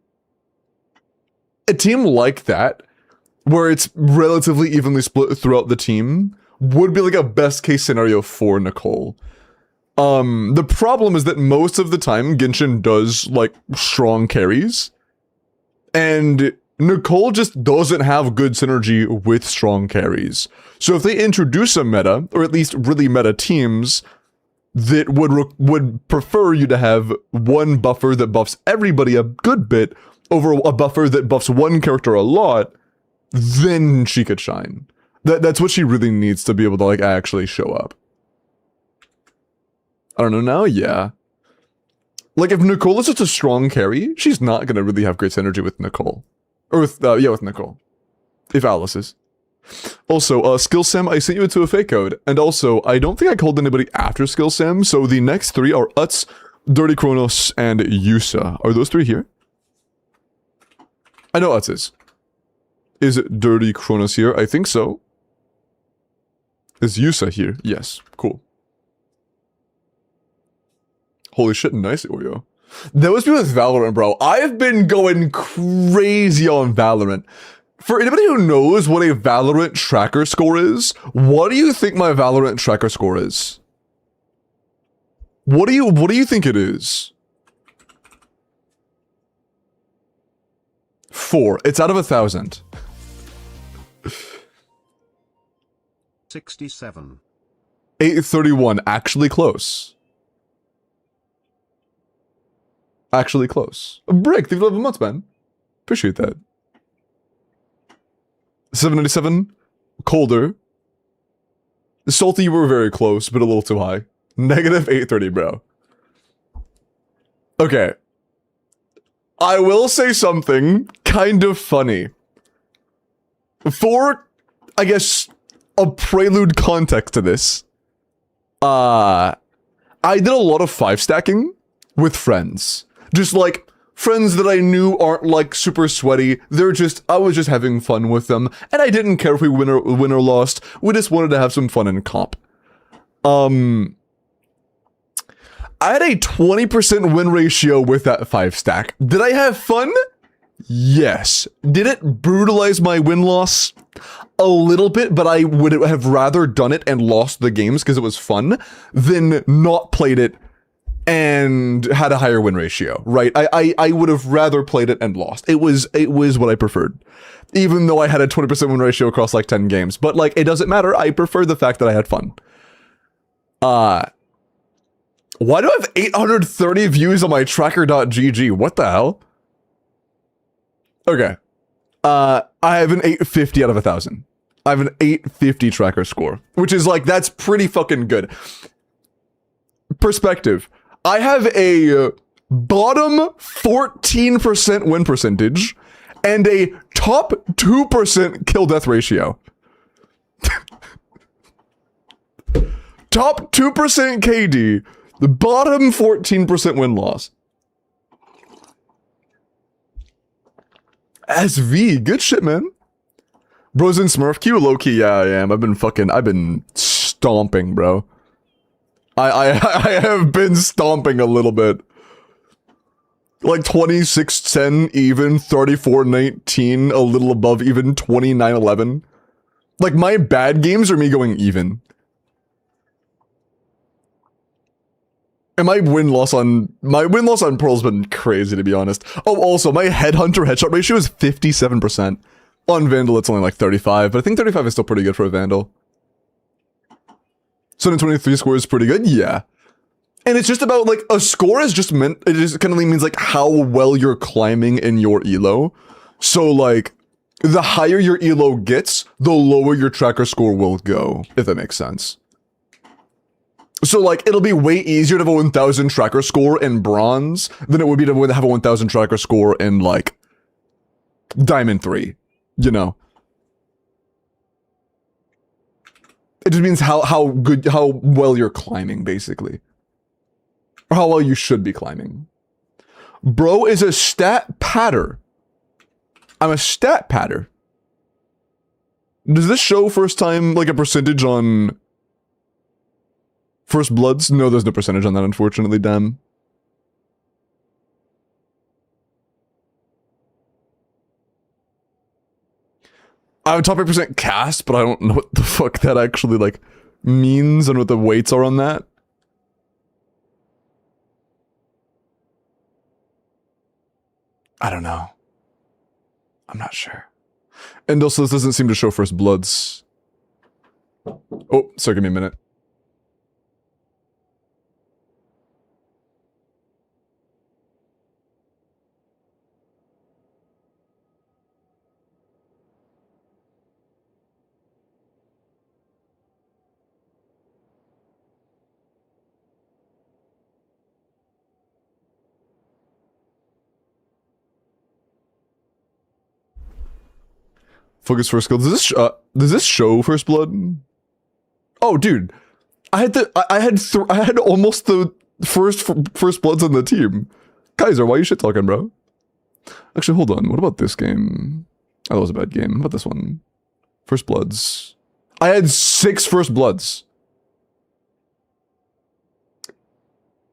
team like that, where it's relatively evenly split throughout the team, would be like a best case scenario for Nicole. The problem is that most of the time Genshin does like strong carries, and Nicole just doesn't have good synergy with strong carries. So if they introduce a meta, or at least really meta teams, that would prefer you to have one buffer that buffs everybody a good bit over a buffer that buffs one character a lot, then she could shine. That's what she really needs to be able to like actually show up. I don't know now, yeah. Like if Nicole is just a strong carry, she's not gonna really have great synergy with Nicole. Or with, with Nicole. If Alice is. Also, Skill Sam, I sent you into a fake code. And also, I don't think I called anybody after Skill Sam, so the next 3 are Utz, Dirty Kronos, and Yusa. Are those 3 here? I know Utz is. Is Dirty Kronos here? I think so. Is Yusa here? Yes. Cool. Holy shit, nice, Oreo. That was me with Valorant, bro. I've been going crazy on Valorant. For anybody who knows what a Valorant tracker score is, what do you think my Valorant tracker score is? What do you think it is? 4. It's out of 1,000. 67. 831. Actually close. Actually close. A break. They've 11 months, man. Appreciate that. 797. Colder. Salty, you were very close, but a little too high. Negative 830, bro. Okay. I will say something kind of funny. For, I guess, a prelude context to this. I did a lot of 5-stacking with friends. Just like friends that I knew aren't like super sweaty. I was just having fun with them, and I didn't care if we win or lost. We just wanted to have some fun in comp. I had a 20% win ratio with that 5-stack. Did I have fun? Yes. Did it brutalize my win-loss? A little bit, but I would have rather done it and lost the games because it was fun than not played it and had a higher win ratio, right? I would have rather played it and lost. It was what I preferred. Even though I had a 20% win ratio across like 10 games. But like, it doesn't matter. I prefer the fact that I had fun. Why do I have 830 views on my tracker.gg? What the hell? Okay. I have an 850 out of 1,000. I have an 850 tracker score, which is like, that's pretty fucking good. Perspective. I have a bottom 14% win percentage and a top 2% kill death ratio. Top 2% KD, the bottom 14% win loss. SV, good shit, man. Bros in Smurf Q, low-key, yeah, I am. I've been stomping, bro. I have been stomping a little bit. Like 26-10 even, 34-19, a little above even, 29-11. Like my bad games are me going even. And my win-loss on Pearl's been crazy, to be honest. Oh, also, my Headhunter headshot ratio is 57%. On Vandal, it's only like 35, but I think 35 is still pretty good for a Vandal. 723 score is pretty good, yeah. And it's just about, like, a score is just meant, it just kind of means, like, how well you're climbing in your elo. So, like, the higher your elo gets, the lower your tracker score will go, if that makes sense. So, like, it'll be way easier to have a 1,000 tracker score in Bronze than it would be to have a 1,000 tracker score in, like, Diamond 3, you know? It just means how well you're climbing, basically. Or how well you should be climbing. Bro is a stat patter. I'm a stat patter. Does this show first time, like, a percentage on First Bloods? No, there's no percentage on that, unfortunately, damn. I have a top 8% cast, but I don't know what the fuck that actually, like, means and what the weights are on that. I don't know. I'm not sure. And also, this doesn't seem to show First Bloods. Oh, sorry, give me a minute. Focus first skill. Does this show First Blood? Oh, dude, I had almost the first Bloods on the team. Kaiser, why you shit talking, bro? Actually, hold on. What about this game? Oh, that was a bad game. How about this one? First Bloods. I had 6 First Bloods.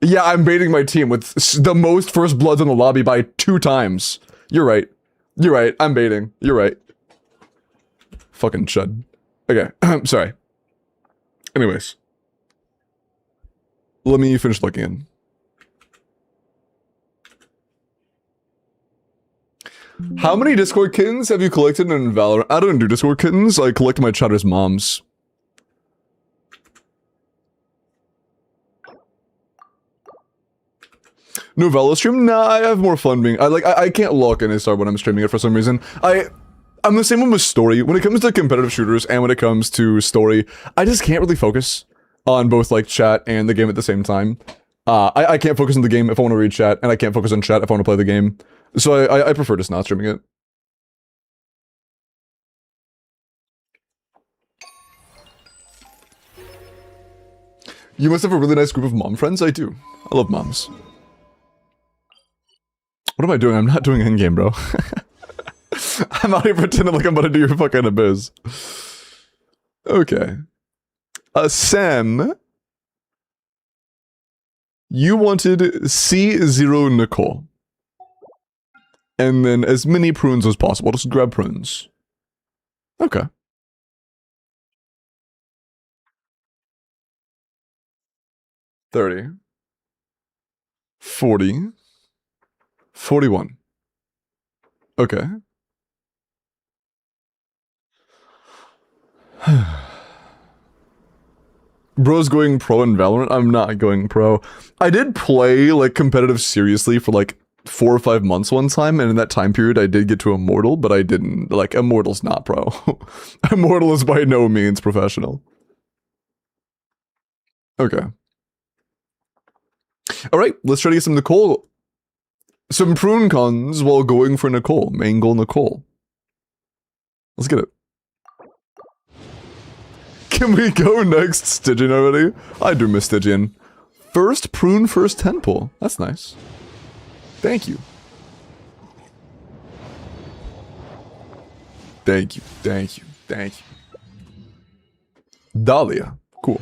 Yeah, I'm baiting my team with the most First Bloods in the lobby by 2 times. You're right. You're right. I'm baiting. You're right. Fucking chud. Okay, sorry. Anyways. Let me finish looking in. How many Discord kittens have you collected in Valorant? I don't do Discord kittens, I collect my chatter's moms. Novella stream? Nah, I have more fun being- I can't lock in a star when I'm streaming it for some reason. I'm the same one with story. When it comes to competitive shooters and when it comes to story, I just can't really focus on both like chat and the game at the same time. I can't focus on the game if I want to read chat, and I can't focus on chat if I want to play the game. So I prefer just not streaming it. You must have a really nice group of mom friends. I do. I love moms. What am I doing? I'm not doing endgame, bro. I'm out here pretending like I'm about to do your fucking abyss. Okay. Sam. You wanted C0 Nicole. And then as many prunes as possible. Just grab prunes. Okay. $30. $40. $41. Okay. Bro's going pro in Valorant? I'm not going pro. I did play, like, competitive seriously for, like, 4 or 5 months one time, and in that time period I did get to Immortal, but I didn't, like, Immortal's not pro. Immortal is by no means professional. Okay. Alright, let's try to get some Nicole. Some prune cons while going for Nicole. Main goal Nicole. Let's get it. Can we go next Stygian already? I do miss Stygian. First prune, first temple. That's nice. Thank you. Thank you, thank you, thank you. Dahlia. Cool.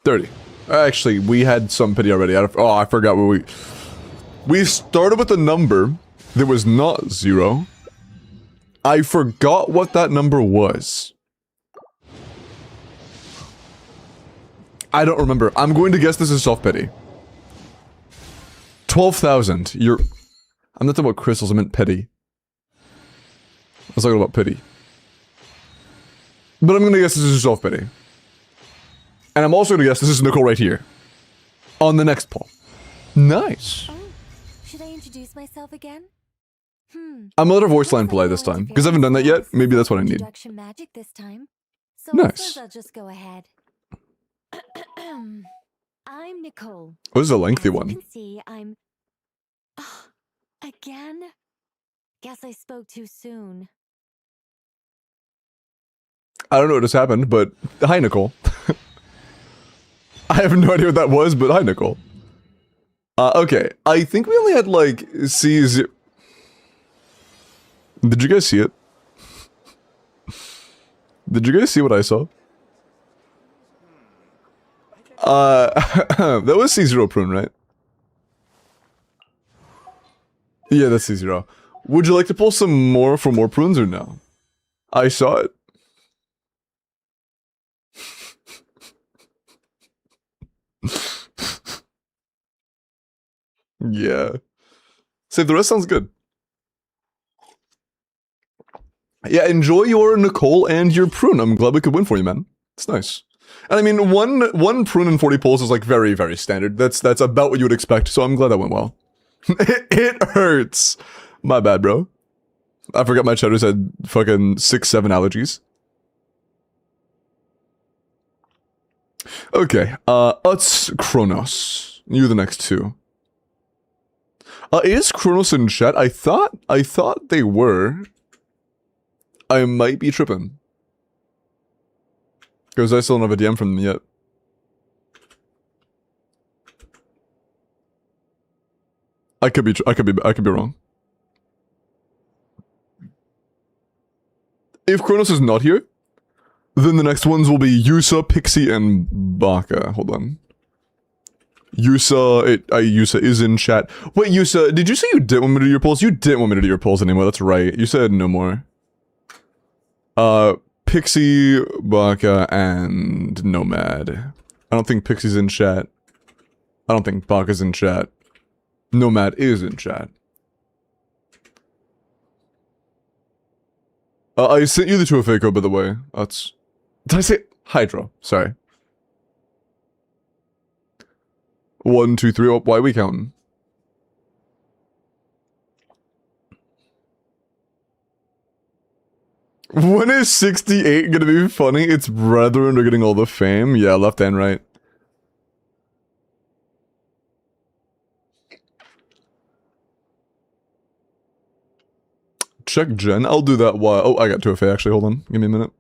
30. Actually, we had some pity already. I forgot what we started with a number that was not 0. I forgot what that number was. I don't remember. I'm going to guess this is self-pity. 12,000. I'm not talking about crystals, I meant pity. I was talking about pity. But I'm gonna guess this is self-pity. And I'm also gonna guess this is Nicole right here. On the next poll. Nice. Oh, should I introduce myself again? I'm gonna let her voice line play this time. Because I haven't done that yet. Maybe that's what I need. Introduction magic this time. So Nice. I suppose I'll just go ahead. I'm Nicole. Oh, this is a lengthy As you one. can see, I'm... Oh, again? Guess I spoke too soon. I don't know what just happened, but hi, Nicole. I have no idea what that was, but hi, Nicole. Okay, I think we only had like C0. Did you guys see it? Did you guys see what I saw? That was C0 prune, right? Yeah, that's C0. Would you like to pull some more for more prunes or no? I saw it. Yeah. Save the rest sounds good. Yeah, enjoy your Nicole and your prune. I'm glad we could win for you, man. It's nice. And I mean, one prune and 40 pulls is like very, very standard. That's about what you would expect, so I'm glad that went well. It hurts. My bad, bro. I forgot my cheddars had fucking 6-7 allergies. Okay, Utz Kronos. You the next two. Is Kronos in chat? I thought they were. I might be tripping. Because I still don't have a DM from them yet. I could be wrong. If Kronos is not here, then the next ones will be Yusa, Pixie, and Baka. Hold on. Yusa is in chat. Wait, Yusa, did you say you didn't want me to do your polls? You didn't want me to do your polls anymore, that's right. You said no more. Pixie, Baka, and Nomad. I don't think Pixie's in chat. I don't think Baka's in chat. Nomad is in chat. I sent you the 2FA code, by the way. That's... Did I say... Hydro. Sorry. 1, 2, 3. Oh, why are we counting? When is 68 gonna be funny? Its brethren are getting all the fame. Yeah, left and right. Check Gen. I'll do that while... Oh, I got 2FA actually. Hold on. Give me a minute.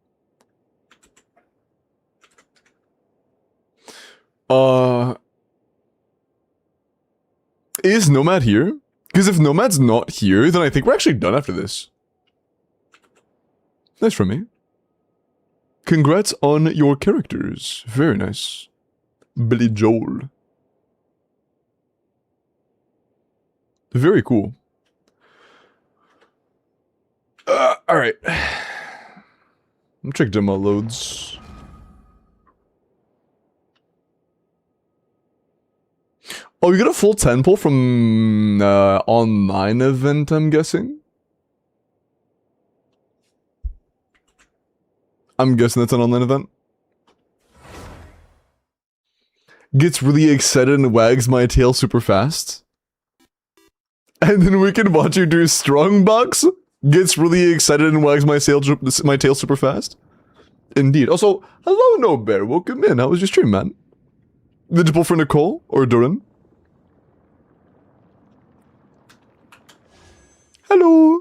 Is Nomad here? Because if Nomad's not here, then I think we're actually done after this. Nice from me. Congrats on your characters. Very nice. Billy Joel. Very cool. Alright. I'll check demo loads. Oh, you got a full 10 pull from online event, I'm guessing? I'm guessing that's an online event. Gets really excited and wags my tail super fast. And then we can watch you do Strongbox. Gets really excited and wags my tail super fast. Indeed. Also, hello No Bear, welcome in. How was your stream, man? Did you pull for Nicole or Durin? Hello.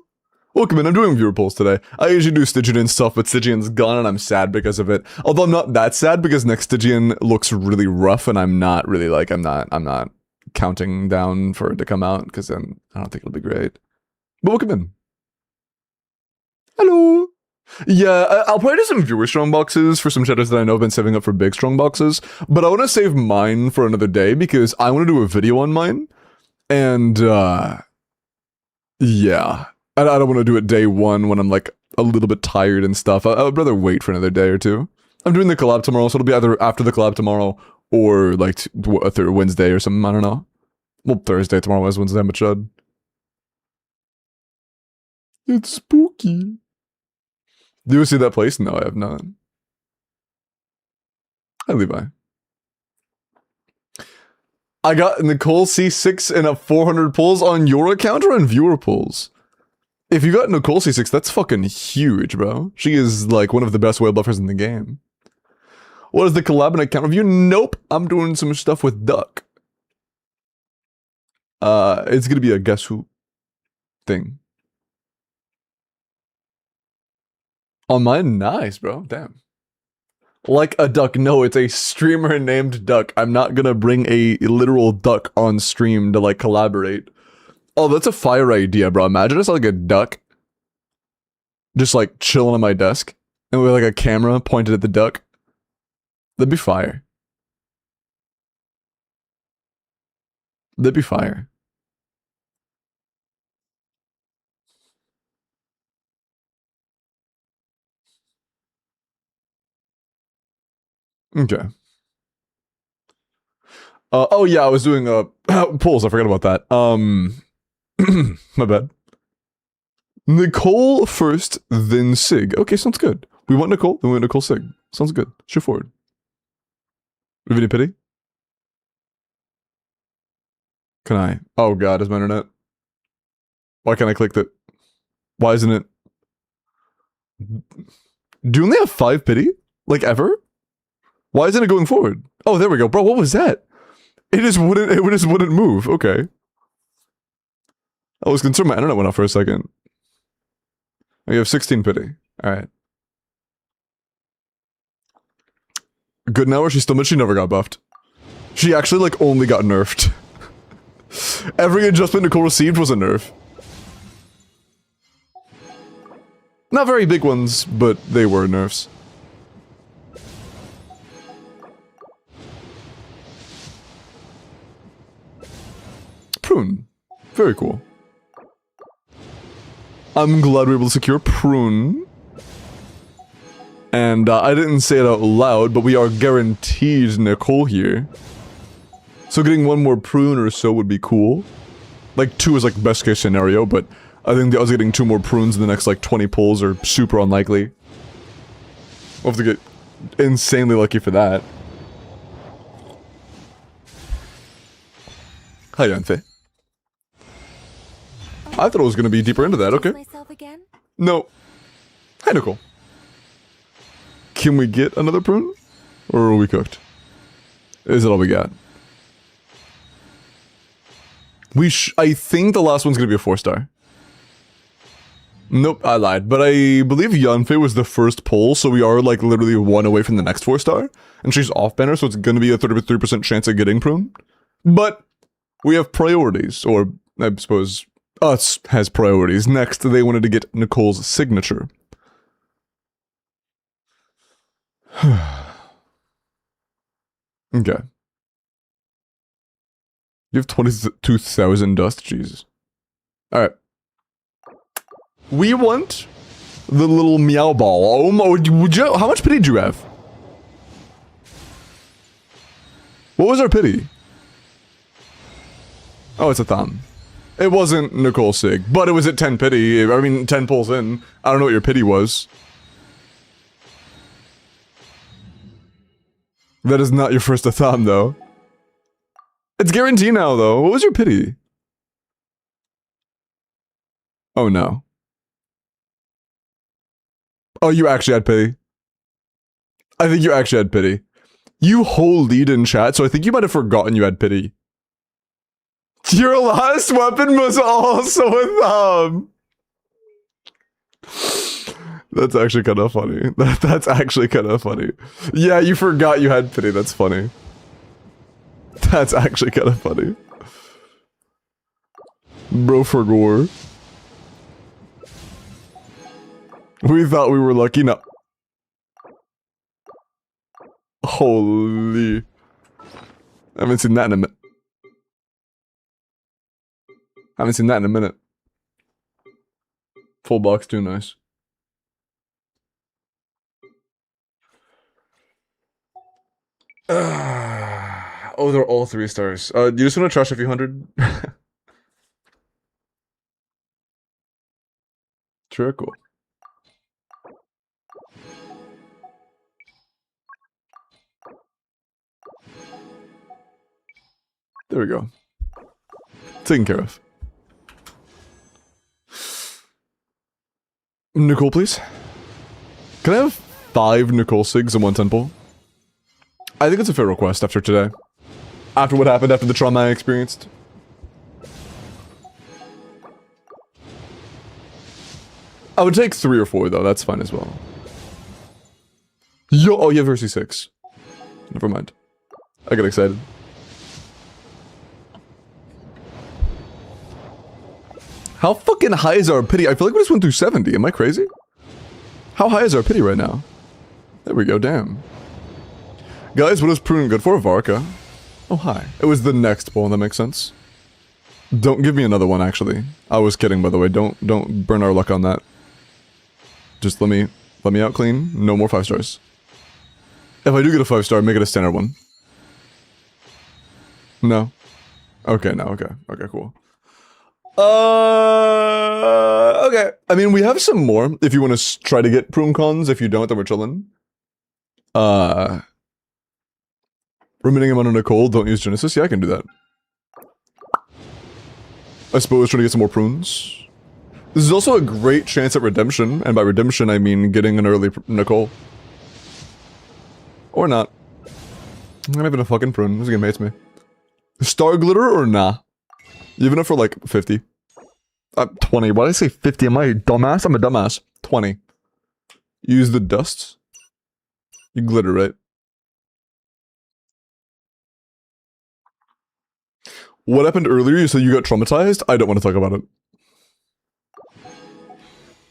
Welcome in, I'm doing viewer polls today. I usually do Stygian and stuff, but Stygian's gone and I'm sad because of it. Although I'm not that sad because next Stygian looks really rough and I'm not really like, I'm not counting down for it to come out because then I don't think it'll be great. But welcome in. Hello. Yeah, I'll probably do some viewer strong boxes for some shadows that I know have been saving up for big strong boxes, but I want to save mine for another day because I want to do a video on mine. And, yeah. I don't want to do it day one when I'm like a little bit tired and stuff. I would rather wait for another day or two. I'm doing the collab tomorrow, so it'll be either after the collab tomorrow or like a Wednesday or something. I don't know. Well, Thursday. Tomorrow is Wednesday, but chud. It's spooky. Do you see that place? No, I have not. Hi, Levi. I got Nicole C6 and a 400 pulls on your account or on viewer pulls? If you got Nicole C6, that's fucking huge, bro. She is like one of the best whale buffers in the game. What is the collab and account review? Nope. I'm doing some stuff with Duck. It's gonna be a guess who thing. On mine? Nice, bro. Damn. Like a duck. No, it's a streamer named Duck. I'm not gonna bring a literal duck on stream to like collaborate. Oh, that's a fire idea, bro. Imagine it's like a duck just like chilling on my desk and with like a camera pointed at the duck. That'd be fire. That'd be fire. Okay. Oh yeah, I was doing polls. I forgot about that. My bad. Nicole first, then Sig. Okay, sounds good. We want Nicole, then we want Nicole Sig. Sounds good. Shoot forward. Do you have any pity? Can I? Oh god, is my internet? Why can't I click that? Why isn't it? Do you only have 5 pity? Like ever? Why isn't it going forward? Oh, there we go. Bro, what was that? It just wouldn't move. Okay. I was concerned my internet went off for a second. Oh, you have 16 pity. Alright. Good now, or she still, but she never got buffed. She actually, like, only got nerfed. Every adjustment Nicole received was a nerf. Not very big ones, but they were nerfs. Prune. Very cool. I'm glad we were able to secure Prune. And I didn't say it out loud, but we are guaranteed Nicole here. So getting one more Prune or so would be cool. Like 2 is like best case scenario, but I think us getting 2 more Prunes in the next like 20 pulls are super unlikely. We'll have to get insanely lucky for that. Hi, Yanfe. I thought it was going to be deeper into that, okay. Myself again? No. Hi, Nicole. Can we get another prune? Or are we cooked? Is it all we got? I think the last one's going to be a 4-star. Nope, I lied. But I believe Yanfei was the first pull, so we are like literally 1 away from the next 4-star. And she's off banner, so it's going to be a 33% chance of getting prune. But we have priorities, or I suppose us has priorities. Next, they wanted to get Nicole's signature. Okay. You have 22,000 dust? Jesus. Alright. We want the little meow ball. Oh my, would you, how much pity do you have? What was our pity? Oh, it's a thumb. It wasn't Nicole Sig, but it was at 10 pity. I mean, 10 pulls in. I don't know what your pity was. That is not your first Atham, though. It's guaranteed now, though. What was your pity? Oh, no. Oh, you actually had pity. I think you actually had pity. You whole lead in chat, so I think you might have forgotten you had pity. Your last weapon was also a thumb. That's actually kind of funny. That's actually kind of funny. Yeah, you forgot you had pity. That's funny. That's actually kind of funny. Bro for gore. We thought we were lucky. No. Holy. I haven't seen that in a minute. Haven't seen that in a minute. Full box, too nice. Oh, they're all 3 stars. You just want to trash a few hundred? Sure, cool. There we go. Taken care of. Nicole, please. Can I have 5 Nicole Sigs and 1 temple? I think it's a fair request after today. After what happened, after the trauma I experienced. I would take 3 or 4 though, that's fine as well. Yo, oh, you have versus 6. Never mind. I got excited. How fucking high is our pity? I feel like we just went through 70. Am I crazy? How high is our pity right now? There we go, damn. Guys, what is Prune good for? Varka. Oh, hi. It was the next poll, that makes sense. Don't give me another one, actually. I was kidding, by the way. Don't burn our luck on that. Just let me out clean. No more 5 stars. If I do get a 5-star, make it a standard one. No. Okay, no, okay. Okay, cool. Okay. I mean, we have some more if you want to try to get Prune cons. If you don't, then we're chilling. Remitting him on Nicole, don't use Genesis. Yeah, I can do that. I suppose trying to get some more prunes. This is also a great chance at redemption, and by redemption I mean getting an early Nicole. Or not. I'm not even a fucking prune. This game hates me. Star glitter or nah? Even if for like 50. 20. Why did I say 50? Am I a dumbass? I'm a dumbass. 20. Use the dust. You glitter, right? What happened earlier? You said you got traumatized? I don't want to talk about it.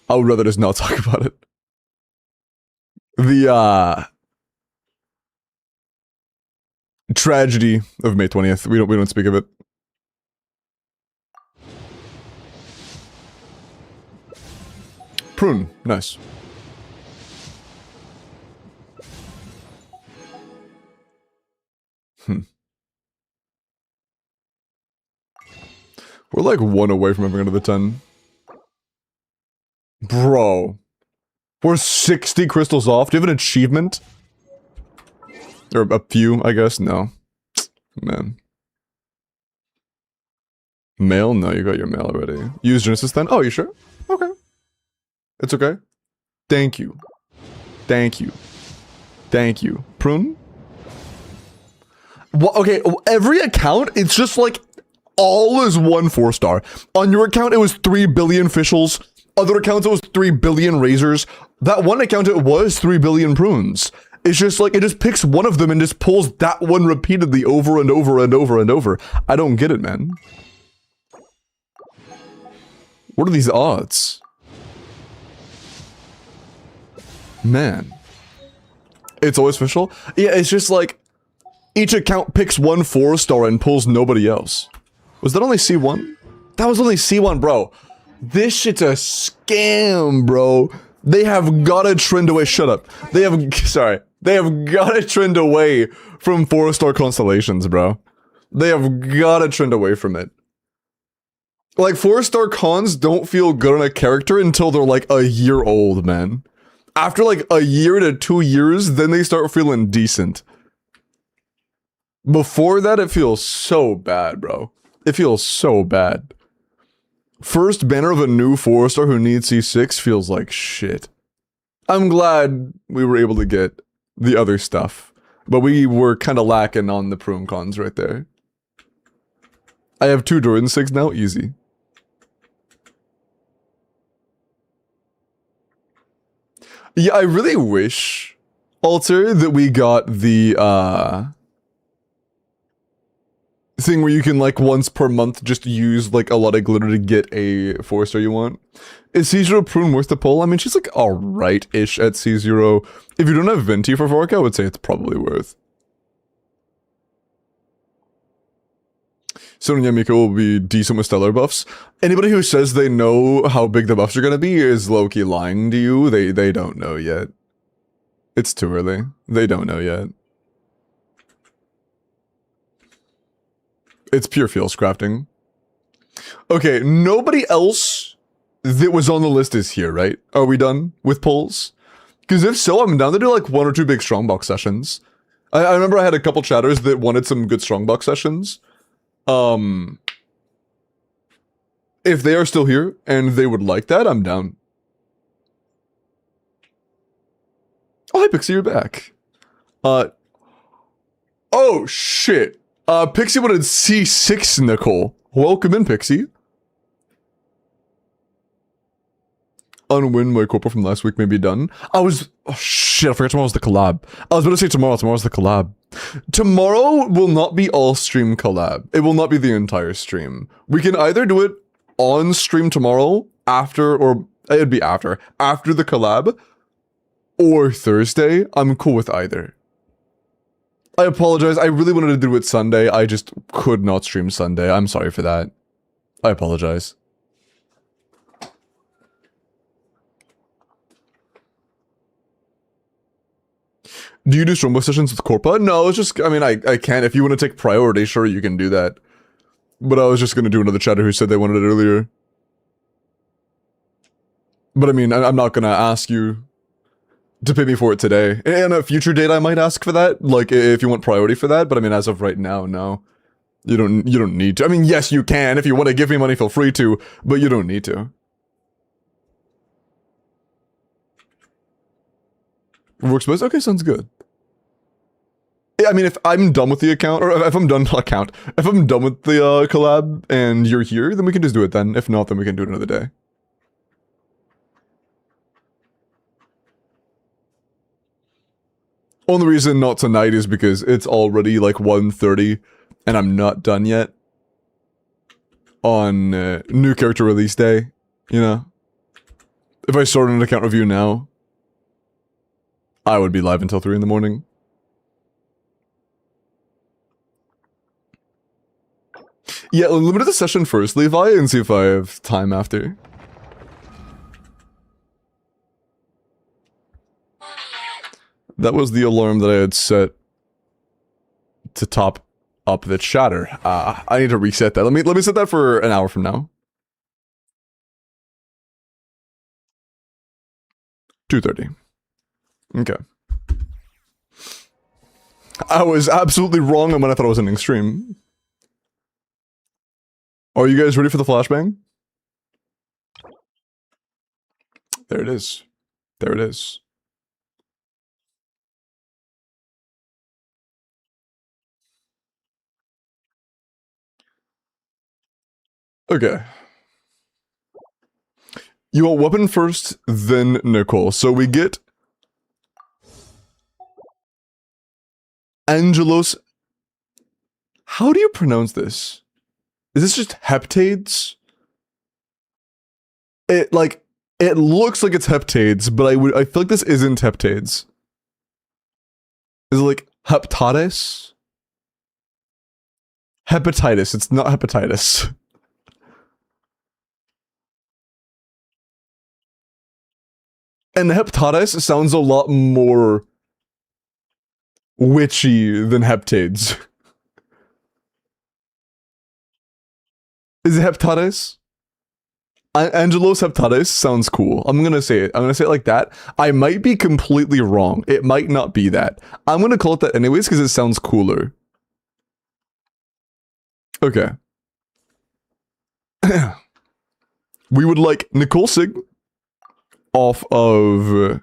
I would rather just not talk about it. The, tragedy of May 20th. We don't speak of it. Prune. Nice. We're like 1 away from having another 10. Bro. We're 60 crystals off. Do you have an achievement? Or a few, I guess? No. Man. Mail? No, you got your mail already. Use Genesis then? Oh, you sure? Okay. It's okay. Thank you. Thank you. Thank you. Prune? Well, okay, every account, it's just like all is 1 4-star. On your account, it was 3 billion officials. Other accounts, it was 3 billion razors. That one account, it was 3 billion prunes. It's just like, it just picks one of them and just pulls that one repeatedly over and over and over and over. I don't get it, man. What are these odds? Man. It's always official? Yeah, it's just like, each account picks 1 4-star and pulls nobody else. Was that only C1? That was only C1, bro. This shit's a scam, bro. They have gotta trend away. Shut up. They have, sorry. They have gotta trend away from 4-star constellations, bro. They have gotta trend away from it. Like, 4-star cons don't feel good on a character until they're like a year old, man. After like a year to 2 years, then they start feeling decent. Before that, it feels so bad, bro. It feels so bad. First banner of a new 4-star who needs C6 feels like shit. I'm glad we were able to get the other stuff, but we were kind of lacking on the prune cons right there. I have 2 Jordan 6 now, easy. Yeah, I really wish, Alter, that we got the, thing where you can like once per month just use like a lot of glitter to get a 4-star you want. Is C0 Prune worth the pull? I mean, she's like alright-ish at C0. If you don't have Venti for Vork, I would say it's probably worth. Sonya Miko will be decent with stellar buffs. Anybody who says they know how big the buffs are gonna be is low-key lying to you. They don't know yet. It's too early. They don't know yet. It's pure feels crafting. Okay, nobody else that was on the list is here, right? Are we done with polls? Because if so, I'm down to do like 1 or 2 big strongbox sessions. I remember I had a couple chatters that wanted some good strongbox sessions. If they are still here and they would like that, I'm down. Oh, hi Pixie, you're back. Oh shit. Pixie wanted C6, Nicole. Welcome in, Pixie. unwin my corpo from last week may be done. Oh shit, I forgot tomorrow's the collab. I was about to say tomorrow's the collab. Tomorrow will not be all stream collab. It will not be the entire stream. We can either do it on stream tomorrow, after, or it'd be after the collab, or Thursday. I'm cool with either. I apologize, I really wanted to do it Sunday, I just could not stream Sunday. I'm sorry for that. I apologize. Do you do Strombo sessions with Corpa? No, it's just, I mean, I can. If you want to take priority, sure, you can do that. But I was just going to do another chatter who said they wanted it earlier. But I mean, I'm not going to ask you to pay me for it today. In a future date, I might ask for that, like, if you want priority for that. But I mean, as of right now, no. You don't need to. I mean, yes, you can. If you want to give me money, feel free to. But you don't need to. Works best? Okay, sounds good. I mean, if I'm done with the account, or if I'm done with the collab and you're here, then we can just do it then. If not, then we can do it another day. Only reason not tonight is because it's already like 1:30 and I'm not done yet on new character release day, you know? If I started an account review now, I would be live until 3 in the morning. Yeah, limited the session first, Levi, and see if I have time after. That was the alarm that I had set to top up the chatter. I need to reset that. Let me set that for an hour from now. 2:30. Okay. I was absolutely wrong when I thought I was ending stream. Are you guys ready for the flashbang? There it is. There it is. Okay. You want weapon first, then Nicole. So we get Angelos. How do you pronounce this? Is this just heptades? It looks like it's heptades, but I feel like this isn't heptades. Is it like hepatitis? Hepatitis. It's not hepatitis. And hepatitis sounds a lot more witchy than heptades. Is it hepatitis? Angelos hepatitis sounds cool. I'm gonna say it. I'm gonna say it like that. I might be completely wrong. It might not be that. I'm gonna call it that anyways because it sounds cooler. Okay. We would like Nicole Sig off of...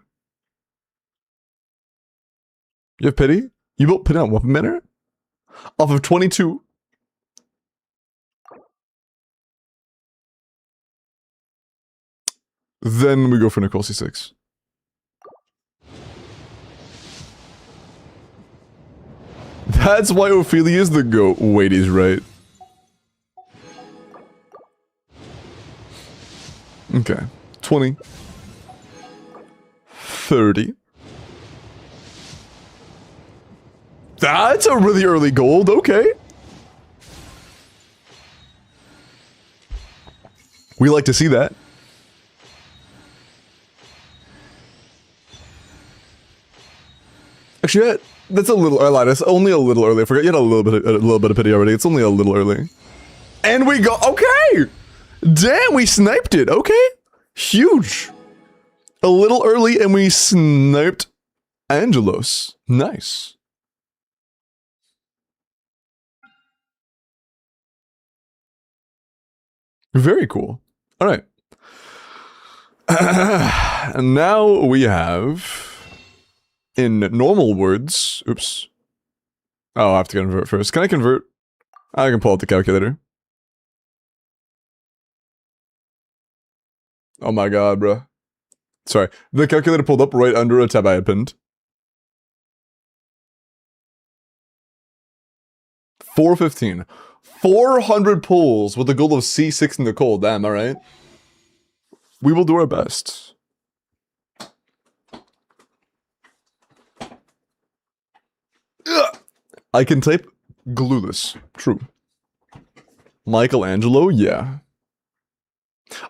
You have pity? You built pity on weapon banner? Off of 22. Then we go for Nicole C6. That's why Ophelia's the GOAT. Wait, he's right. Okay. 20. 30. That's a really early gold, okay. We like to see that. Actually, that's a little, I lied, it's only a little early. I forgot you had a little bit of pity already. It's only a little early. And we go, okay! Damn, we sniped it, okay? Huge. A little early and we sniped Angelos. Nice. Very cool. All right. And now we have, in normal words, oops. Oh, I have to convert first. Can I convert? I can pull out the calculator. Oh my god, bro. Sorry, the calculator pulled up right under a tab I had pinned. 415. 400 pulls with a goal of C6 in the cold. Damn, alright. We will do our best. Ugh. I can type glueless. True. Michelangelo? Yeah.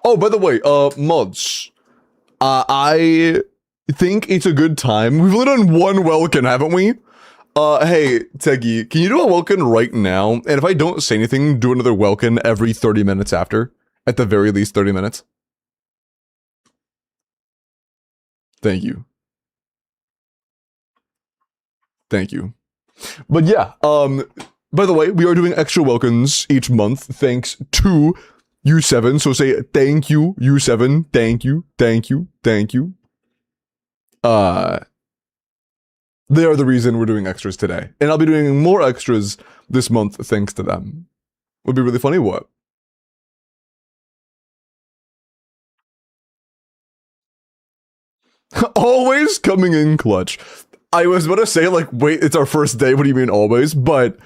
Oh, by the way, mods. I think it's a good time. We've only done one Welkin, haven't we? Hey, Teggy, can you do a Welkin right now? And if I don't say anything, do another Welkin every 30 minutes after. At the very least 30 minutes. Thank you. Thank you. But yeah, by the way, we are doing extra Welkins each month thanks to U7. So say thank you, U7. Thank you, thank you, thank you. They are the reason we're doing extras today. And I'll be doing more extras this month thanks to them. Would be really funny, what? Always coming in clutch. I was about to say, like, wait, it's our first day, what do you mean always? But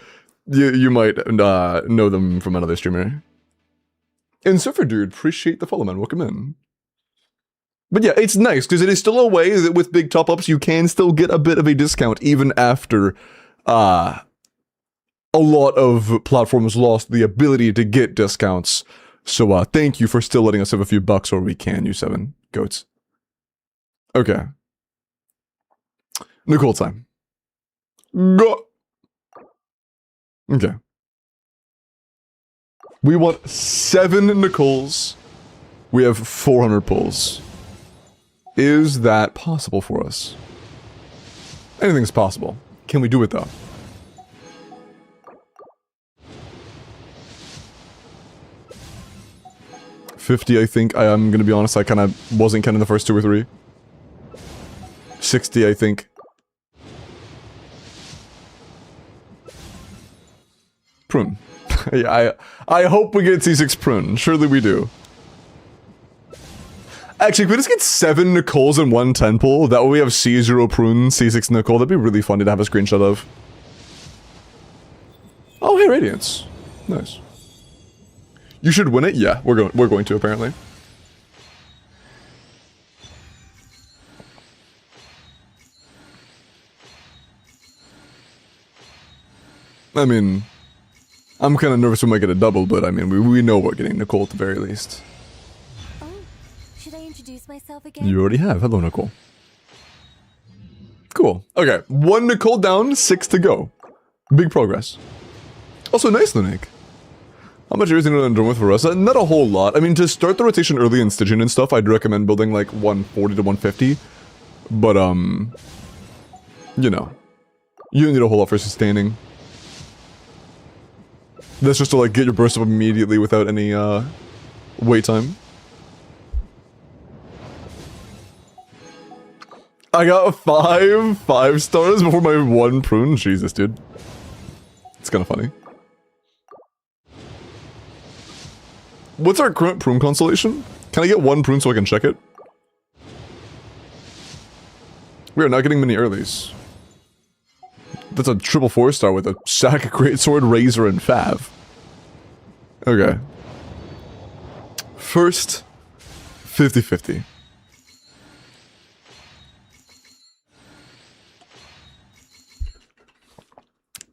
you might know them from another streamer. And Surfer Dude, appreciate the follow, man. Welcome in. But yeah, it's nice, because it is still a way that with big top-ups, you can still get a bit of a discount, even after a lot of platforms lost the ability to get discounts. So thank you for still letting us have a few bucks where we can, you 7 goats. Okay. Nicole time. Go! Okay. We want 7 Nicoles. We have 400 pulls. Is that possible for us? Anything's possible. Can we do it though? $50, I think. I am gonna be honest, I kinda wasn't counting the first 2 or 3. $60, I think. Prune. Yeah, I hope we get C6 prune. Surely we do. Actually, if we just get 7 Nicoles and 1 10 pull, that way we have C0 prune, C6 Nicole, that'd be really funny to have a screenshot of. Oh, hey, Radiance. Nice. You should win it? Yeah, we're going to, apparently. I mean, I'm kind of nervous we might get a double, but I mean, we know we're getting Nicole at the very least. Oh, should I introduce myself again? You already have. Hello, Nicole. Cool. Okay, 1 Nicole down, 6 to go. Big progress. Also, nice, Lunik. How much are you going to done with for us? Not a whole lot. I mean, to start the rotation early in Stygian and stuff, I'd recommend building like 140 to 150. But, you know, you don't need a whole lot for sustaining. That's just to like get your burst up immediately without any wait time. I got 5 stars before my 1 prune. Jesus, dude. It's kind of funny. What's our current prune constellation? Can I get 1 prune so I can check it? We are not getting many earlies. That's a triple 4-star with a sack, greatsword, razor, and fav. Okay. First, 50-50.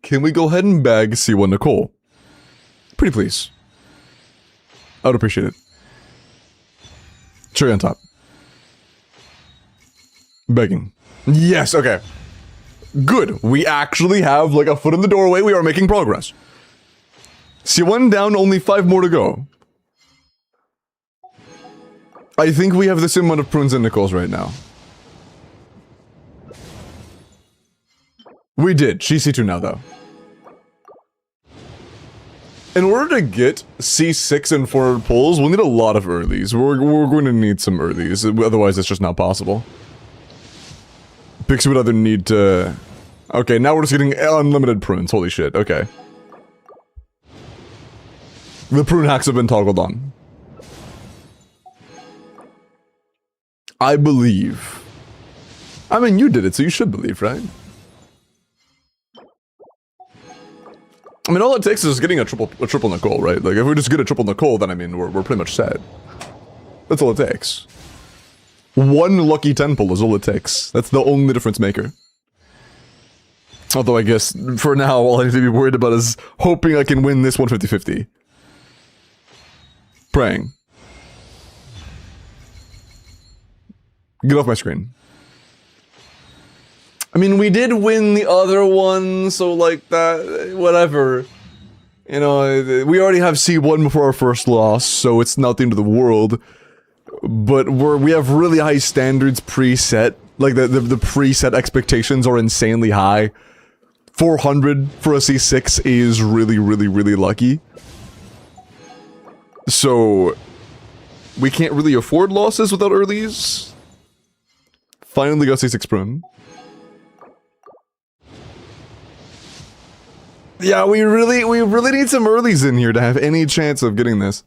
Can we go ahead and bag C1 Nicole? Pretty please. I would appreciate it. Cherry on top. Begging. Yes, okay. Good. We actually have like a foot in the doorway. We are making progress. C1 down, only 5 more to go. I think we have the same amount of prunes and Nicoles right now. We did. She's C2 now, though. In order to get C6 and 400 pulls, we'll need a lot of earlies. We're going to need some earlies. Otherwise, it's just not possible. Pixie would either need to... Okay, now we're just getting unlimited prunes. Holy shit. Okay. The prune hacks have been toggled on. I believe. I mean, you did it, so you should believe, right? I mean, all it takes is getting a triple Nicole, right? Like, if we just get a triple Nicole, then I mean, we're pretty much set. That's all it takes. One lucky 10 pull is all it takes. That's the only difference maker. Although I guess, for now, all I need to be worried about is hoping I can win this 150-50. Praying. Get off my screen. I mean, we did win the other one, so like that, whatever. You know, we already have C1 before our first loss, so it's not the end of the world. But we have really high standards preset. Like the preset expectations are insanely high. 400 for a C6 is really, really, really lucky. So we can't really afford losses without earlies. Finally got C6 prone. Yeah, we really need some earlies in here to have any chance of getting this.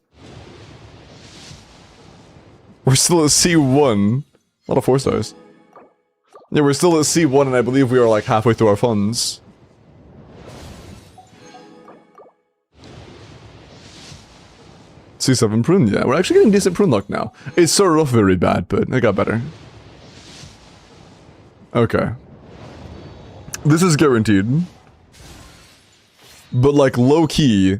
We're still at C1. A lot of 4 stars. Yeah, we're still at C1 and I believe we are like halfway through our funds. C7 prune, yeah, we're actually getting decent prune luck now. It started off very bad, but it got better. Okay. This is guaranteed. But like, low-key,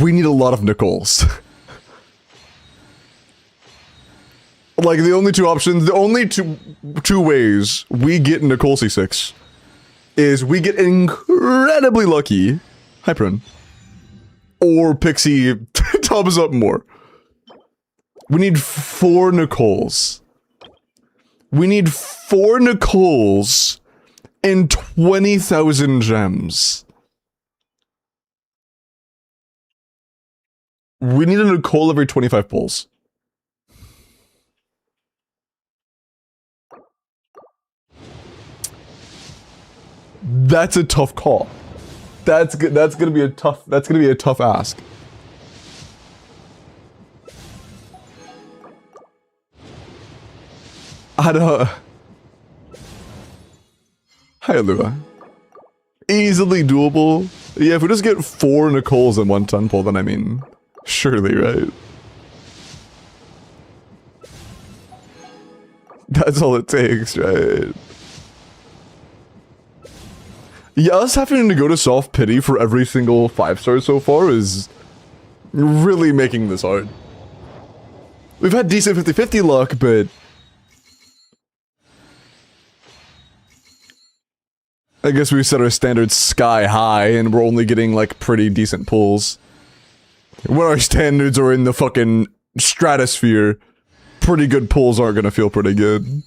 we need a lot of Nicoles. Like, the only two options, the only two ways we get Nicole C6 is we get incredibly lucky, hi prune, or Pixie tubs up more. We need 4 Nicoles. We need 4 Nicoles and 20,000 gems. We need a Nicole every 25 pulls. That's a tough call. That's gonna be a tough ask. Hi, Lua. Easily doable. Yeah, if we just get 4 Nicoles in one 10 pull, then I mean, surely, right? That's all it takes, right? Yeah, us having to go to soft pity for every single 5-star so far is really making this hard. We've had decent 50-50 luck, but I guess we set our standards sky high and we're only getting like pretty decent pulls. When our standards are in the fucking stratosphere, pretty good pulls aren't gonna feel pretty good.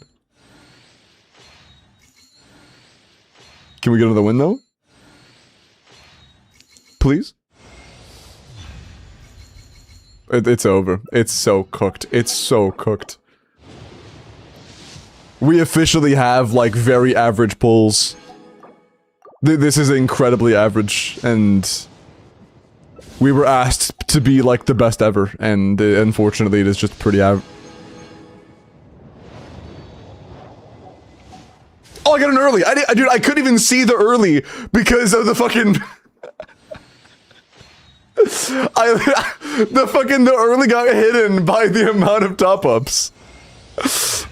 Can we get another win though? Please? It's over. It's so cooked. It's so cooked. We officially have like very average pulls. This is incredibly average, and we were asked to be like the best ever, and unfortunately it is just pretty average. Oh, I got an early! Dude, I couldn't even see the early because of the fucking... the early got hidden by the amount of top-ups.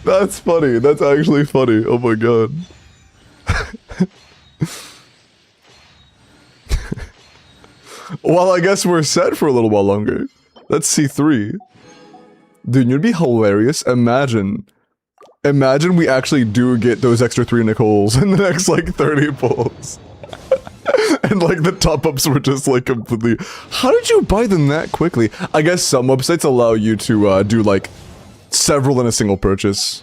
That's funny. That's actually funny. Oh my god. Well, I guess we're set for a little while longer. Let's C3. Dude, you'd be hilarious. Imagine we actually do get those extra 3 Nicoles in the next, like, 30 pulls. And, like, the top-ups were just, like, completely... How did you buy them that quickly? I guess some websites allow you to, do, like, several in a single purchase.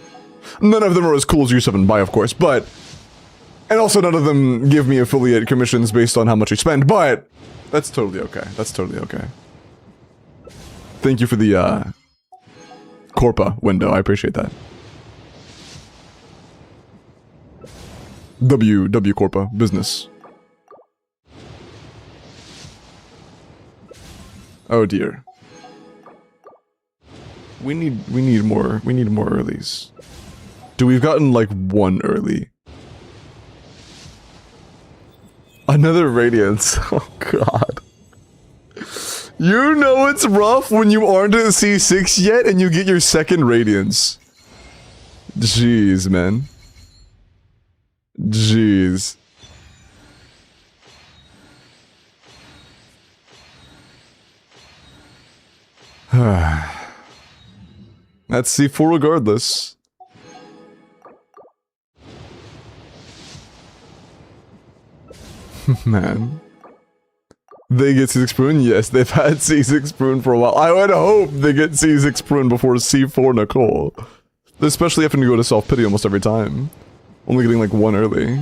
None of them are as cool as U7 buy, of course, but... And also none of them give me affiliate commissions based on how much you spend, but... That's totally okay. That's totally okay. Thank you for the, Corpa window. I appreciate that. W Corpa. Business. Oh dear. We need more earlies. Dude, we've gotten like one early. Another Radiance. Oh god. You know it's rough when you aren't at C6 yet and you get your second Radiance. Jeez, man. Jeez. That's C4 regardless. Man. They get C6 prune? Yes, they've had C6 prune for a while. I would hope they get C6 prune before C4 Nicole. Especially having to go to self-pity almost every time. Only getting like one early.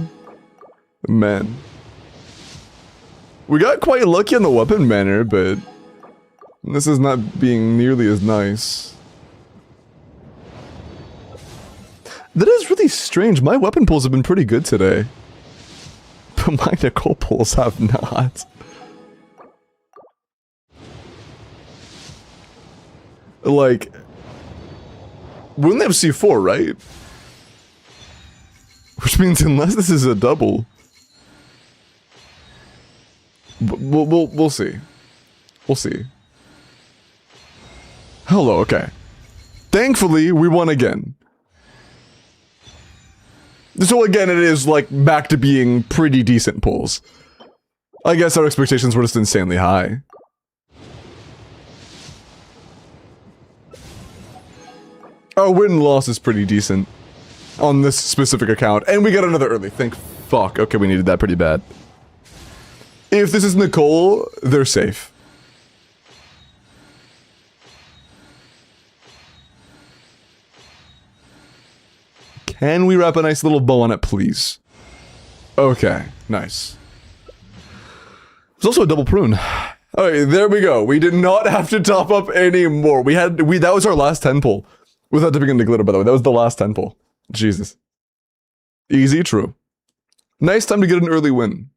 Man. We got quite lucky on the weapon banner, but this is not being nearly as nice. That is really strange. My weapon pulls have been pretty good today. But my Nicole pulls have not. Like, we only have C4, right? Which means unless this is a double, we'll see. We'll see. Hello, okay. Thankfully, we won again. So again, it is like back to being pretty decent pulls. I guess our expectations were just insanely high. Our win-loss is pretty decent on this specific account, and we got another early. Thank fuck. Okay, we needed that pretty bad. If this is Nicole, they're safe. Can we wrap a nice little bow on it, please? Okay, nice. There's also a double prune. Alright, there we go. We did not have to top up anymore. That was our last 10 pull. Without dipping into glitter, by the way. That was the last 10 pull. Jesus. Easy, true. Nice time to get an early win.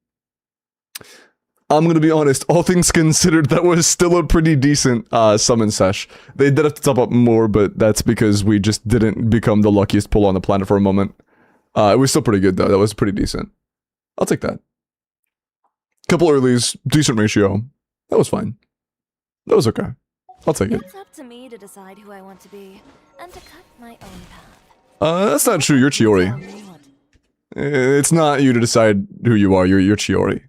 I'm gonna be honest, all things considered, that was still a pretty decent summon sesh. They did have to top up more, but that's because we just didn't become the luckiest pull on the planet for a moment. It was still pretty good though, that was pretty decent. I'll take that. Couple earlies, decent ratio. That was fine. That was okay. I'll take it. It's up to me to decide who I want to be, and to cut my own path. That's not true, you're Chiori. It's not you to decide who you are, you're Chiori.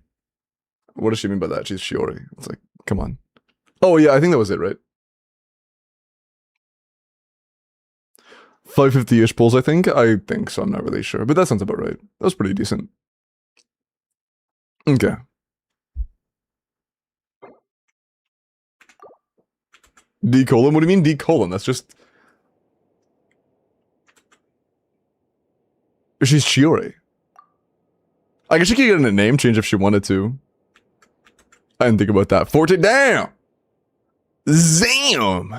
What does she mean by that? She's Shiori. It's like, come on. Oh yeah, I think that was it, right? 550-ish pulls, I think? I think so, I'm not really sure. But that sounds about right. That was pretty decent. Okay. D colon? What do you mean D colon? That's just... She's Shiori. I guess she could get a name change if she wanted to. I didn't think about that. 14, damn! Zam!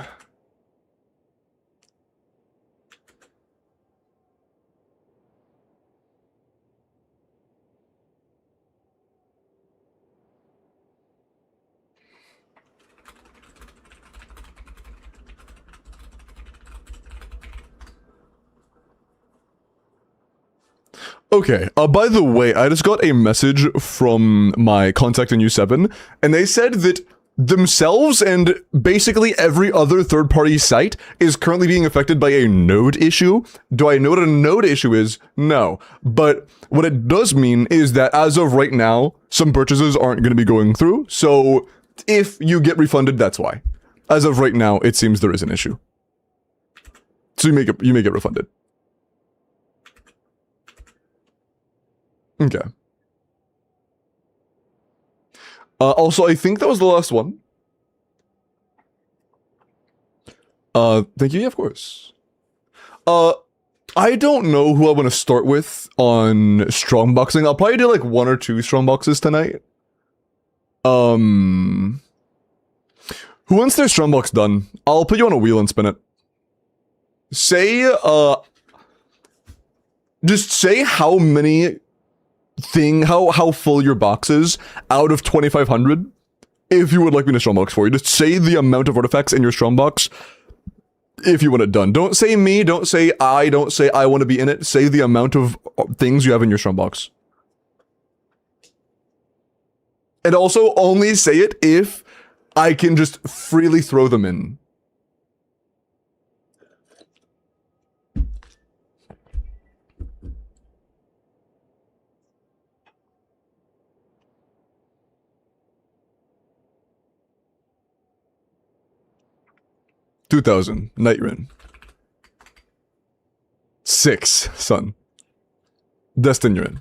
Okay, by the way, I just got a message from my contact in U7, and they said that themselves and basically every other third-party site is currently being affected by a node issue. Do I know what a node issue is? No. But what it does mean is that as of right now, some purchases aren't going to be going through, so if you get refunded, that's why. As of right now, it seems there is an issue. So you may get refunded. Okay. Also, I think that was the last one. Thank you, yeah, of course. I don't know who I want to start with on strongboxing. I'll probably do like 1 or 2 strongboxes tonight. Who wants their strongbox done? I'll put you on a wheel and spin it. Say, just say how many how full your box is out of 2,500 if you would like me to strongbox for you. Just say the amount of artifacts in your strongbox If you want it done. Don't say me, don't say I want to be in it. Say the amount of things you have in your strong box. And also only say it if I can just freely throw them in. $2,000. Nightrun. 6. Sun. Destin, you're in.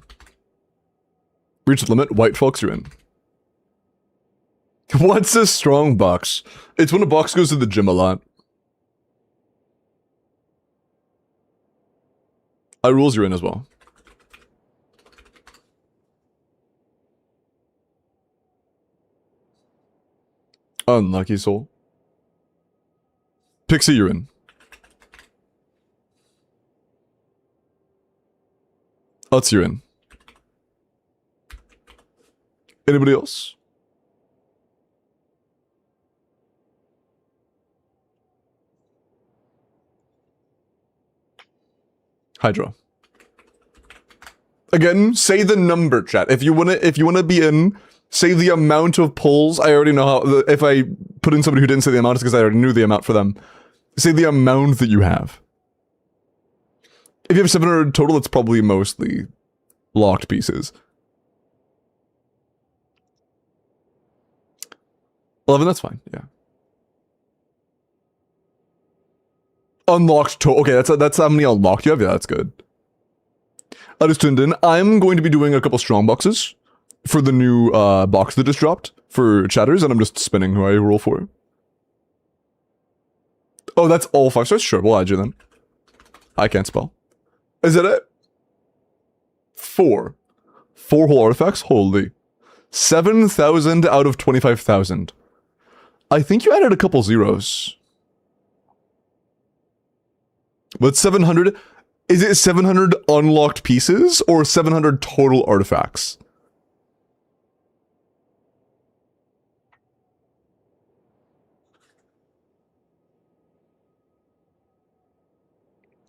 Reach the limit. White Fox, you're in. What's a strong box? It's when a box goes to the gym a lot. I rules, you're in as well. Unlucky soul. Pixie, you're in. Utz, you're in. Anybody else? Hydra. Again, say the number, chat. If you wanna be in, say the amount of pulls. I already know how. If I put in somebody who didn't say the amount, it's because I already knew the amount for them. Say the amount that you have. If you have 700 total, it's probably mostly locked pieces. 11, that's fine. Yeah. Unlocked total. Okay, that's how many unlocked you have. Yeah, that's good. I just tuned in. I'm going to be doing a couple strong boxes for the new box that just dropped for chatters, and I'm just spinning who I roll for. Oh, that's all 5 stars? Sure, we'll add you then. I can't spell. Is that it? 4. 4 whole artifacts? Holy. 7,000 out of 25,000. I think you added a couple zeros. But 700... Is it 700 unlocked pieces or 700 total artifacts?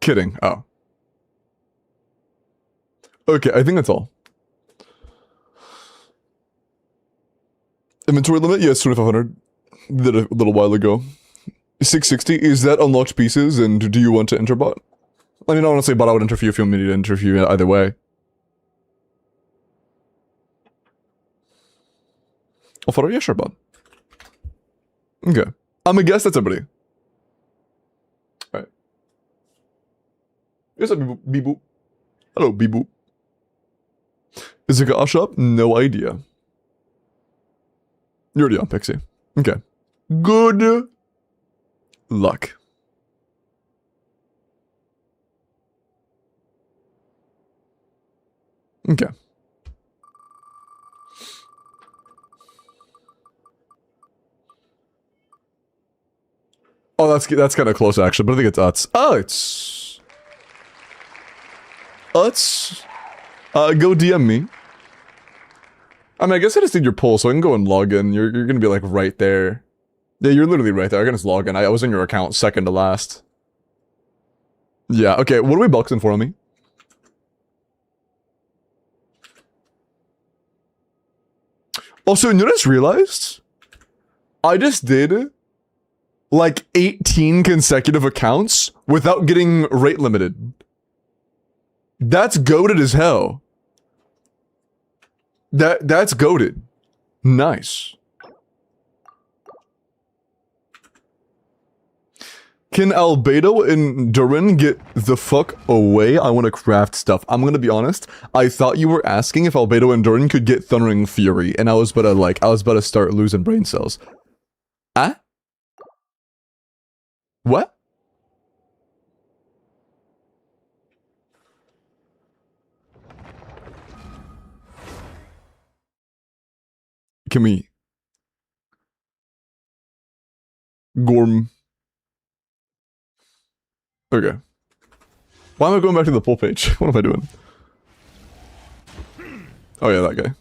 Kidding. Oh. Okay, I think that's all. Inventory limit? Yes, 2,500. Did a little while ago. 660, is that unlocked pieces, and do you want to enter bot? I mean, honestly, bot I would interview if you want me to interview either way. I'll follow, yeah, sure, bot. Okay. I'm a guess that's everybody. Alright. Here's a Bibu. Hello, Bibu. Is it a shop? No idea. You're already on, Pixie. Okay. Good luck. Okay. Oh, that's kind of close actually, but I think it's Utz. Oh, it's Utz. Go DM me. I mean, I guess I just need your poll, so I can go and log in. You're gonna be like right there. Yeah, you're literally right there. I can just log in. I was in your account second to last. Yeah. Okay. What are we boxing for on me? Also, you just realized I just did like 18 consecutive accounts without getting rate limited. That's goated as hell. That's goated. Nice. Can Albedo and Durin get the fuck away? I want to craft stuff. I'm gonna be honest. I thought you were asking if Albedo and Durin could get Thundering Fury, and I was about to start losing brain cells. Huh? What? Can we... Gorm... Okay. Why am I going back to the poll page? What am I doing? Oh yeah, that guy.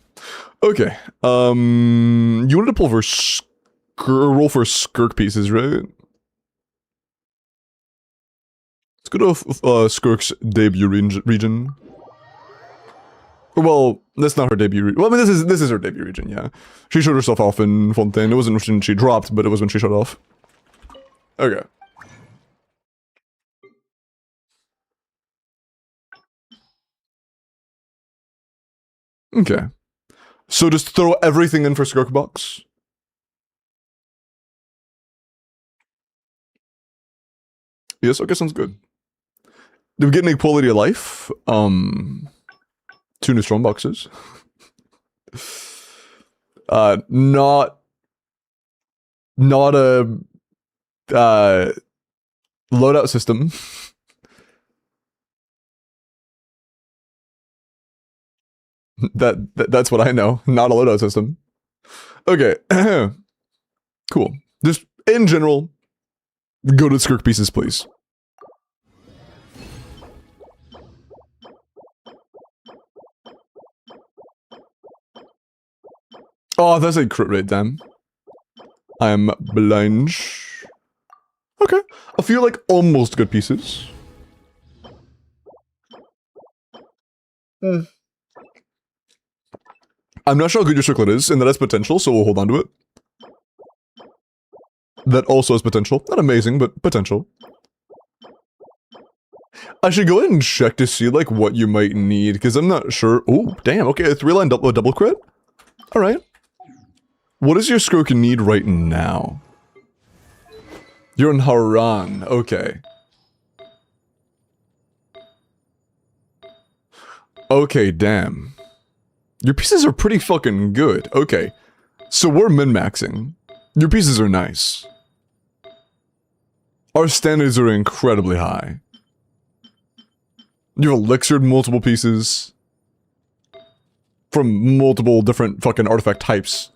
Okay. You wanted to pull for roll for skirk pieces, right? Let's go to Skirk's debut region. Well, that's not her debut. Well, I mean, this is her debut region. Yeah, she showed herself off in Fontaine. It wasn't when she dropped, but it was when she showed off. Okay. Okay. So just throw everything in for Skirk box. Yes. Okay. Sounds good. Did we get any quality of life? 2 new strong boxes. Not a loadout system. That's what I know. Not a loadout system. Okay. Cool. Just in general, go to Skirk pieces, please. Oh, that's a crit rate, damn. I'm blind. Okay. I feel like almost good pieces. I'm not sure how good your circlet is, and that has potential, so we'll hold on to it. That also has potential. Not amazing, but potential. I should go ahead and check to see, like, what you might need, because I'm not sure. Oh, damn, okay, a 3-line double crit? Alright. What does your Skirk need right now? You're in Haran, okay. Okay, damn. Your pieces are pretty fucking good. Okay. So we're min-maxing. Your pieces are nice. Our standards are incredibly high. You've elixired multiple pieces. From multiple different fucking artifact types.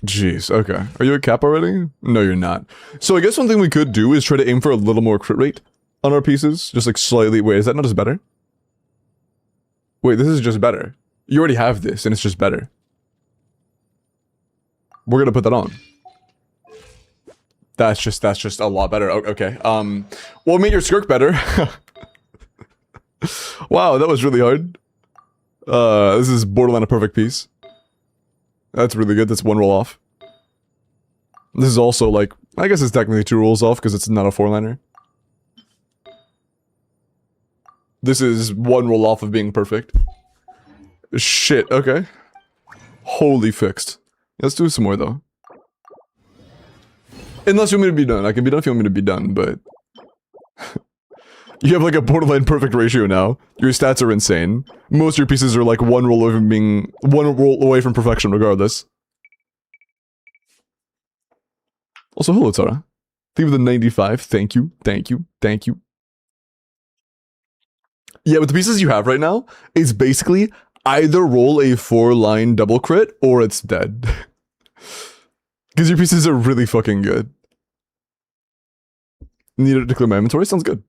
Jeez, okay. Are you at cap already? No, you're not. So I guess one thing we could do is try to aim for a little more crit rate on our pieces. Just like slightly. Wait, is that not just better? Wait, this is just better. You already have this and it's just better. We're gonna put that on. That's just a lot better. Okay. We'll make your Skirk better. Wow, that was really hard. This is borderline a perfect piece. That's really good. That's 1 roll off. This is also like, I guess it's technically 2 rolls off because it's not a 4-liner. This is 1 roll off of being perfect. Shit, okay. Holy fixed. Let's do some more though. Unless you want me to be done. I can be done if you want me to be done, but... You have like a borderline perfect ratio now. Your stats are insane. Most of your pieces are like 1 roll away from being... 1 roll away from perfection regardless. Also, hello Tara. Thank you for the 95. Thank you. Thank you. Thank you. Yeah, with the pieces you have right now, it's basically either roll a 4-line double crit or it's dead. Because your pieces are really fucking good. Needed to clear my inventory? Sounds good.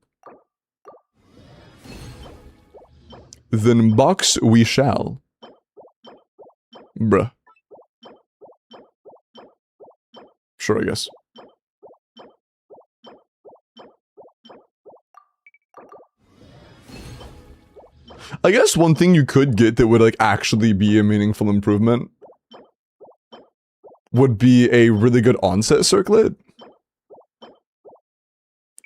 Then box we shall. Bruh. Sure, I guess. I guess one thing you could get that would like actually be a meaningful improvement would be a really good onset circlet.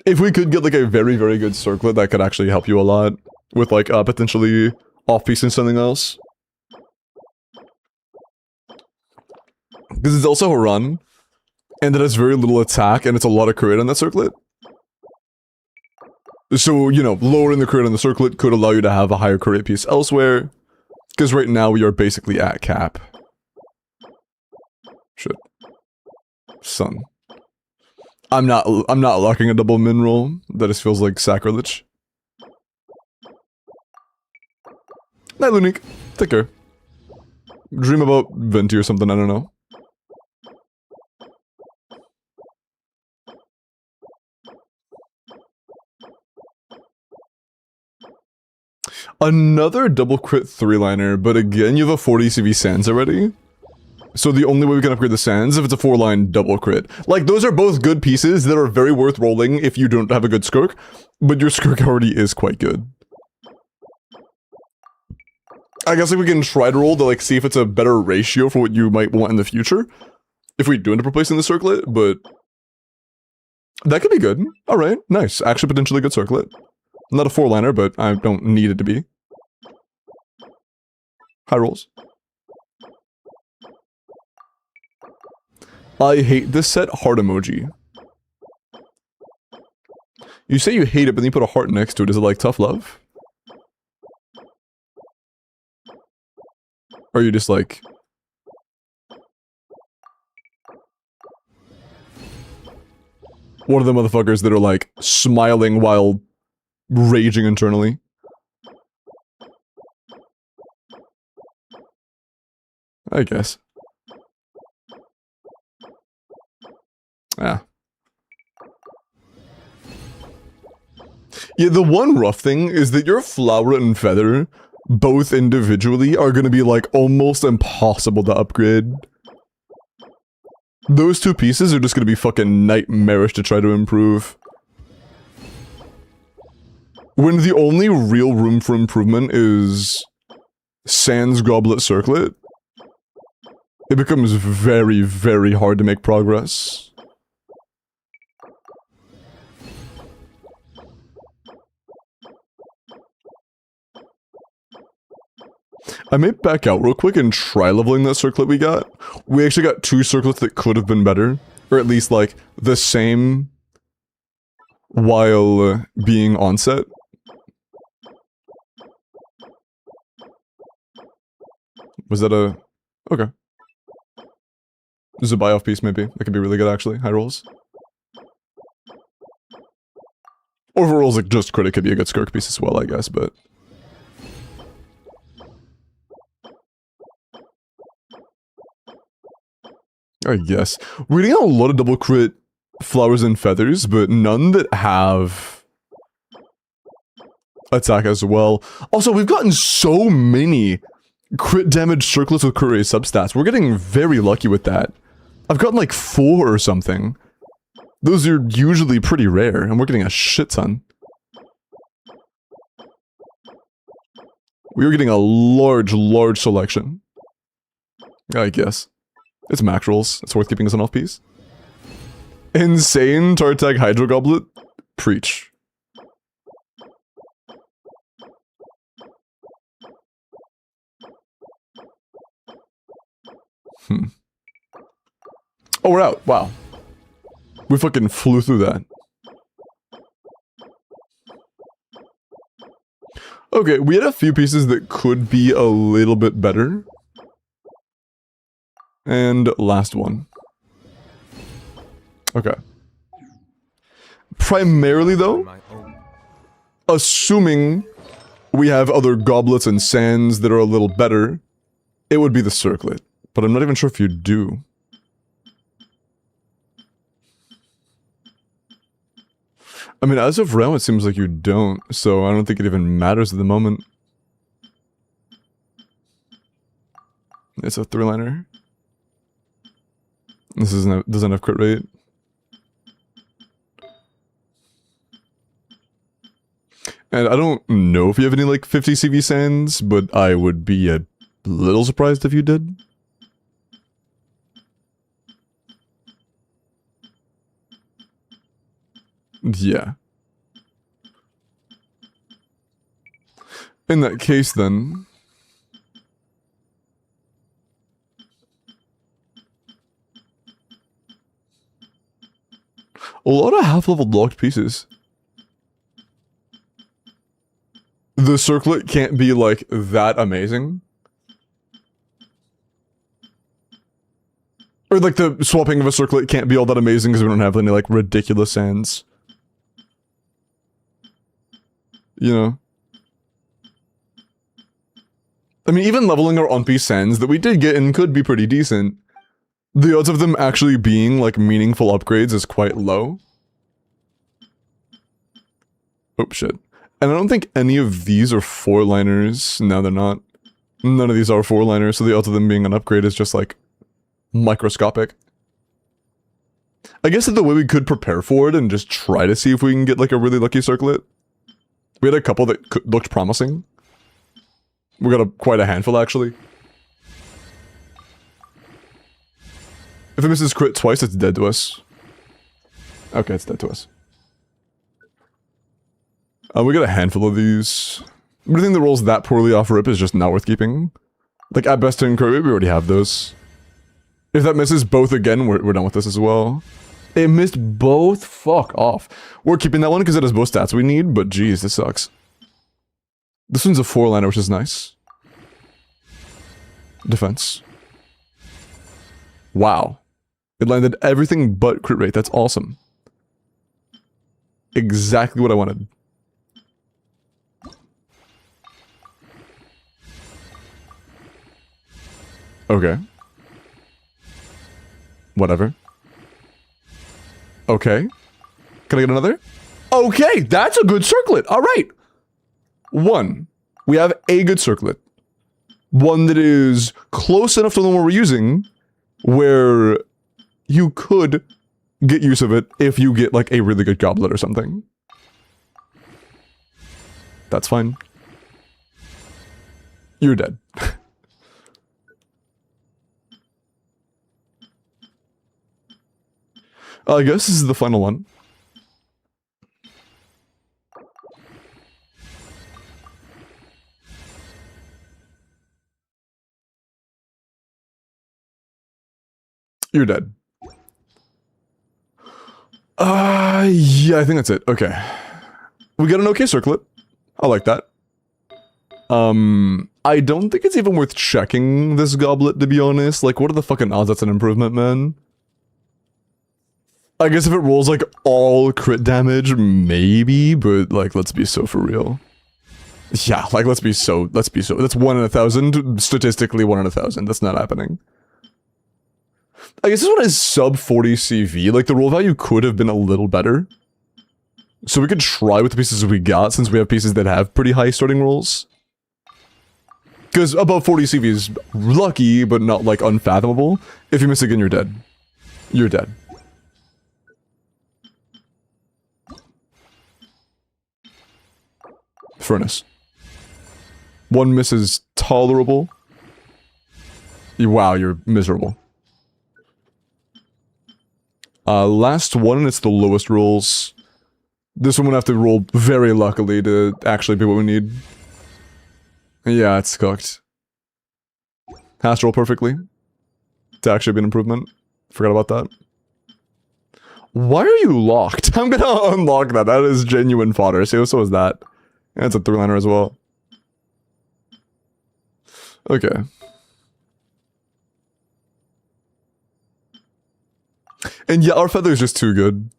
If we could get like a very, very good circlet that could actually help you a lot with like potentially off-piece and something else. Because it's also a run, and it has very little attack, and it's a lot of crit on that circlet. So, you know, lowering the crit on the circlet could allow you to have a higher crit piece elsewhere. Because right now we are basically at cap. Shit. Son. I'm not locking a double min roll. That just feels like sacrilege. Night, Lunique. Take care. Dream about Venti or something, I don't know. Another double crit 3-liner, but again, you have a 40 CV Sands already. So the only way we can upgrade the sands if it's a 4-line double crit. Like, those are both good pieces that are very worth rolling if you don't have a good skirk, but your skirk already is quite good. I guess like we can try to roll to like see if it's a better ratio for what you might want in the future. If we do end up replacing the circlet, but that could be good. Alright, nice. Actually potentially good circlet. Not a 4-liner, but I don't need it to be. High rolls. I hate this set heart emoji. You say you hate it, but then you put a heart next to it. Is it like tough love? Or are you just like... one of the motherfuckers that are like smiling while raging internally? I guess. Ah. Yeah, the one rough thing is that your flower and feather, both individually, are gonna be like almost impossible to upgrade. Those two pieces are just gonna be fucking nightmarish to try to improve. When the only real room for improvement is Sans Goblet Circlet, it becomes very, very hard to make progress. I may back out real quick and try leveling that circlet we got. We actually got 2 circlets that could have been better. Or at least, like, the same while being onset. Was that a... okay. This is a buy-off piece, maybe. That could be really good, actually. High rolls. Or if it rolls like just crit, it could be a good skirk piece as well, I guess, but... I guess. We're getting a lot of double crit flowers and feathers, but none that have... attack as well. Also, we've gotten so many crit damage circlets with crit rate substats. We're getting very lucky with that. I've gotten like 4 or something. Those are usually pretty rare, and we're getting a shit ton. We were getting a large selection. I guess. It's max rolls. It's worth keeping as an off piece. Insane Tartag Hydro Goblet. Preach. Oh, we're out. Wow. We fucking flew through that. Okay, we had a few pieces that could be a little bit better. And last one. Okay. Primarily though, assuming we have other goblets and sands that are a little better, it would be the circlet. But I'm not even sure if you do. I mean, as of now, it seems like you don't, so I don't think it even matters at the moment. It's a 3-liner. This doesn't have crit rate. And I don't know if you have any, like, 50 CV sands, but I would be a little surprised if you did. Yeah. In that case, then... a lot of half-leveled locked pieces. The circlet can't be, like, that amazing. Or, like, the swapping of a circlet can't be all that amazing because we don't have any, like, ridiculous sands. You know? I mean, even leveling our on-piece sands that we did get in could be pretty decent. The odds of them actually being, like, meaningful upgrades is quite low. Oh, shit. And I don't think any of these are 4-liners. No, they're not. None of these are 4-liners, so the odds of them being an upgrade is just, like, microscopic. I guess that the way we could prepare for it and just try to see if we can get like a really lucky circlet. We had a couple that looked promising. We got quite a handful actually. If it misses crit twice, it's dead to us. Okay, it's dead to us. We got a handful of these. Everything that rolls that poorly off rip is just not worth keeping. Like, at best to encourage, we already have those. If that misses both again, we're done with this as well. It missed both? Fuck off. We're keeping that one because it has both stats we need, but geez, this sucks. This one's a 4-liner, which is nice. Defense. Wow. It landed everything but crit rate. That's awesome. Exactly what I wanted. Okay. Whatever. Okay. Can I get another? Okay, that's a good circlet. All right. One. We have a good circlet. One that is close enough to the one we're using where you could get use of it if you get like a really good goblet or something. That's fine. You're dead. I guess this is the final one. You're dead. Yeah, I think that's it. Okay. We got an okay circlet. I like that. I don't think it's even worth checking this goblet, to be honest. Like, what are the fucking odds that's an improvement, man? I guess if it rolls, like, all crit damage, maybe, but, like, let's be so for real. Yeah, like, let's be so. That's 1 in 1,000, statistically 1 in 1,000. That's not happening. I guess this one is sub 40 CV, like, the roll value could have been a little better. So we could try with the pieces we got, since we have pieces that have pretty high starting rolls. Because above 40 CV is lucky, but not, like, unfathomable. If you miss again, you're dead. You're dead. Furnace. One miss is tolerable. Wow, you're miserable. Last one, it's the lowest rolls. This one would have to roll very luckily to actually be what we need. Yeah, it's cooked. Has to roll perfectly to actually be an improvement. Forgot about that. Why are you locked? I'm gonna unlock that. That is genuine fodder. So is that. And it's a 3-liner as well. Okay. And yeah, our feather is just too good.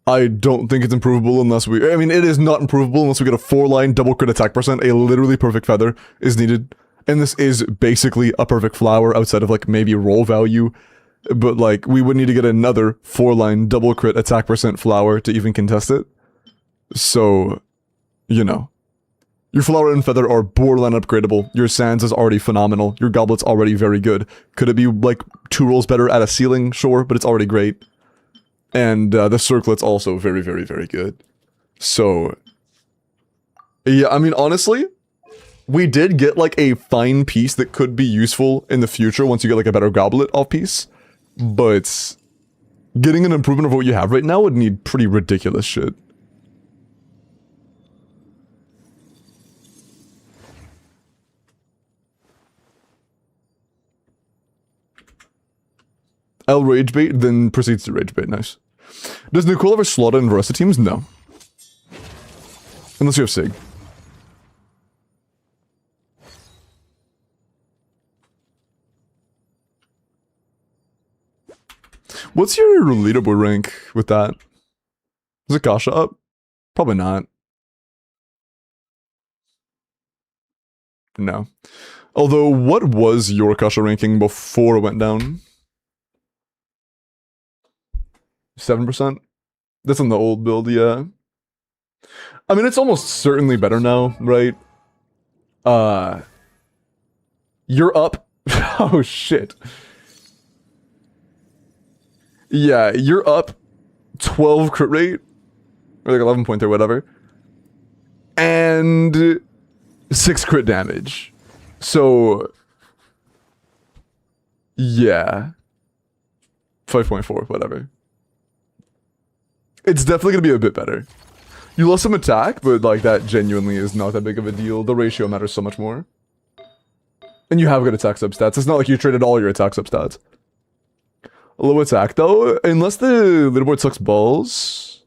I don't think it's improvable unless we... I mean, it is not improvable unless we get a 4-line double crit attack percent. A literally perfect feather is needed. And this is basically a perfect flower outside of, like, maybe roll value. But, like, we would need to get another 4-line double crit attack percent flower to even contest it. So, you know. Your flower and feather are borderline upgradable. Your sands is already phenomenal. Your goblet's already very good. Could it be, like, 2 rolls better at a ceiling? Sure, but it's already great. And the circlet's also very, very, very good. So, yeah, I mean, honestly, we did get, like, a fine piece that could be useful in the future once you get, like, a better goblet off piece. But getting an improvement of what you have right now would need pretty ridiculous shit. I'll rage bait, then proceeds to rage bait. Nice. Does Nicole ever slaughter in Versa teams? No. Unless you have Sig. What's your leaderboard rank with that? Is Akasha up? Probably not. No. Although, what was your Akasha ranking before it went down? 7%? That's on the old build, yeah. I mean, it's almost certainly better now, right? You're up. Oh, shit. Yeah, you're up 12 crit rate. Or like 11 point or whatever. And 6 crit damage. So... yeah. 5.4, whatever. It's definitely gonna be a bit better. You lost some attack, but like that genuinely is not that big of a deal. The ratio matters so much more. And you have good attack substats. It's not like you traded all your attack substats. Low attack though, unless the leaderboard sucks balls.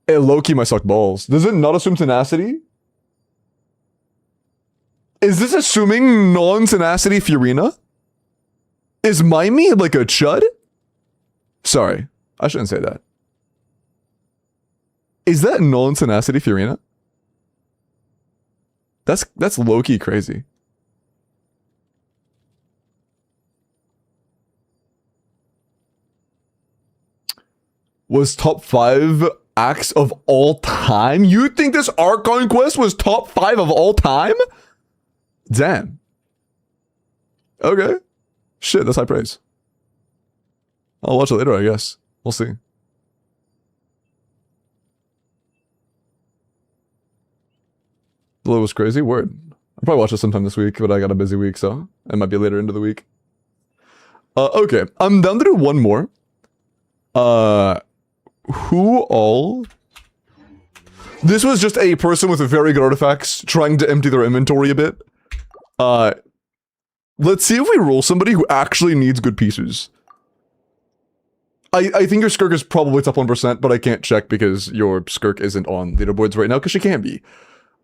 It low-key might suck balls. Does it not assume tenacity? Is this assuming non-tenacity Fiorina? Is Mimey like a chud? Sorry, I shouldn't say that. Is that non-tenacity Fiorina? That's low-key crazy. Was top 5 acts of all time? You think this Arc Conquest was top 5 of all time? Damn. Okay. Shit, that's high praise. I'll watch it later, I guess. We'll see. Blow was crazy? Word. I'll probably watch it sometime this week, but I got a busy week, so it might be later into the week. Okay. I'm down to do one more. Who all... This was just a person with very good artifacts trying to empty their inventory a bit. Let's see if we roll somebody who actually needs good pieces. I think your Skirk is probably top 1%, but I can't check because your Skirk isn't on leaderboards right now, because she can be.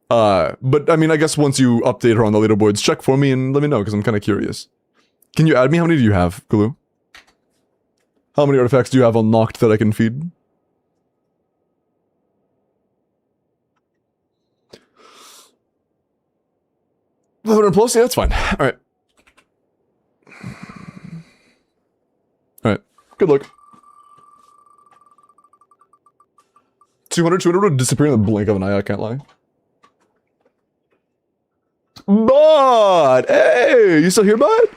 But I mean, I guess once you update her on the leaderboards, check for me and let me know, because I'm kind of curious. Can you add me? How many do you have, Glue? How many artifacts do you have unlocked that I can feed? +11, yeah, that's fine. Alright. Alright. Good luck. 200 would disappear in the blink of an eye, I can't lie. Bud! Hey! You still here, bud?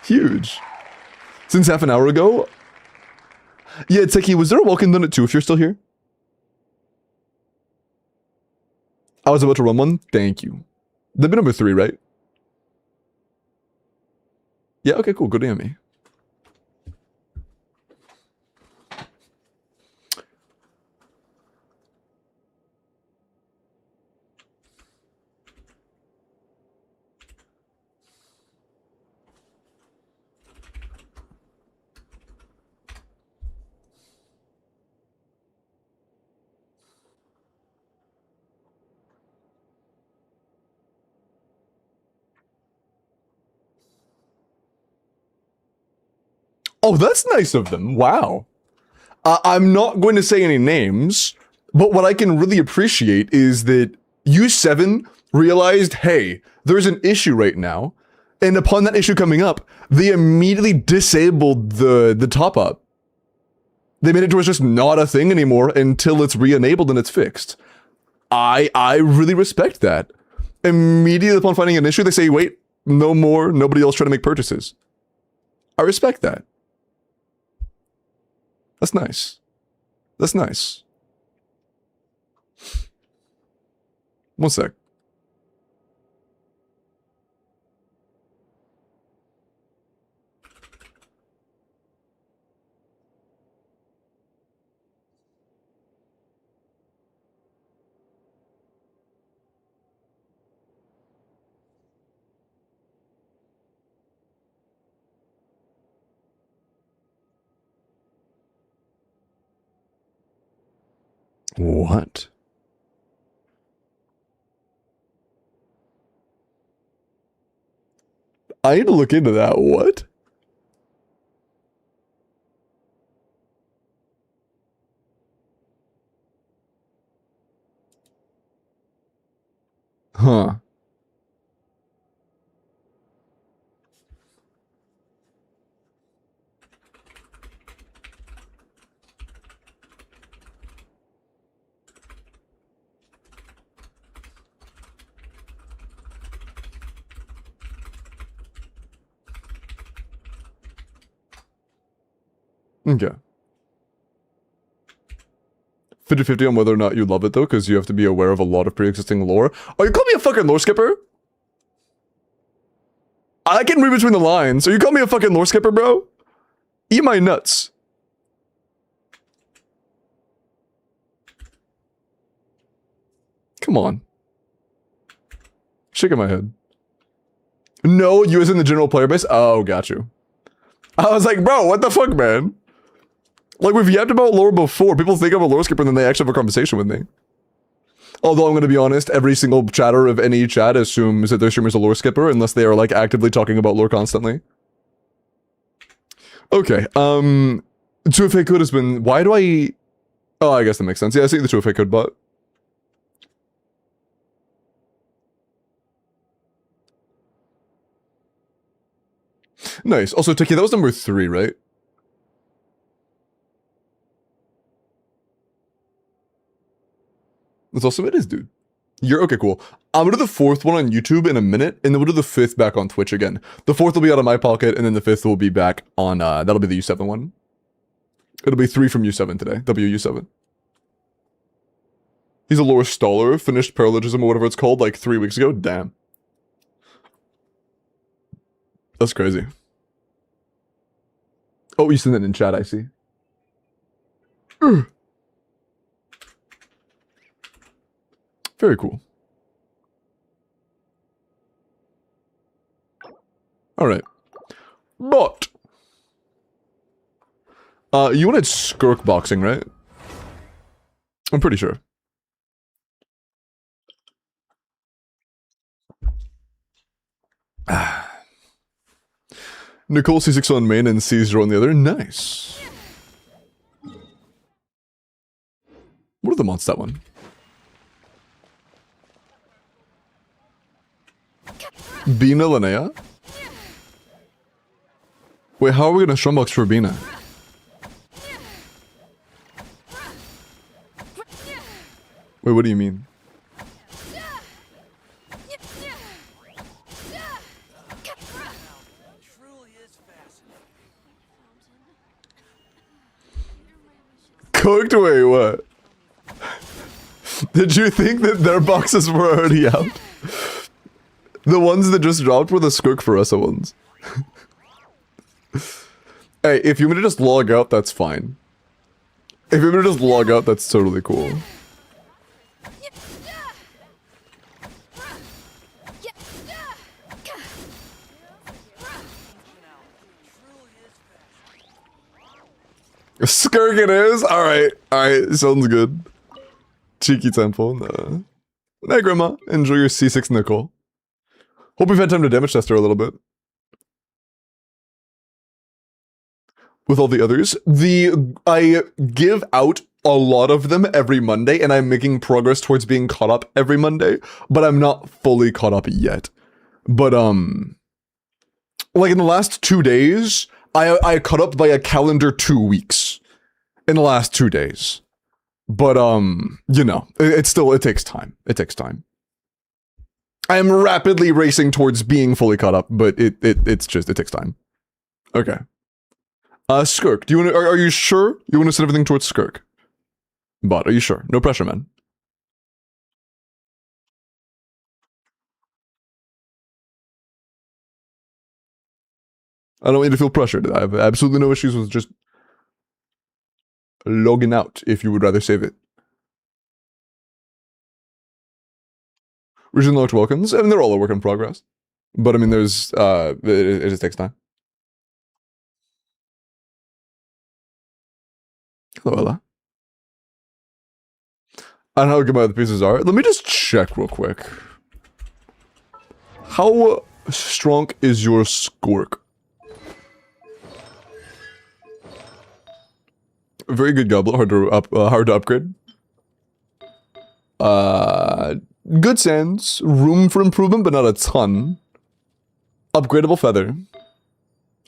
Huge. Since half an hour ago? Yeah, Teki, was there a welcome done at 2 if you're still here? I was about to run one. Thank you. That'd be number 3, right? Yeah, okay, cool. Good to me. Oh, that's nice of them. Wow. I'm not going to say any names, but what I can really appreciate is that U7 realized, hey, there's an issue right now, and upon that issue coming up, they immediately disabled the top-up. They made it to where it's just not a thing anymore until it's re-enabled and it's fixed. I really respect that. Immediately upon finding an issue, they say, wait, no more, nobody else try to make purchases. I respect that. That's nice. That's nice. One sec. What? I need to look into that. What? Huh. Okay. 50-50 on whether or not you love it, though, because you have to be aware of a lot of pre-existing lore. Oh, you call me a fucking lore skipper? I can read between the lines. So you call me a fucking lore skipper, bro? Eat my nuts. Come on. Shaking my head. No, you as in the general player base? Oh, got you. I was like, bro, what the fuck, man? Like, we've yapped about lore before. People think I'm a lore skipper and then they actually have a conversation with me. Although, I'm going to be honest, every single chatter of any chat assumes that their streamer is a lore skipper unless they are, like, actively talking about lore constantly. Okay, 2FA code has been... Why do I... Oh, I guess that makes sense. Yeah, I see the 2FA code bot. Nice. Also, Tiki, that was number 3, right? That's awesome. It is, dude. You're okay, cool. I'm gonna do the 4th one on YouTube in a minute, and then we'll do the 5th back on Twitch again. The 4th will be out of my pocket, and then the 5th will be back on, that'll be the U7 one. It'll be 3 from U7 today. WU7. He's a lore staller, finished paralogism or whatever it's called, like 3 weeks ago. Damn. That's crazy. Oh, you sent it in chat, I see. Very cool. Alright. But you wanted skirk boxing, right? I'm pretty sure. Nicole C6 on main and C0 on the other. Nice. What are the mods that one? Bina Linnea? Wait, how are we gonna strumbox for Bina? Wait, what do you mean? Cooked? Wait, what? Did you think that their boxes were already out? The ones that just dropped were the Skirk for us ones. Hey, if you want me to just log out, that's fine. If you want me to just log out, that's totally cool. Skirk it is? Alright, sounds good. Cheeky temple, no. Night, Grandma. Enjoy your C6 Nickel. Hope we've had time to damage test her a little bit. With all the others. I give out a lot of them every Monday, and I'm making progress towards being caught up every Monday, but I'm not fully caught up yet. But, like in the last 2 days, I caught up by a calendar 2 weeks. In the last 2 days. But, you know, it takes time. It takes time. I am rapidly racing towards being fully caught up, but it takes time. Okay. Skirk, are you sure you want to send everything towards Skirk? Bot, are you sure? No pressure, man. I don't need to feel pressured. I have absolutely no issues with just logging out if you would rather save it. Regional Large welcomes. I mean, they're all a work in progress. But I mean, there's, it just takes time. Hello, Ella. I don't know how good my other pieces are. Let me just check real quick. How strong is your Skork? Very good goblet, hard to upgrade. Good sands, room for improvement, but not a ton. Upgradable feather.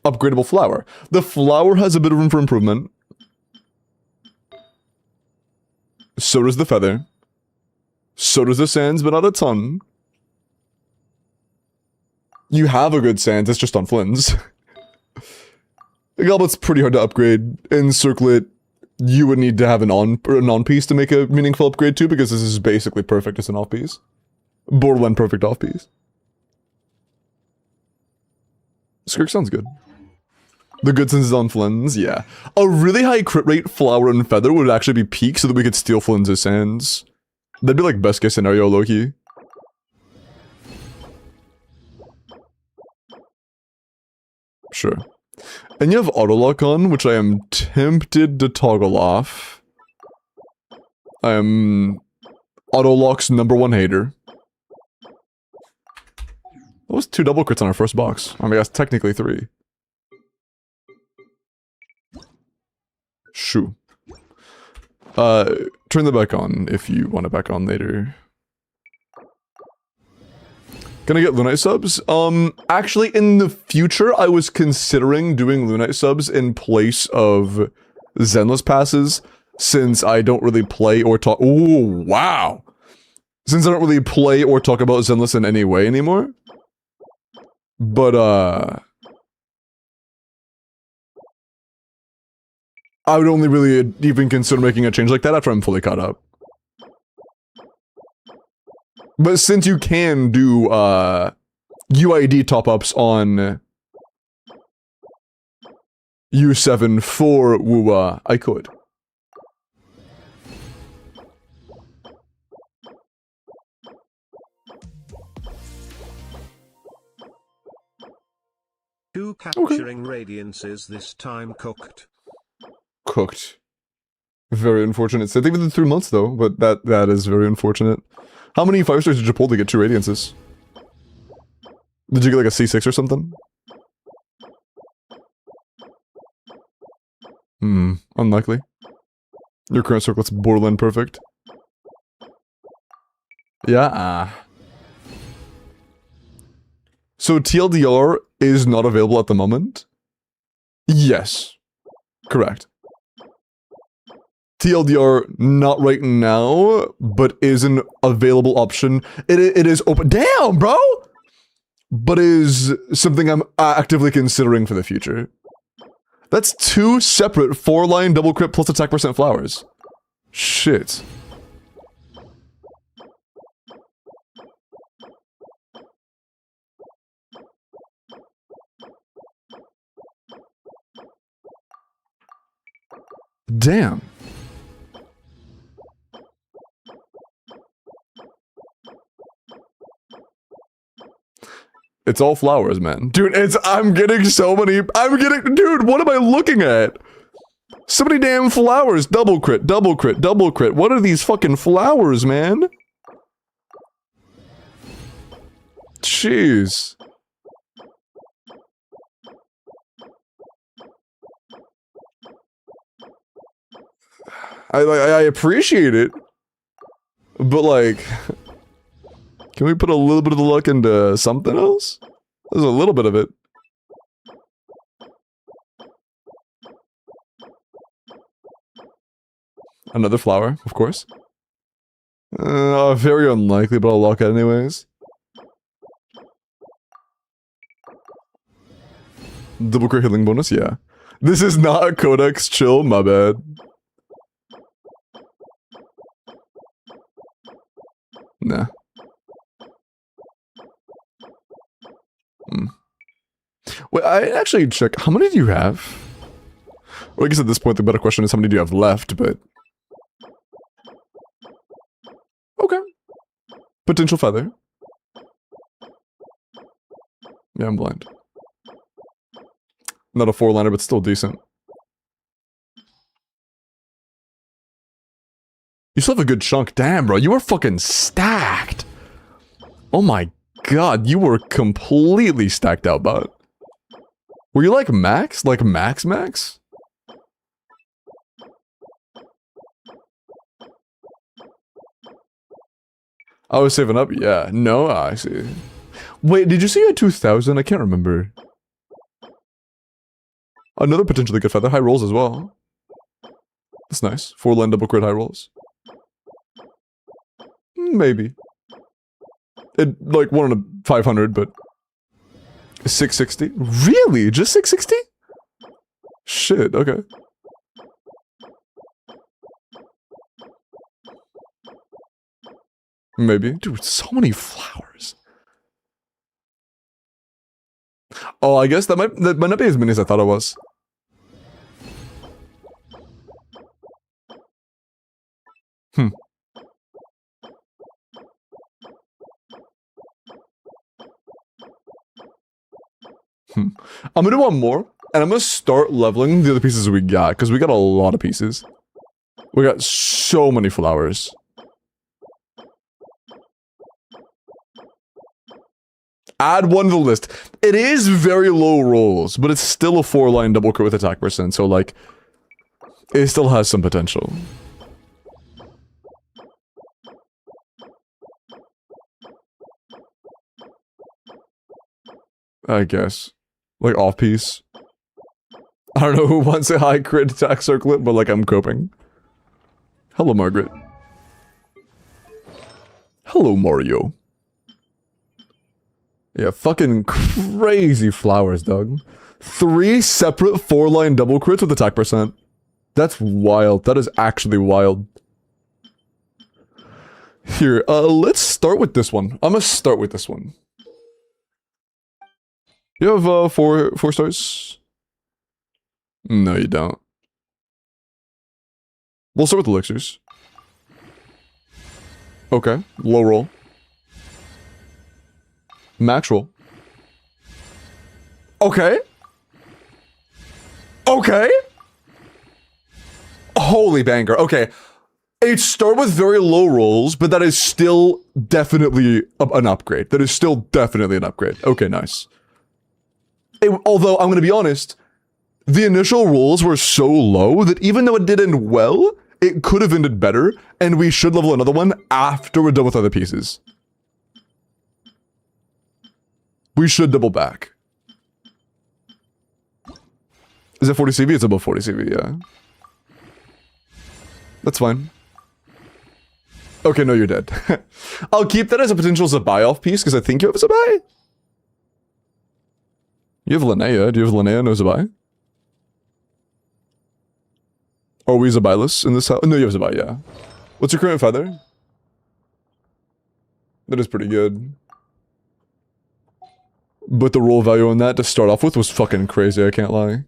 Upgradable flower. The flower has a bit of room for improvement. So does the feather. So does the sands, but not a ton. You have a good sands, it's just on Flynn's. Goblet's pretty hard to upgrade. In Circlet, you would need to have an on-piece to make a meaningful upgrade too, because this is basically perfect as an off-piece. Borderline perfect off-piece. Skirk sounds good. The good sense is on Flynn's, yeah. A really high crit rate Flower and Feather would actually be peak so that we could steal Flynn's sands. That'd be like best case scenario, low-key. Sure. And you have auto-lock on, which I am tempted to toggle off. I am auto-lock's #1 hater. That was 2 double crits on our first box. I mean, that's technically 3. Shoo. Turn the back on if you want it back on later. Can I get Lunite subs? Actually, in the future, I was considering doing Lunite subs in place of Zenless passes, since I don't really play or talk- Ooh, wow! Since I don't really play or talk about Zenless in any way anymore. But, I would only really even consider making a change like that after I'm fully caught up. But since you can do, UID top-ups on U7 for WUA, I could. Two capturing radiances this time cooked. Cooked. Very unfortunate. So I think within 3 months though, but that is very unfortunate. How many 5 stars did you pull to get 2 radiances? Did you get like a C6 or something? Unlikely. Your current circlet's borderline perfect. Yeah, So TLDR is not available at the moment? Yes. Correct. TLDR not right now, but is an available option. It is open. Damn, bro! But is something I'm actively considering for the future. That's 2 separate 4-line double crit plus attack % flowers. Shit. Damn. It's all flowers, man. Dude, I'm getting so many, dude, what am I looking at? So many damn flowers. Double crit, double crit, double crit. What are these fucking flowers, man? Jeez. I appreciate it, but like, can we put a little bit of the luck into something else? There's a little bit of it. Another flower, of course. Very unlikely, but I'll lock it anyways. Double crit healing bonus, yeah. This is not a codex, chill, my bad. Nah. Wait, I actually check. How many do you have? Well, I guess at this point the better question is how many do you have left, but... Okay. Potential feather. Yeah, I'm blind. Not a 4-liner, but still decent. You still have a good chunk. Damn, bro, you are fucking stacked. Oh my god, you were completely stacked out, bud. Were you like max? Like max? I was saving up? Yeah. No, I see. Wait, did you say you had 2,000? I can't remember. Another potentially good feather. High rolls as well. That's nice. 4-line double crit high rolls. Maybe. It, like, 1 in a 500, but... 660? Really? Just 660? Shit, okay. Maybe. Dude, so many flowers. Oh, I guess that might not be as many as I thought it was. Hmm. I'm gonna do one more, and I'm gonna start leveling the other pieces we got, because we got a lot of pieces. We got so many flowers. Add one to the list. It is very low rolls, but it's still a 4-line double crit with attack percent, so like, it still has some potential. I guess. Like, off-piece. I don't know who wants a high crit attack circlet, but like, I'm coping. Hello, Margaret. Hello, Mario. Yeah, fucking crazy flowers, dog. 3 separate 4-line double crits with attack percent. That's wild. That is actually wild. Here, let's start with this one. I'm gonna start with this one. You have, 4 stars? No, you don't. We'll start with elixirs. Okay, low roll. Max roll. Okay. Okay. Holy banger. Okay. It started with very low rolls, but that is still definitely an upgrade. That is still definitely an upgrade. Okay, nice. Although, I'm gonna be honest, the initial rolls were so low that even though it did end well, it could have ended better, and we should level another one after we're done with other pieces. We should double back. Is it 40 CV? It's above 40 CV, yeah. That's fine. Okay, no, you're dead. I'll keep that as a potential Zabai-off piece, because I think you have a Zabai. You have Linnea. Do you have Linnea, no Zabai? Are we Zabai-less in this house? No, you have Zabai, yeah. What's your current feather? That is pretty good. But the roll value on that to start off with was fucking crazy, I can't lie.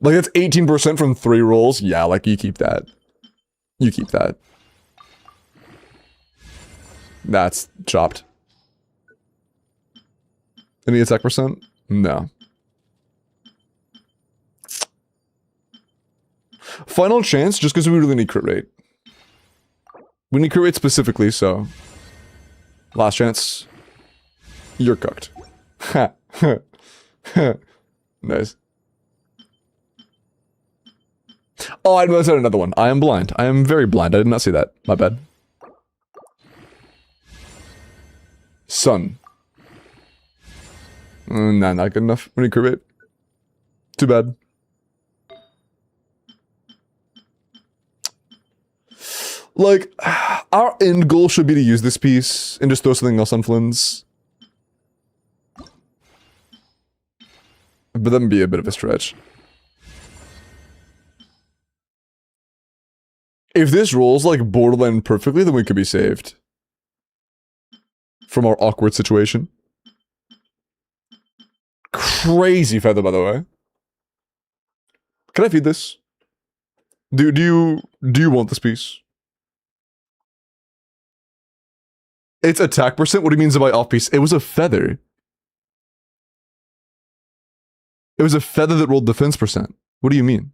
Like, that's 18% from 3 rolls. Yeah, like, you keep that. You keep that. That's chopped. Any attack percent? No. Final chance, just because we really need crit rate. We need crit rate specifically, so... Last chance. You're cooked. Ha. Nice. Oh, I missed out another one. I am blind. I am very blind. I did not see that. My bad. Sun. Nah, not good enough. We need crit rate. Too bad. Like, our end goal should be to use this piece and just throw something else on Flynn's. But that would be a bit of a stretch. If this rolls like borderline perfectly, then we could be saved. From our awkward situation. Crazy feather, by the way. Can I feed this? Do you want this piece? It's attack percent? What do you mean by off piece? It was a feather. It was a feather that rolled defense percent. What do you mean?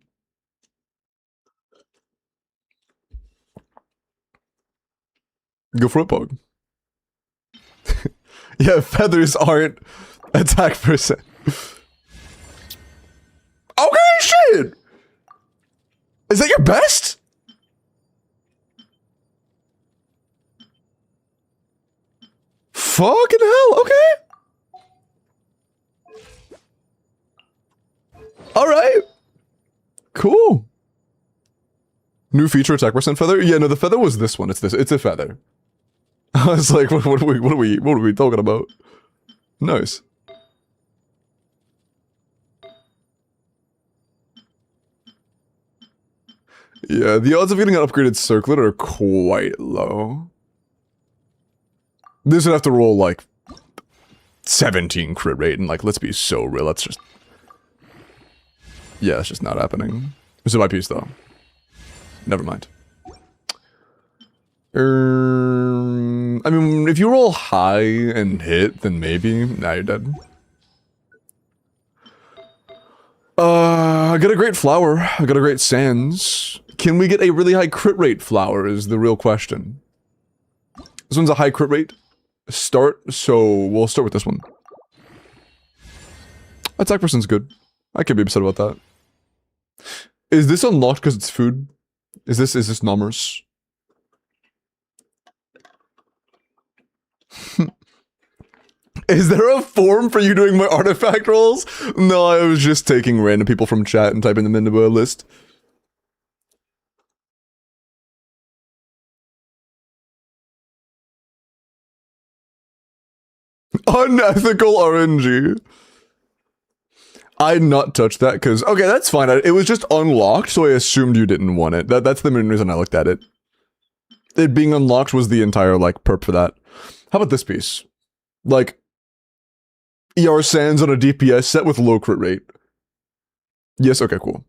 Go for it, Pog. Yeah, feathers aren't attack percent. Okay, shit! Is that your best? Fucking hell, okay. Alright. Cool. New feature attack percent feather? Yeah, no, the feather was this one. It's this. It's a feather. I was like, what are we talking about? Nice. Yeah, the odds of getting an upgraded circlet are quite low. This would have to roll like 17 crit rate, and like, let's be so real, that's just... Yeah, it's just not happening. This is my piece though. Never mind. I mean, if you roll high and hit, then maybe. Nah, you're dead. I got a great flower. I got a great sands. Can we get a really high crit rate flower is the real question. This one's a high crit rate start, so we'll start with this one. Attack person's good. I can't be upset about that. Is this unlocked because it's food? Is this numbers? Is there a form for you doing my artifact rolls? No, I was just taking random people from chat and typing them into a list. Unethical RNG. I'd not touch that because, okay, that's fine. It was just unlocked, so I assumed you didn't want it. That's the main reason I looked at it. It being unlocked was the entire, like, perp for that. How about this piece? Like, ER Sands on a DPS set with low crit rate. Yes, okay, cool.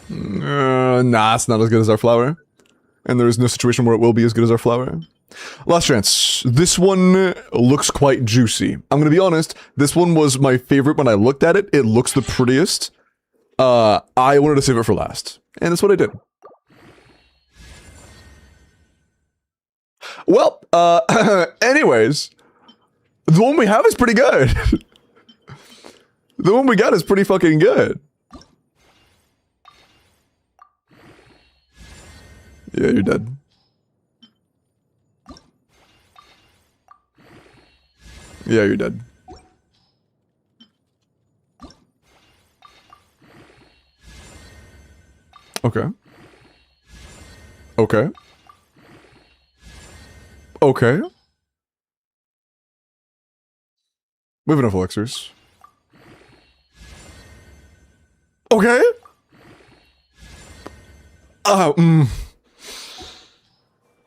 Nah, it's not as good as our flower. And there is no situation where it will be as good as our flower. Last chance. This one looks quite juicy. I'm gonna be honest, this one was my favorite when I looked at it. It looks the prettiest. I wanted to save it for last. And that's what I did. Well, anyways, the one we have is pretty good. The one we got is pretty fucking good. Yeah, you're dead. Yeah, you're dead. Okay. Okay. Okay. We have enough elixirs. Okay.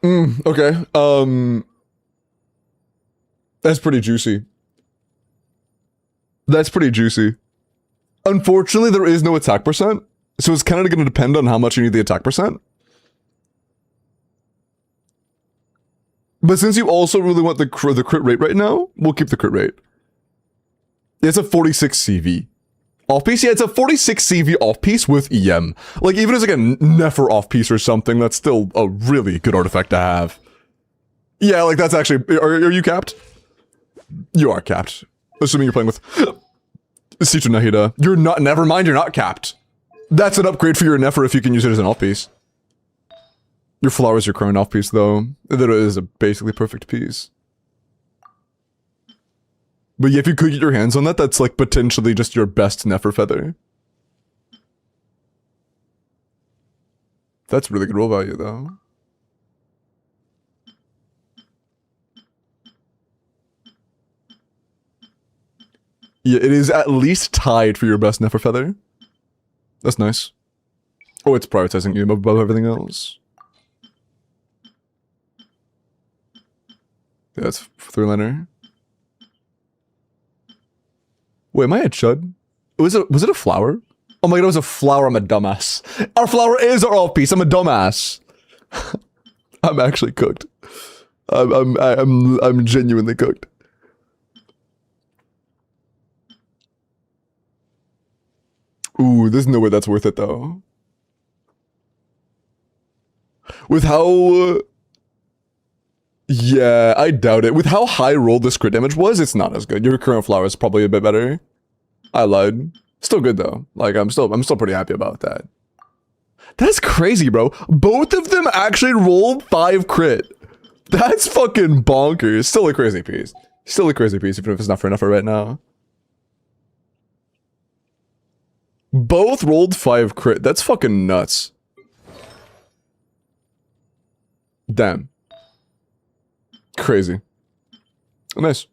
Okay. That's pretty juicy. That's pretty juicy. Unfortunately, there is no attack percent, so it's kind of going to depend on how much you need the attack percent. But since you also really want the crit rate right now, we'll keep the crit rate. It's a 46 CV. Off-piece? Yeah, it's a 46 CV off-piece with EM. Like, even as like a Nefer off-piece or something, that's still a really good artifact to have. Yeah, like that's actually... Are you capped? You are capped. Assuming you're playing with... Citra Nahida. You're not... Never mind, you're not capped. That's an upgrade for your Nefer if you can use it as an off-piece. Your flower is your current off-piece, though. That is a basically perfect piece. But yeah, if you could get your hands on that, that's like potentially just your best Nefer feather. That's really good roll value, though. Yeah, it is at least tied for your best Nefer feather. That's nice. Oh, it's prioritizing you above everything else. Yeah, that's 3-liner. Wait, am I a chud? Was it a flower? Oh my god, it was a flower. I'm a dumbass. Our flower is our off-piece. I'm a dumbass. I'm actually cooked. I'm genuinely cooked. Ooh, there's no way that's worth it though. With how... Yeah, I doubt it. With how high rolled this crit damage was, it's not as good. Your current flower is probably a bit better. I lied. Still good though. Like I'm still pretty happy about that. That's crazy, bro. Both of them actually rolled 5 crit. That's fucking bonkers. Still a crazy piece. Still a crazy piece, even if it's not for enough for right now. Both rolled 5 crit. That's fucking nuts. Damn. Crazy. Nice.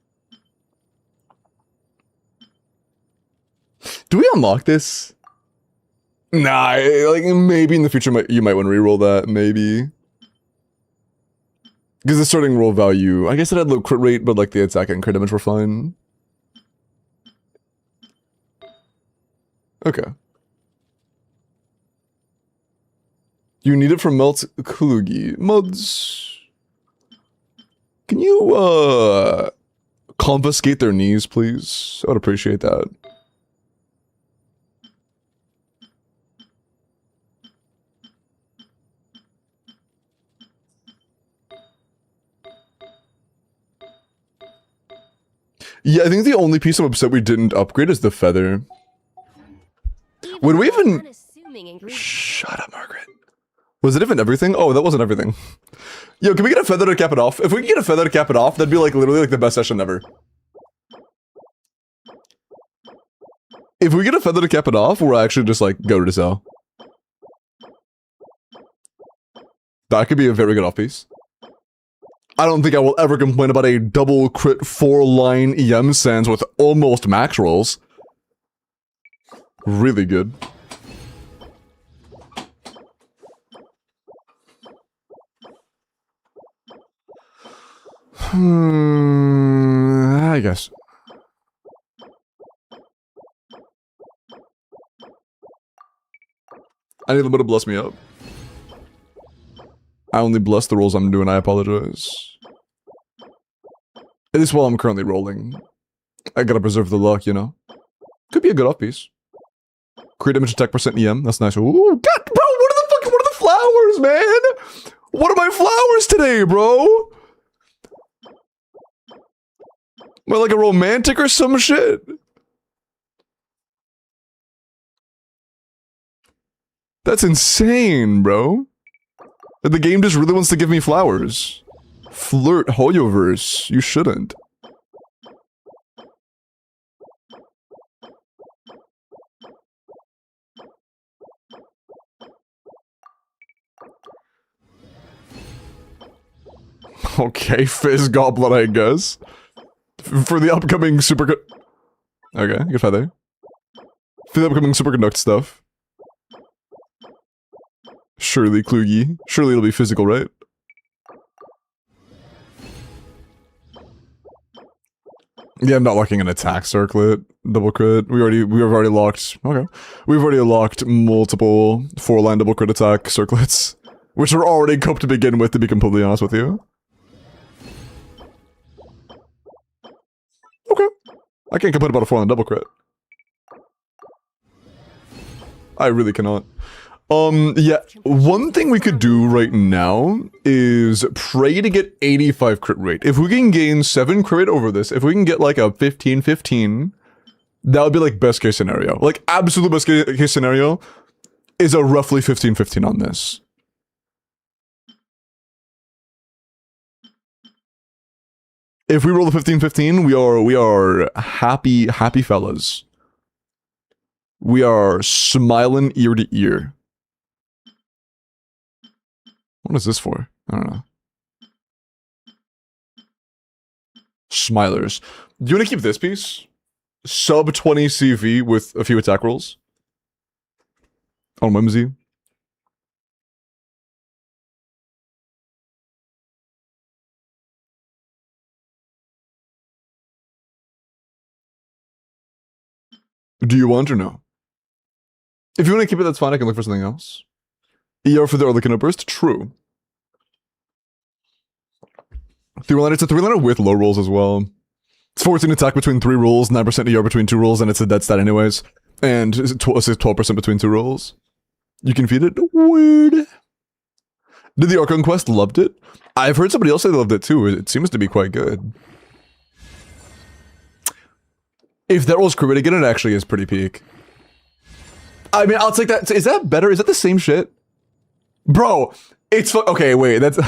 Do we unlock this? Nah, like maybe in the future you might want to reroll that, maybe. Because the starting roll value, I guess it had low crit rate, but like the attack and crit damage were fine. Okay. You need it for Melt Klugi. Mods. Can you confiscate their knees, please? I would appreciate that. Yeah, I think the only piece I'm upset we didn't upgrade is the feather. Would we even... Shut up, Margaret. Was it even everything? Oh, that wasn't everything. Yo, can we get a feather to cap it off? If we can get a feather to cap it off, that'd be like literally like the best session ever. If we get a feather to cap it off, we're actually just like go to sell. That could be a very good off piece. I don't think I will ever complain about a double crit 4-line EM sands with almost max rolls. Really good. I guess. I need a little bit to bless me up. I only bless the rolls I'm doing, I apologize. At least while I'm currently rolling. I gotta preserve the luck, you know? Could be a good off piece. Crit damage attack percent EM, that's nice. Ooh, God, bro, what are the flowers, man? What are my flowers today, bro? Am I like a romantic or some shit? That's insane, bro. The game just really wants to give me flowers. Flirt Hoyoverse. You shouldn't. Okay, Fizz Goblet, I guess. For the upcoming super... Okay, good fight there. For the upcoming superconduct stuff. Surely, Klugi. Surely it'll be physical, right? Yeah, I'm not locking an attack circlet. Double crit. We've already locked... Okay. We've already locked multiple 4-line double crit attack circlets. Which are already coped to begin with, to be completely honest with you. Okay. I can't complain about a 4-line double crit. I really cannot. Yeah, one thing we could do right now is pray to get 85 crit rate. If we can gain 7 crit rate over this, if we can get like a 15-15, that would be like best case scenario. Like absolute best case scenario is a roughly 15-15 on this. If we roll the 15-15, we are happy fellas. We are smiling ear to ear. What is this for? I don't know. Smilers. Do you want to keep this piece? Sub 20 CV with a few attack rolls? On whimsy. Do you want or no? If you want to keep it, that's fine. I can look for something else. ER for the WELKIN burst? True. 3-liner, it's a 3-liner with low rolls as well. It's 14 attack between 3 rolls, 9% ER between 2 rolls, and it's a dead stat anyways. And it's 12% between 2 rolls. You can feed it? Weird. Did the Archon Quest loved it? I've heard somebody else say they loved it too. It seems to be quite good. If that rolls crit again, it actually is pretty peak. I mean, I'll take that. Is that better? Is that the same shit? Bro, it's okay, wait, that's...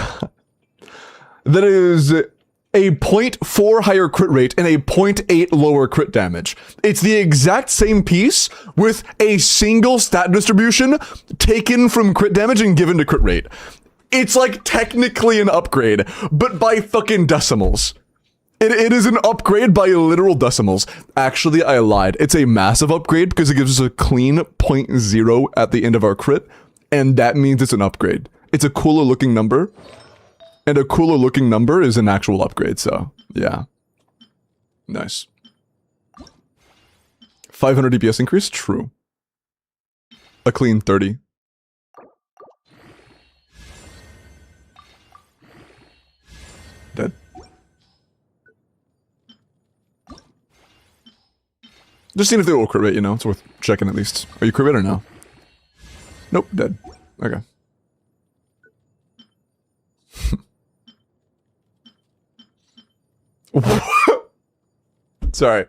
that is a 0.4 higher crit rate and a 0.8 lower crit damage. It's the exact same piece with a single stat distribution taken from crit damage and given to crit rate. It's like technically an upgrade, but by fucking decimals. It is an upgrade by literal decimals. Actually, I lied. It's a massive upgrade because it gives us a clean 0.0 at the end of our crit, and that means it's an upgrade. It's a cooler looking number, and a cooler looking number is an actual upgrade, so yeah. Nice. 500 DPS increase? True. A clean 30. Dead. Just seeing if they will crit rate, you know? It's worth checking at least. Are you crit rate or no? Nope, dead. Okay. Sorry.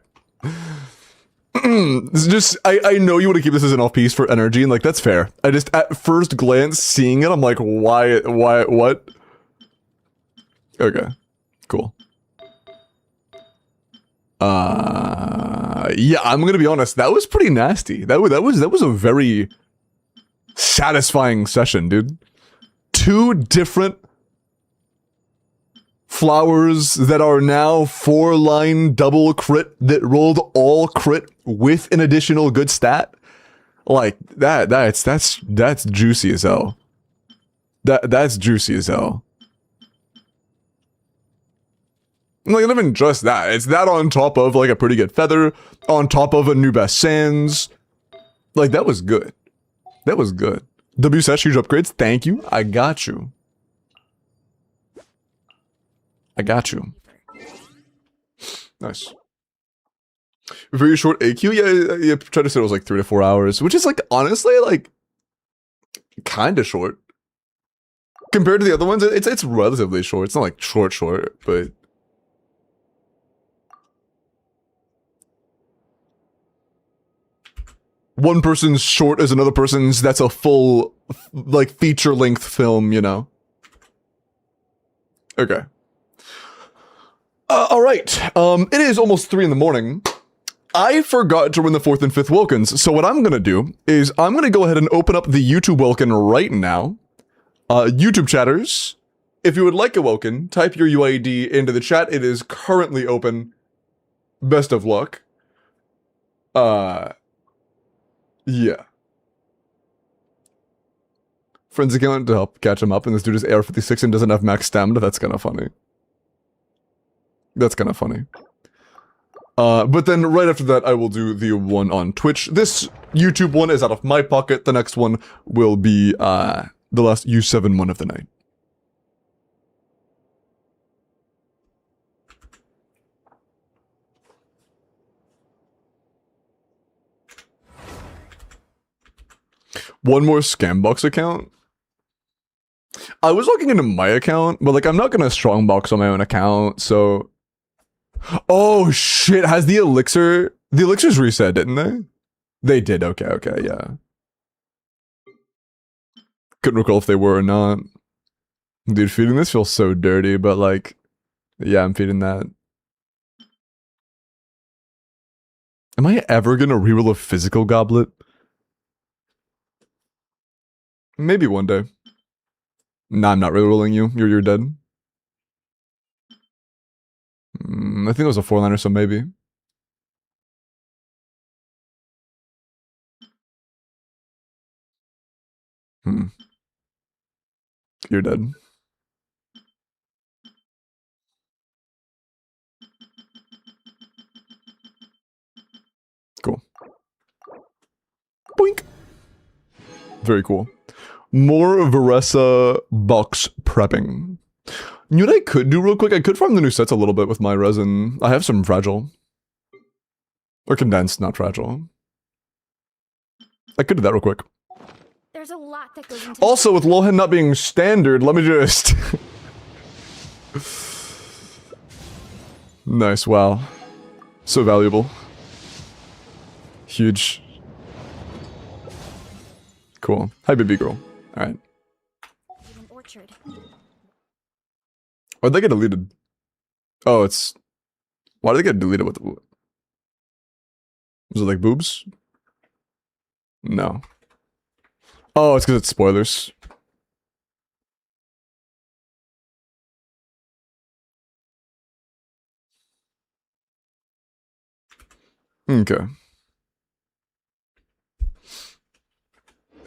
This is just, I know you want to keep this as an off-piece for energy, and like, that's fair. I just, at first glance, seeing it, I'm like, why, what? Okay. Cool. Yeah, I'm gonna be honest, that was pretty nasty. That was a very satisfying session, dude. 2 different flowers that are now 4-line double crit that rolled all crit with an additional good stat. Like that's juicy as hell. That's juicy as hell. Like, not even just that. It's that on top of like a pretty good feather, on top of a new best sans. Like, that was good. That was good. WSH huge upgrades. Thank you. I got you. I got you. Nice. Very short AQ? Yeah, try to say it was like 3 to 4 hours, which is like, honestly, like, kind of short. Compared to the other ones, it's relatively short. It's not like short, but... One person's short as another person's, that's a full, like, feature-length film, you know? Okay. Alright, it is almost 3 in the morning. I forgot to run the 4th and 5th Welkins, so what I'm gonna do is I'm gonna go ahead and open up the YouTube Welkin right now. YouTube chatters, if you would like a Welkin, type your UID into the chat. It is currently open. Best of luck. Yeah. Friends account to help catch him up, and this dude is AR-56 and doesn't have max stamina. That's kind of funny. That's kind of funny. But then right after that, I will do the one on Twitch. This YouTube one is out of my pocket. The next one will be the last U7 one of the night. One more Scambox account? I was looking into my account, but like I'm not gonna strongbox on my own account, so... Oh shit, has the elixir... The elixirs reset, didn't they? They did, okay, yeah. Couldn't recall if they were or not. Dude, feeding this feels so dirty, but like... Yeah, I'm feeding that. Am I ever gonna reroll a physical goblet? Maybe one day. Nah, I'm not rerolling you. You're dead. I think it was a 4-liner, so maybe. You're dead. Cool. Boink! Very cool. More Varesa box prepping. You know what I could do real quick? I could farm the new sets a little bit with my resin. I have some fragile. Or condensed, not fragile. I could do that real quick. There's a lot that goes into Also, with Lohan not being standard, let me just... Nice, wow. So valuable. Huge. Cool. Hi, baby girl. Alright. an orchard. Why'd they get deleted? Oh, it's... Why did they get deleted with... Was it like boobs? No. Oh, it's because it's spoilers. Okay.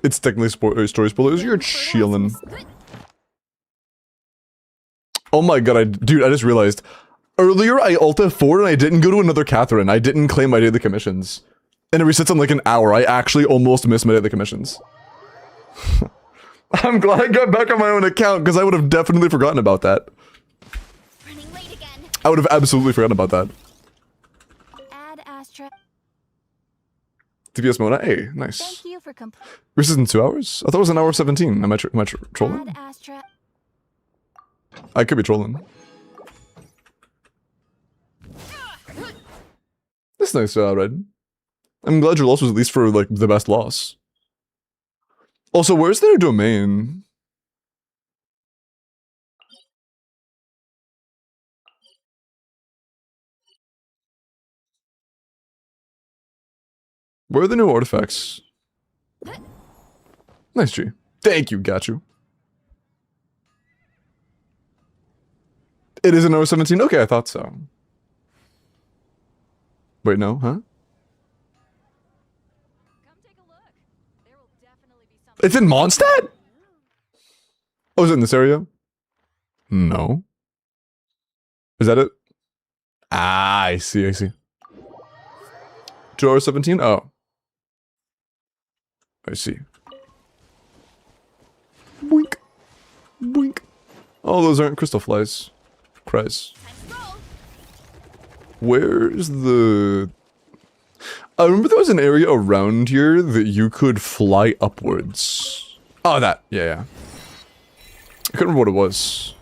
It's technically story spoilers. You're chillin'. Oh my god, dude, I just realized. Earlier, I Alt F4 and I didn't go to another Catherine. I didn't claim my daily commissions. And it resets in like an hour. I actually almost missed my daily commissions. I'm glad I got back on my own account because I would have definitely forgotten about that. Running late again. I would have absolutely forgotten about that. Add Astra. TPS Mona, hey, nice. Thank you for completing. This is in 2 hours? I thought it was an hour 17. Am I trolling? Add Astra. I could be trolling. That's nice, Red. I'm glad your loss was at least for, like, the best loss. Also, where's their domain? Where are the new artifacts? Nice, G. Thank you, got you. It is an hour 17? Okay, I thought so. Wait, no, huh? It's in Mondstadt? Oh, is it in this area? No. Is that it? Ah, I see, I see. 2 hours 17? Oh. I see. Boink. Boink. Oh, those aren't crystal flies. Cries. Where's the... I remember there was an area around here that you could fly upwards. Oh, that. Yeah, yeah. I couldn't remember what it was.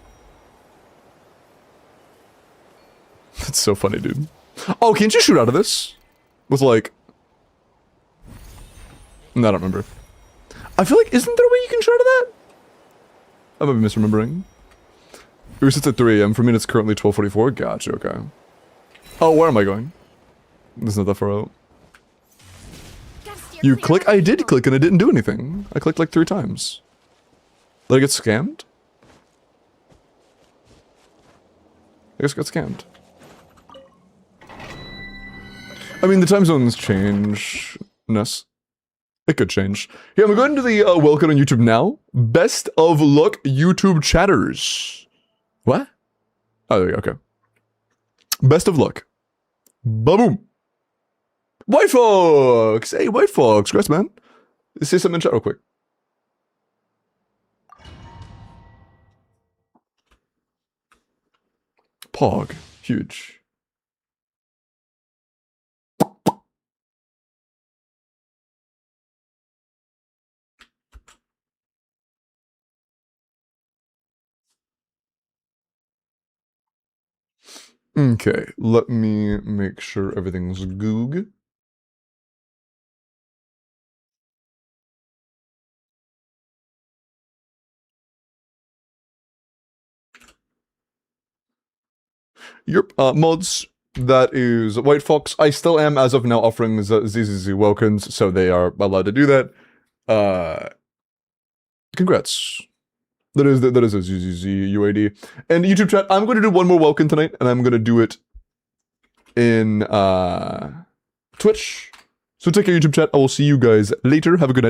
That's so funny, dude. Oh, can't you shoot out of this? With, like... No, I don't remember. I feel like, isn't there a way you can shoot out of that? I might be misremembering. It resets at 3 AM. For me, it's currently 12:44. Gotcha, okay. Oh, where am I going? This is not that far out. You click? I did click and it didn't do anything. I clicked like 3 times. Did I get scammed? I guess I got scammed. I mean, the time zones change. Ness. It could change. Yeah, I'm going to the WELKIN on YouTube now. Best of luck, YouTube chatters. What? Oh, there you go, okay. Best of luck. Ba-boom. White Fox! Hey, White Fox. Congrats, man. Say something in chat real quick. Pog. Huge. Okay, let me make sure everything's goog. Yep, mods, that is White Fox. I still am, as of now, offering ZZZ Welkins, so they are allowed to do that. Congrats. That is a ZZZ UAD. And YouTube chat, I'm going to do one more Welkin tonight, and I'm going to do it in Twitch. So take care, YouTube chat. I will see you guys later. Have a good night.